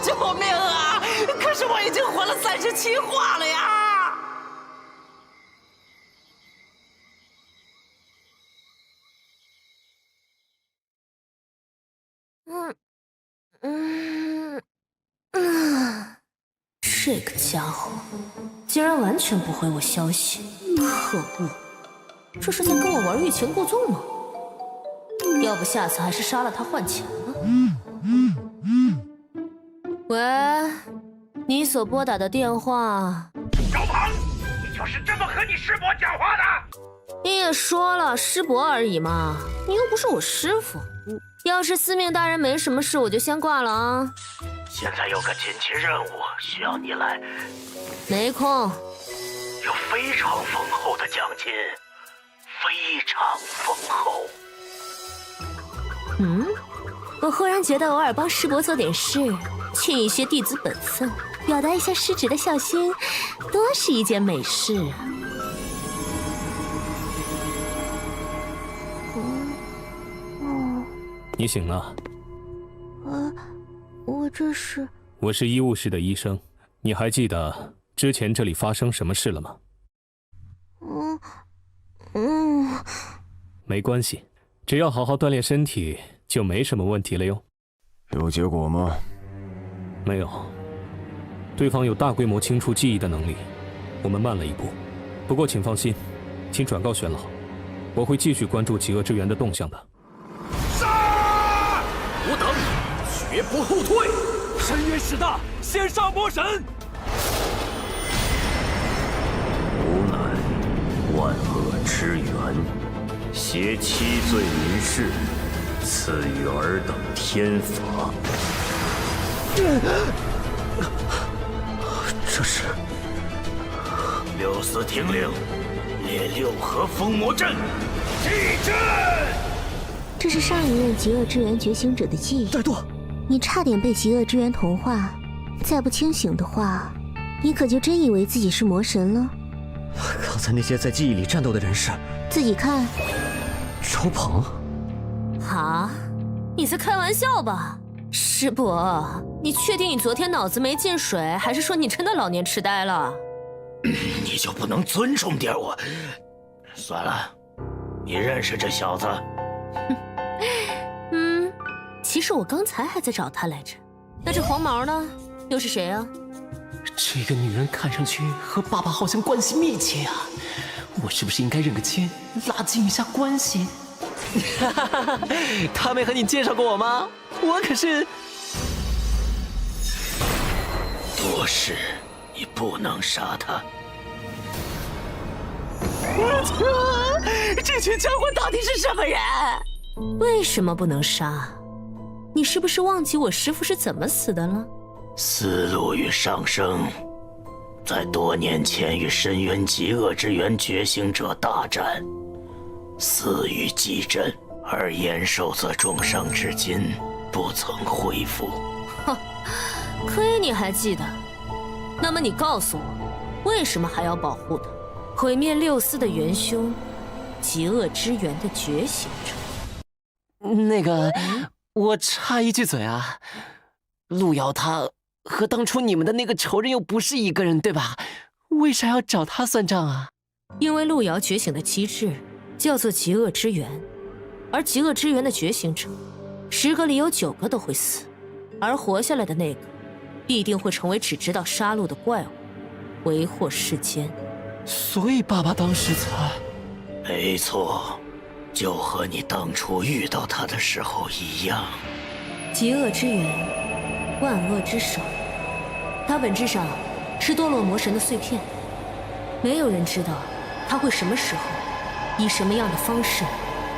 救命啊！可是我已经活了37话了呀！这个家伙竟然完全不回我消息，可恶！这是在跟我玩欲擒故纵吗？要不下次还是杀了他换钱吧。喂，你所拨打的电话。小庞，你就是这么和你师伯讲话的？你也说了，师伯而已嘛，你又不是我师傅。要是司命大人没什么事，我就先挂了啊。现在有个紧急任务需要你来，没空。有非常丰厚的奖金，非常丰厚。我忽然觉得偶尔帮师伯做点事，尽一些弟子本分，表达一下师侄的孝心，多是一件美事啊。你醒了？我这是……我是医务室的医生，你还记得之前这里发生什么事了吗？没关系，只要好好锻炼身体，就没什么问题了哟。有结果吗？没有，对方有大规模清除记忆的能力，我们慢了一步。不过请放心，请转告玄老，我会继续关注极恶之源的动向的。吾等绝不后退！深渊势大，先杀魔神！吾乃万恶之源，挟七罪民士，赐予尔等天法。这是六司听令，列六合封魔阵，祭阵！这是上一任极恶之源觉醒者的记忆。怠惰，你差点被极恶之源同化，再不清醒的话，你可就真以为自己是魔神了。刚才那些在记忆里战斗的人是？自己看。周鹏。啊？你在开玩笑吧？师伯，你确定你昨天脑子没进水，还是说你真的老年痴呆了？你就不能尊重点我？算了，你认识这小子？其实我刚才还在找他来着。那这黄毛呢？又是谁啊？这个女人看上去和爸爸好像关系密切啊，我是不是应该认个亲，拉近一下关系？他没和你介绍过我吗？我可是……多事，你不能杀他。这群家伙到底是什么人？为什么不能杀？你是不是忘记我师父是怎么死的了？思路与上升，在多年前与深渊极恶之源觉醒者大战，死于极阵，而延寿则重伤至今不曾恢复。哼，亏你还记得。那么你告诉我，为什么还要保护他？毁灭六司的元凶，极恶之源的觉醒者。那个，我插一句嘴啊，路遥他和当初你们的那个仇人又不是一个人，对吧？为啥要找他算账啊？因为路遥觉醒的机制叫做极恶之源，而极恶之源的觉醒者，10个里有9个都会死，而活下来的那个，必定会成为只知道杀戮的怪物，为祸世间。所以爸爸当时才……没错，就和你当初遇到他的时候一样。极恶之源，万恶之首，它本质上是堕落魔神的碎片。没有人知道它会什么时候，以什么样的方式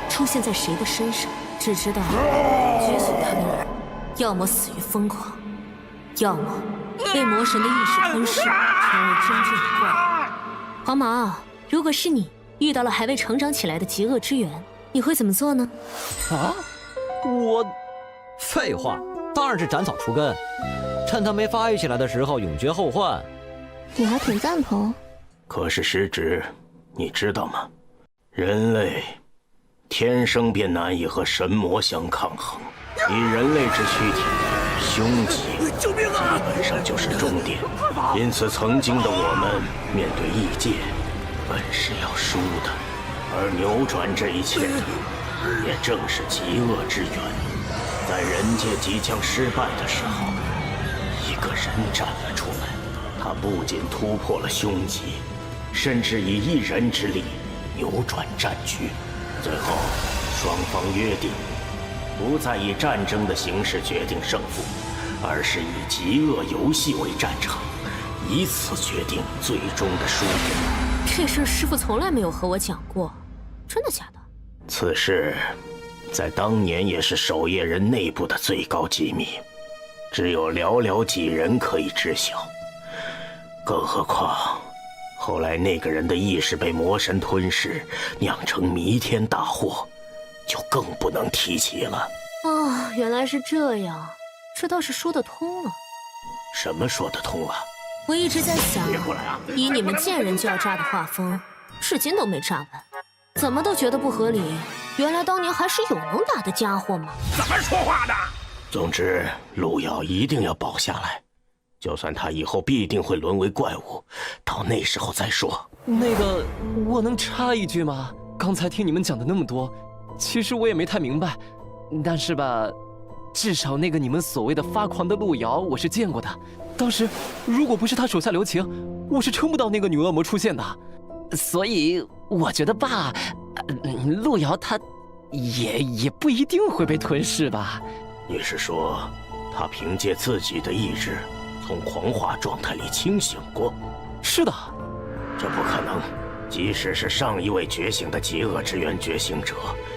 出现在谁的身上，只知道觉醒他的人，要么死于疯狂，要么被魔神的意识吞噬，成为真正的怪物。黄毛，如果是你遇到了还未成长起来的极恶之源，你会怎么做呢？啊？我……废话，当然是斩草除根，趁他没发育起来的时候永绝后患。我还挺赞同。可是师侄，你知道吗？人类天生便难以和神魔相抗衡，以人类之躯体，凶吉基本上就是终点。因此，曾经的我们面对异界，本是要输的，而扭转这一切的，也正是极恶之源。在人界即将失败的时候，一个人站了出来，他不仅突破了凶吉，甚至以一人之力扭转战局。最后，双方约定，不再以战争的形式决定胜负，而是以极恶游戏为战场，以此决定最终的输赢。这事师傅从来没有和我讲过，真的假的？此事在当年也是守夜人内部的最高机密，只有寥寥几人可以知晓。更何况，后来那个人的意识被魔神吞噬，酿成弥天大祸，就更不能提起了。哦，原来是这样，这倒是说得通了。什么说得通了？我一直在想，别过来啊！以你们见人就要炸的画风，至今都没炸完，怎么都觉得不合理。原来当年还是有能打的家伙嘛！怎么说话的？总之，路遥一定要保下来，就算他以后必定会沦为怪物，到那时候再说。那个，我能插一句吗？刚才听你们讲的那么多，其实我也没太明白，但是吧，至少那个你们所谓的发狂的路遥，我是见过的。当时如果不是他手下留情，我是撑不到那个女恶魔出现的。所以我觉得吧，路遥他也不一定会被吞噬吧。你是说，他凭借自己的意志从狂化状态里清醒过？是的。这不可能，即使是上一位觉醒的极恶之源觉醒者，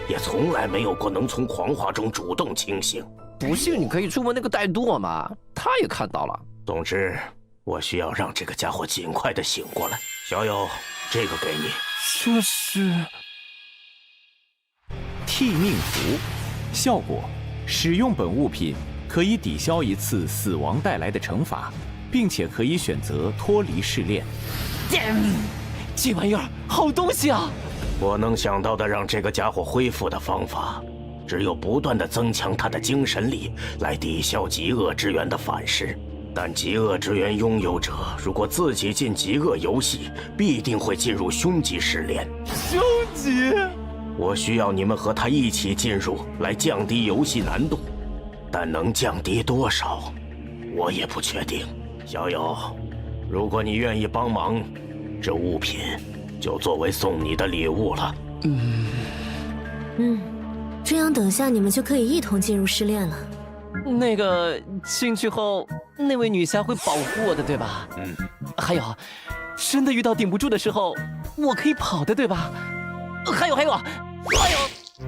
也从来没有过能从狂化中主动清醒。不信你可以去问那个戴舵嘛，他也看到了。总之，我需要让这个家伙尽快的醒过来。小友，这个给你。这是替命符，效果：使用本物品可以抵消一次死亡带来的惩罚，并且可以选择脱离试炼。这玩意儿好东西啊！我能想到的让这个家伙恢复的方法，只有不断的增强他的精神力，来抵消极恶之源的反噬。但极恶之源拥有者如果自己进极恶游戏，必定会进入凶级试炼。凶级？我需要你们和他一起进入，来降低游戏难度，但能降低多少，我也不确定。小友，如果你愿意帮忙，这物品就作为送你的礼物了。这样等下你们就可以一同进入试炼了。那个进去后，那位女侠会保护我的，对吧？还有，真的遇到顶不住的时候，我可以跑的，对吧？还有，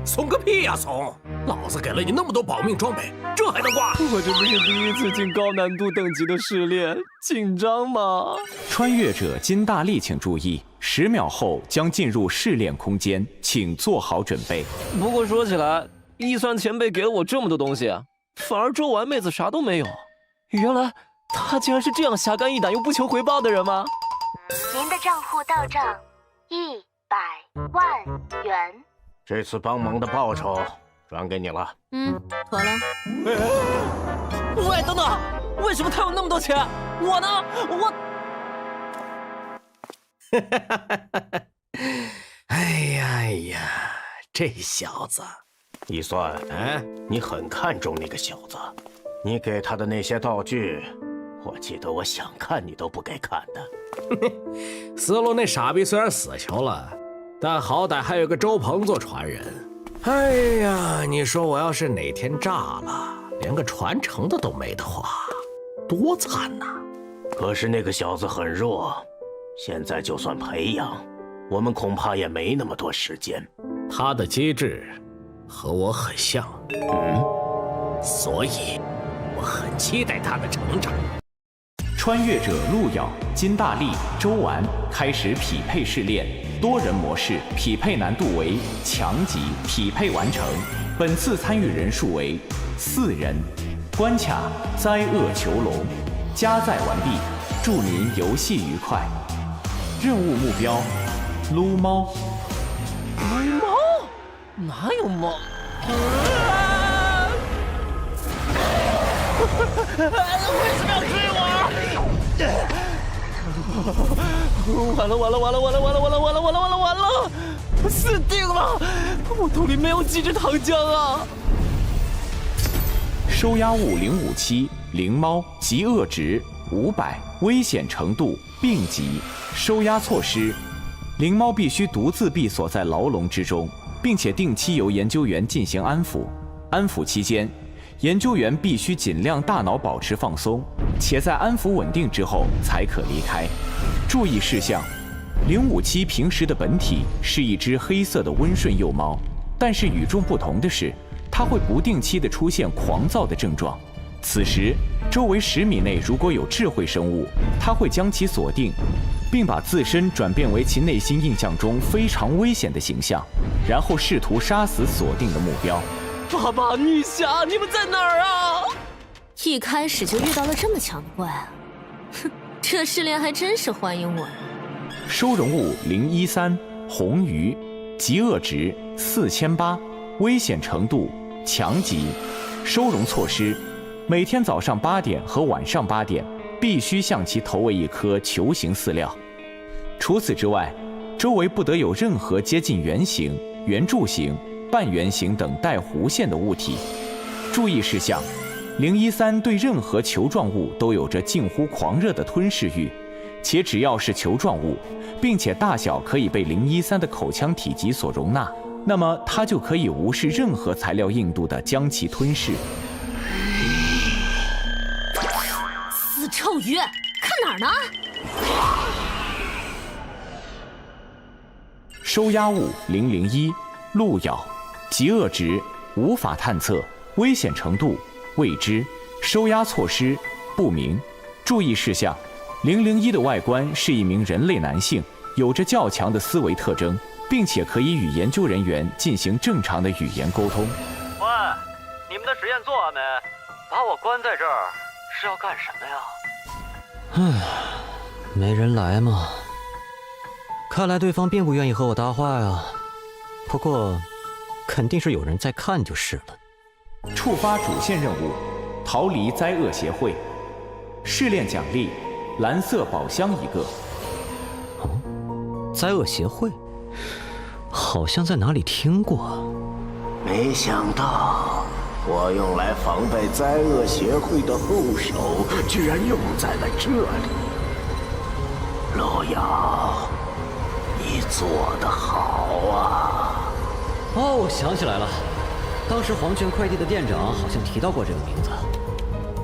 怂个屁呀怂！老子给了你那么多保命装备，这还能挂？我这不是第一次进高难度等级的试炼，紧张吗？穿越者金大力，请注意，10秒后将进入试炼空间，请做好准备。不过说起来，一酸前辈给了我这么多东西，反而周丸妹子啥都没有。原来她竟然是这样侠肝义胆又不求回报的人吗？您的账户到账100万元。这次帮忙的报酬转给你了。妥了。喂，等等，为什么他有那么多钱？我呢？哎呀，这小子，一算，你很看重那个小子，你给他的那些道具，我记得我想看你都不给看的。死路那傻逼虽然死球了，但好歹还有个周鹏做传人。哎呀，你说我要是哪天炸了，连个传承的都没的话，多惨呐！可是那个小子很弱，现在就算培养，我们恐怕也没那么多时间。他的机制和我很像，所以我很期待他的成长。穿越者路遥、金大力、周丸开始匹配试炼，多人模式，匹配难度为强级，匹配完成。本次参与人数为4人。关卡灾厄囚笼，加载完毕，祝您游戏愉快。任务目标：撸猫。撸猫？哪有猫？为什么要追我？完了！死定了！我兜里没有几支糖浆啊！收押物057灵猫极恶值500危险程度、病疾、收押措施。灵猫必须独自闭锁在牢笼之中，并且定期由研究员进行安抚。安抚期间，研究员必须尽量大脑保持放松，且在安抚稳定之后才可离开。注意事项：057平时的本体是一只黑色的温顺幼猫，但是与众不同的是，它会不定期地出现狂躁的症状。此时，周围10米内如果有智慧生物，它会将其锁定，并把自身转变为其内心印象中非常危险的形象，然后试图杀死锁定的目标。爸爸、女侠，你们在哪儿啊？一开始就遇到了这么强的怪啊！哼，这试炼还真是欢迎我。收容物013红鱼，极恶值4800，危险程度强级。收容措施：每天早上8点和晚上8点必须向其投喂一颗球形饲料。除此之外，周围不得有任何接近圆形、圆柱形、半圆形等带弧线的物体。注意事项：013对任何球状物都有着近乎狂热的吞噬欲，且只要是球状物，并且大小可以被013的口腔体积所容纳，那么它就可以无视任何材料硬度的将其吞噬。死臭鱼，看哪儿呢？收押物001路咬，极恶值无法探测，危险程度未知，收押措施不明。注意事项：001的外观是一名人类男性，有着较强的思维特征，并且可以与研究人员进行正常的语言沟通。喂，你们的实验做完没？把我关在这儿是要干什么呀？没人来嘛。看来对方并不愿意和我搭话呀。不过，肯定是有人在看就是了。触发主线任务：逃离灾厄协会。试炼奖励：蓝色宝箱1个。灾厄协会，好像在哪里听过。没想到我用来防备灾厄协会的后手，居然用在了这里。路遥，你做得好啊！哦，我想起来了，当时黄泉快递的店长好像提到过这个名字，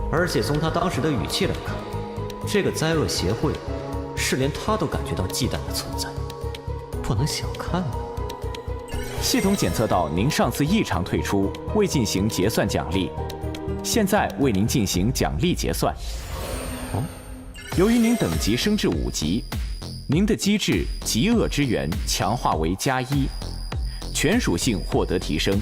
而且从他当时的语气来看，这个灾厄协会是连他都感觉到忌惮的存在，不能小看啊。系统检测到您上次异常退出，未进行结算奖励，现在为您进行奖励结算。由于您等级升至5级，您的机制极恶之源强化为+1，全属性获得提升。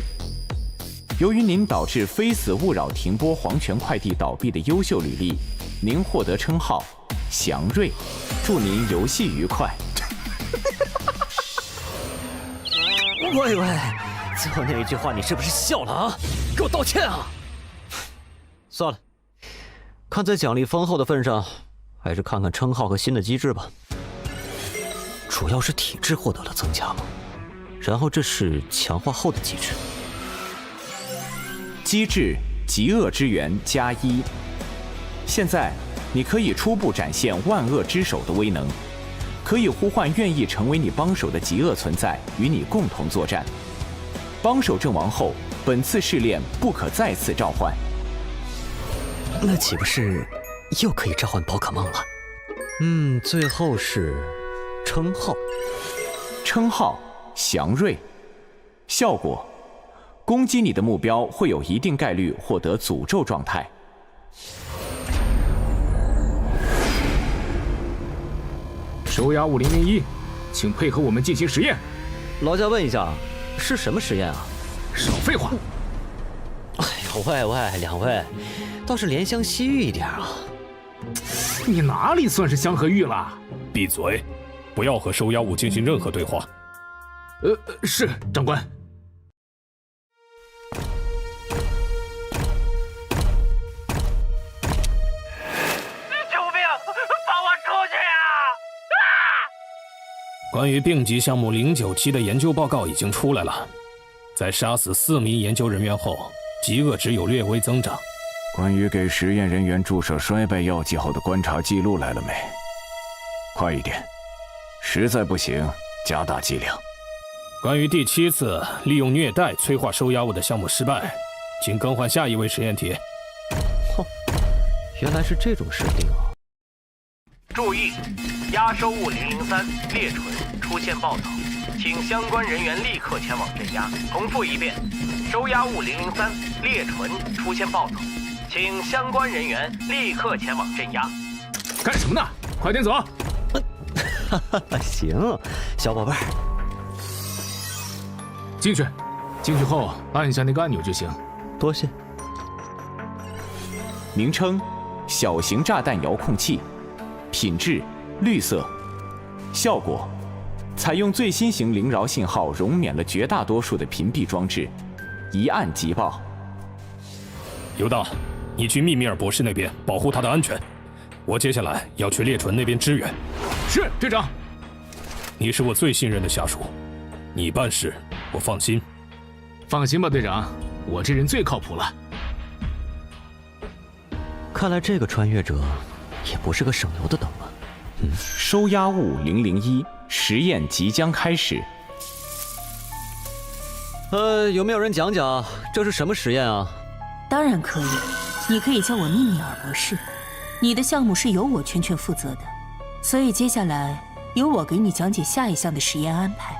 由于您导致非死勿扰停播黄泉快递倒闭的优秀履历，您获得称号祥瑞，祝您游戏愉快。喂，最后那一句话你是不是笑了啊？给我道歉啊！算了，看在奖励丰厚的份上，还是看看称号和新的机制吧。主要是体质获得了增加吗？然后这是强化后的机制。机制极恶之源+1，现在你可以初步展现万恶之手的威能，可以呼唤愿意成为你帮手的极恶存在与你共同作战。帮手阵亡后，本次试炼不可再次召唤。那岂不是又可以召唤宝可梦了？最后是称号，称号祥瑞，效果攻击你的目标会有一定概率获得诅咒状态。收押物001，请配合我们进行实验。劳驾问一下，是什么实验啊？少废话！哎呦喂，两位，倒是怜香惜玉一点啊！你哪里算是香和玉了？闭嘴，不要和收押物进行任何对话。是长官。关于病级项目097的研究报告已经出来了，在杀死4名研究人员后，极恶值有略微增长，关于给实验人员注射衰败药剂后的观察记录来了没？快一点，实在不行加大剂量。关于第7次利用虐待催化收押物的项目失败，请更换下一位实验体。原来是这种设定啊！注意，押收物003猎纯出现暴走，请相关人员立刻前往镇压。重复一遍，收押物003猎纯出现暴走，请相关人员立刻前往镇压。干什么呢？快点走！行，小宝贝儿，进去。进去后按下那个按钮就行。多谢。名称：小型炸弹遥控器，品质：绿色，效果：采用最新型灵饶信号，容免了绝大多数的屏蔽装置，一按即爆。犹大，你去密米尔博士那边保护他的安全，我接下来要去猎纯那边支援。是，队长。你是我最信任的下属，你办事我放心。放心吧，队长，我这人最靠谱了。看来这个穿越者也不是个省油的灯啊。收押物001实验即将开始。有没有人讲讲这是什么实验啊？当然可以，你可以叫我密米尔博士。你的项目是由我全权负责的，所以接下来由我给你讲解下一项的实验安排。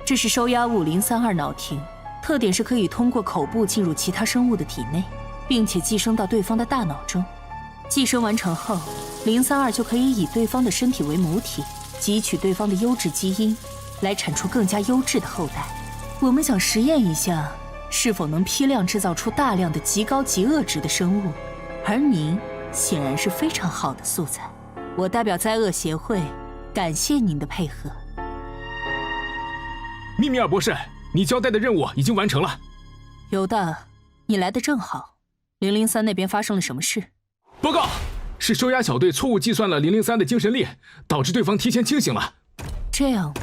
这是收押物032脑庭，特点是可以通过口部进入其他生物的体内，并且寄生到对方的大脑中。寄生完成后，032就可以以对方的身体为母体，汲取对方的优质基因，来产出更加优质的后代。我们想实验一下，是否能批量制造出大量的极高极恶值的生物，而您显然是非常好的素材。我代表灾厄协会感谢您的配合。密米尔博士，你交代的任务已经完成了。犹大，你来的正好。003那边发生了什么事？报告，是收押小队错误计算了003的精神力，导致对方提前清醒了。这样吧，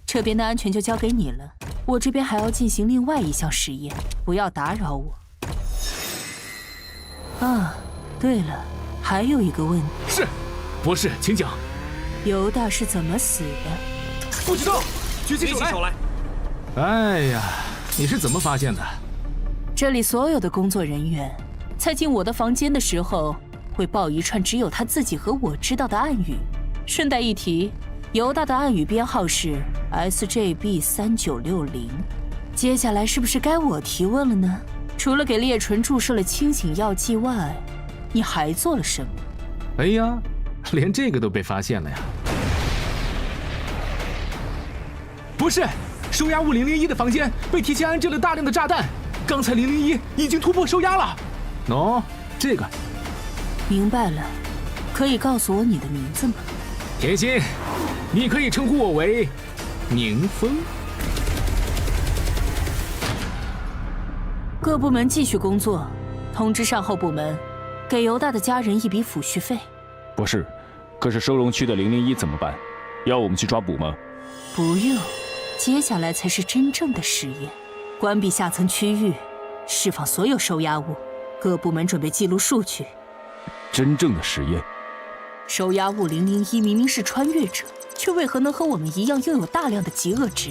这边的安全就交给你了，我这边还要进行另外一项实验，不要打扰我。啊，对了，还有一个问题。是，博士，请讲。犹大是怎么死的？不知道，举起手来。哎呀，你是怎么发现的？这里所有的工作人员在进我的房间的时候，会报一串只有他自己和我知道的暗语。顺带一提，犹大的暗语编号是 SJB3960。接下来是不是该我提问了呢？除了给猎纯注射了清醒药剂外，你还做了什么？哎呀，连这个都被发现了呀！不是，收押物001的房间被提前安置了大量的炸弹，刚才001已经突破收押了。哦，这个。明白了，可以告诉我你的名字吗？甜心，你可以称呼我为宁风。各部门继续工作，通知善后部门，给犹大的家人一笔抚恤费。博士，可是收容区的001怎么办？要我们去抓捕吗？不用，接下来才是真正的实验。关闭下层区域，释放所有收押物，各部门准备记录数据。真正的实验。收押物001明明是穿越者，却为何能和我们一样拥有大量的极恶值？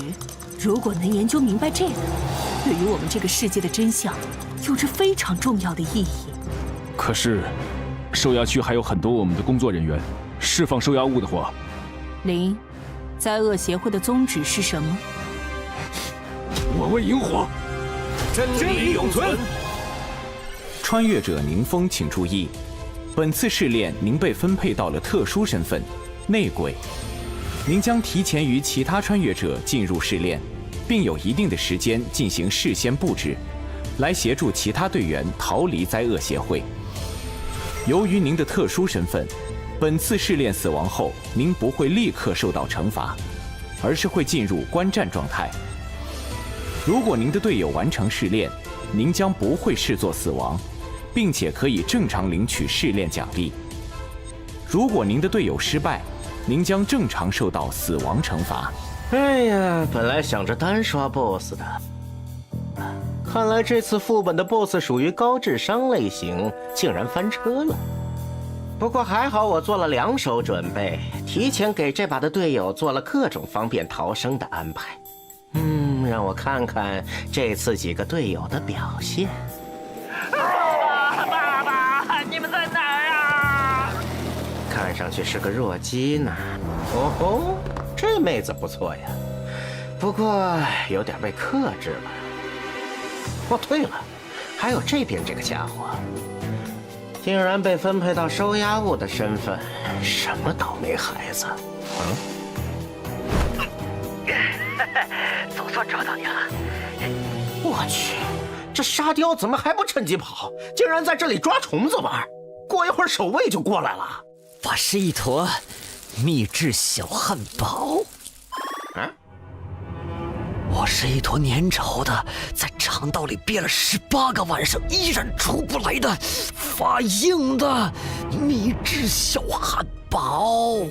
如果能研究明白这个，对于我们这个世界的真相有着非常重要的意义。可是，收押区还有很多我们的工作人员，释放收押物的话，灾厄协会的宗旨是什么？我为萤火，真理永存。穿越者宁风，请注意，本次试炼您被分配到了特殊身份——内鬼。您将提前于其他穿越者进入试炼，并有一定的时间进行事先布置，来协助其他队员逃离灾厄协会。由于您的特殊身份，本次试炼死亡后，您不会立刻受到惩罚，而是会进入观战状态。如果您的队友完成试炼，您将不会视作死亡，并且可以正常领取试炼奖励。如果您的队友失败，您将正常受到死亡惩罚。哎呀，本来想着单刷 BOSS 的，看来这次副本的 BOSS 属于高智商类型，竟然翻车了。不过还好我做了2手准备，提前给这把的队友做了各种方便逃生的安排。让我看看这次几个队友的表现。爸爸，你们在哪儿啊？看上去是个弱鸡呢。哦吼，这妹子不错呀，不过有点被克制了。哦，对了，还有这边这个家伙，竟然被分配到收押物的身份，什么倒霉孩子？总算找到你了！我去，这沙雕怎么还不趁机跑？竟然在这里抓虫子玩！过一会儿守卫就过来了。我是一坨秘制小汉堡。我是一坨粘稠的，在肠道里憋了18个晚上依然出不来的发硬的秘制小汉堡。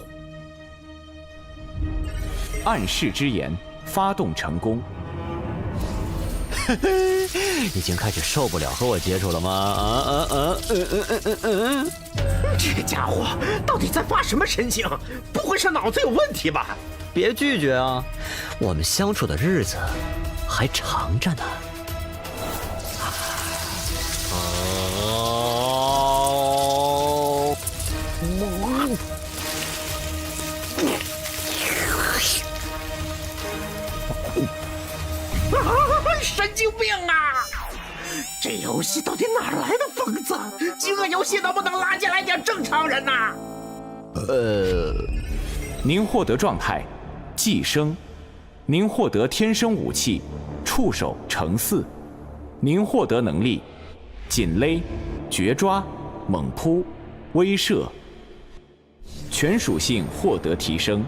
暗示之言发动成功。已经开始受不了和我接触了吗？这个家伙到底在发什么神经？不会是脑子有问题吧？别拒绝啊，我们相处的日子还长着呢。神经病啊！这游戏到底哪来的疯子？饥饿游戏能不能拉进来点正常人呐？您获得状态寄生，您获得天生武器触手乘4，您获得能力紧勒、绝抓、猛扑、威慑，全属性获得提升。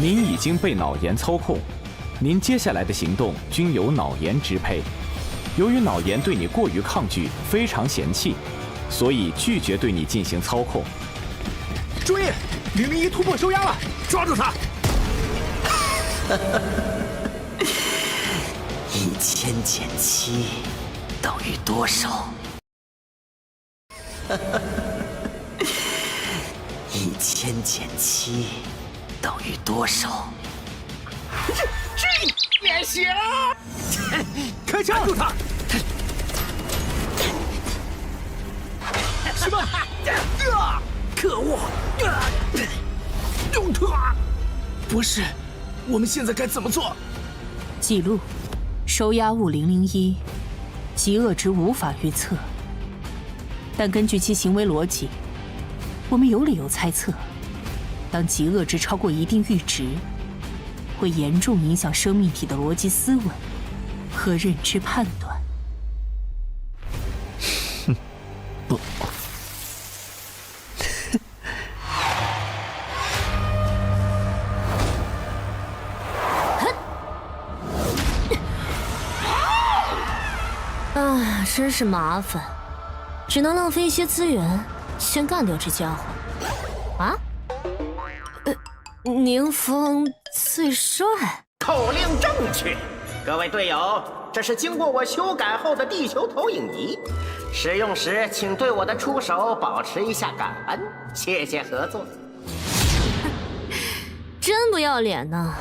您已经被脑炎操控，您接下来的行动均由脑炎支配。由于脑炎对你过于抗拒，非常嫌弃，所以拒绝对你进行操控。注意，001突破收押了，抓住他！1000减7等于多少？1000减7等于多少？这也行！开枪！住他！什么？可恶！用他！博士，我们现在该怎么做？记录：收押物001，极恶值无法预测，但根据其行为逻辑，我们有理由猜测，当极恶值超过一定阈值，会严重影响生命体的逻辑思维和认知判断。不。啊，真是麻烦，只能浪费一些资源，先干掉这家伙。啊？宁风最帅。口令正确，各位队友，这是经过我修改后的地球投影仪，使用时请对我的出手保持一下感恩，谢谢合作。真不要脸呢！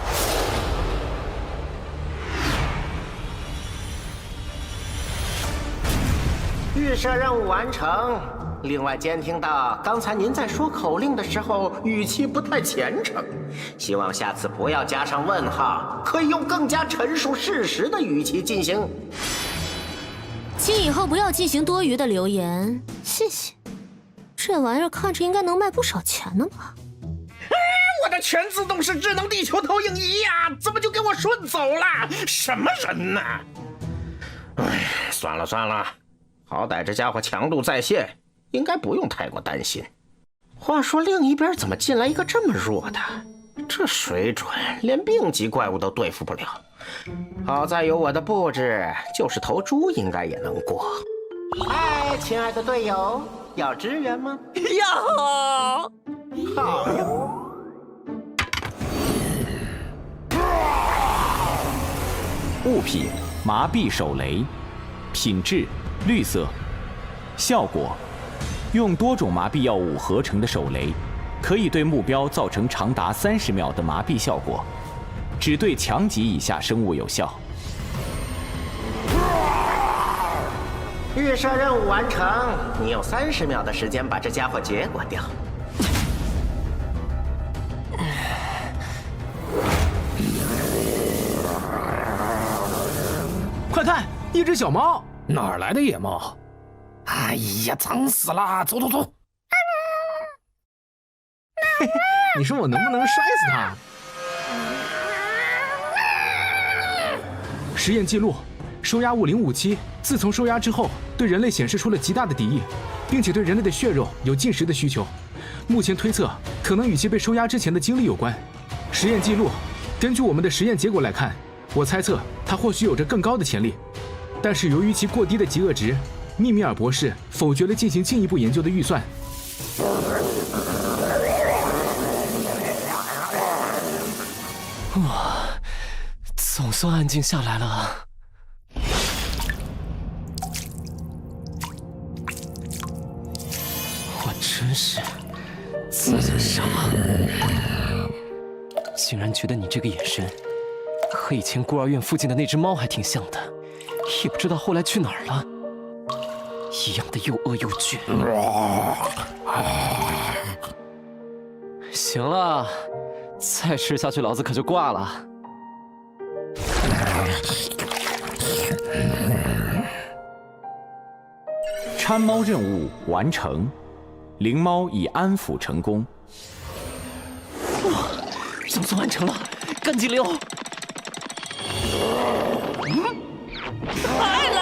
预设任务完成。另外，监听到刚才您在说口令的时候语气不太虔诚，希望下次不要加上问号，可以用更加陈述事实的语气进行。请以后不要进行多余的留言，谢谢。这玩意儿看着应该能卖不少钱呢吧？我的全自动式智能地球投影仪呀，怎么就给我顺走了？什么人呢？哎，算了算了，好歹这家伙强度在线，应该不用太过担心。话说另一边怎么进来一个这么弱的？这水准连病级怪物都对付不了。好在有我的布置，就是头猪应该也能过。嗨，亲爱的队友，要支援吗？要。好呀。物品：麻痹手雷，品质：绿色，效果：用多种麻痹药物合成的手雷，可以对目标造成长达30秒的麻痹效果，只对强级以下生物有效。预设任务完成，你有30秒的时间把这家伙结果掉。快看，一只小猫！哪儿来的野猫？哎呀，脏死了！走走走！你说我能不能摔死它？实验记录：收押物057自从收押之后，对人类显示出了极大的敌意，并且对人类的血肉有进食的需求。目前推测，可能与其被收押之前的经历有关。实验记录：根据我们的实验结果来看，我猜测它或许有着更高的潜力，但是由于其过低的极恶值，密米尔博士否决了进行进一步研究的预算。哇，总算安静下来了。我真是自己傻，竟然觉得你这个眼神和以前孤儿院附近的那只猫还挺像的，也不知道后来去哪儿了，一样的又恶又倔。行了，再吃下去老子可就挂了。搀猫任务完成，灵猫已安抚成功。哇，总算完成了，赶紧溜！来了！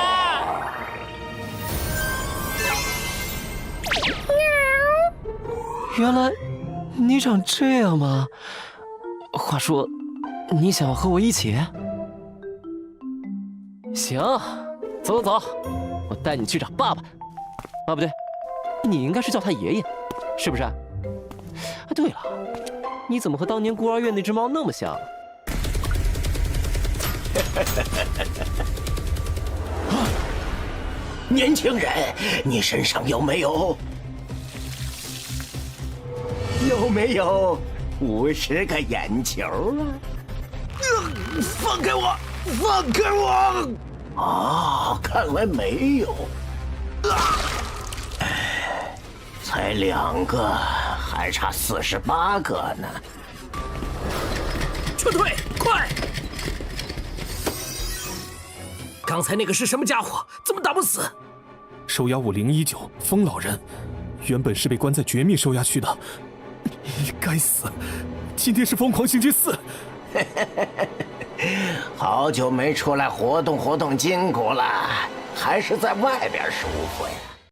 原来你长这样吗？话说，你想要和我一起？行，走走走，我带你去找爸爸。啊，不对，你应该是叫他爷爷，是不是？啊，对了，你怎么和当年孤儿院那只猫那么像？年轻人，你身上有没有50个眼球啊？放开我！放开我！哦，看来没有。才2个，还差48个呢。撤退，快！刚才那个是什么家伙？怎么打不死？收押物019，疯老人，原本是被关在绝密收押区的。该死！今天是疯狂星期4。好久没出来活动活动筋骨了，还是在外边舒服呀。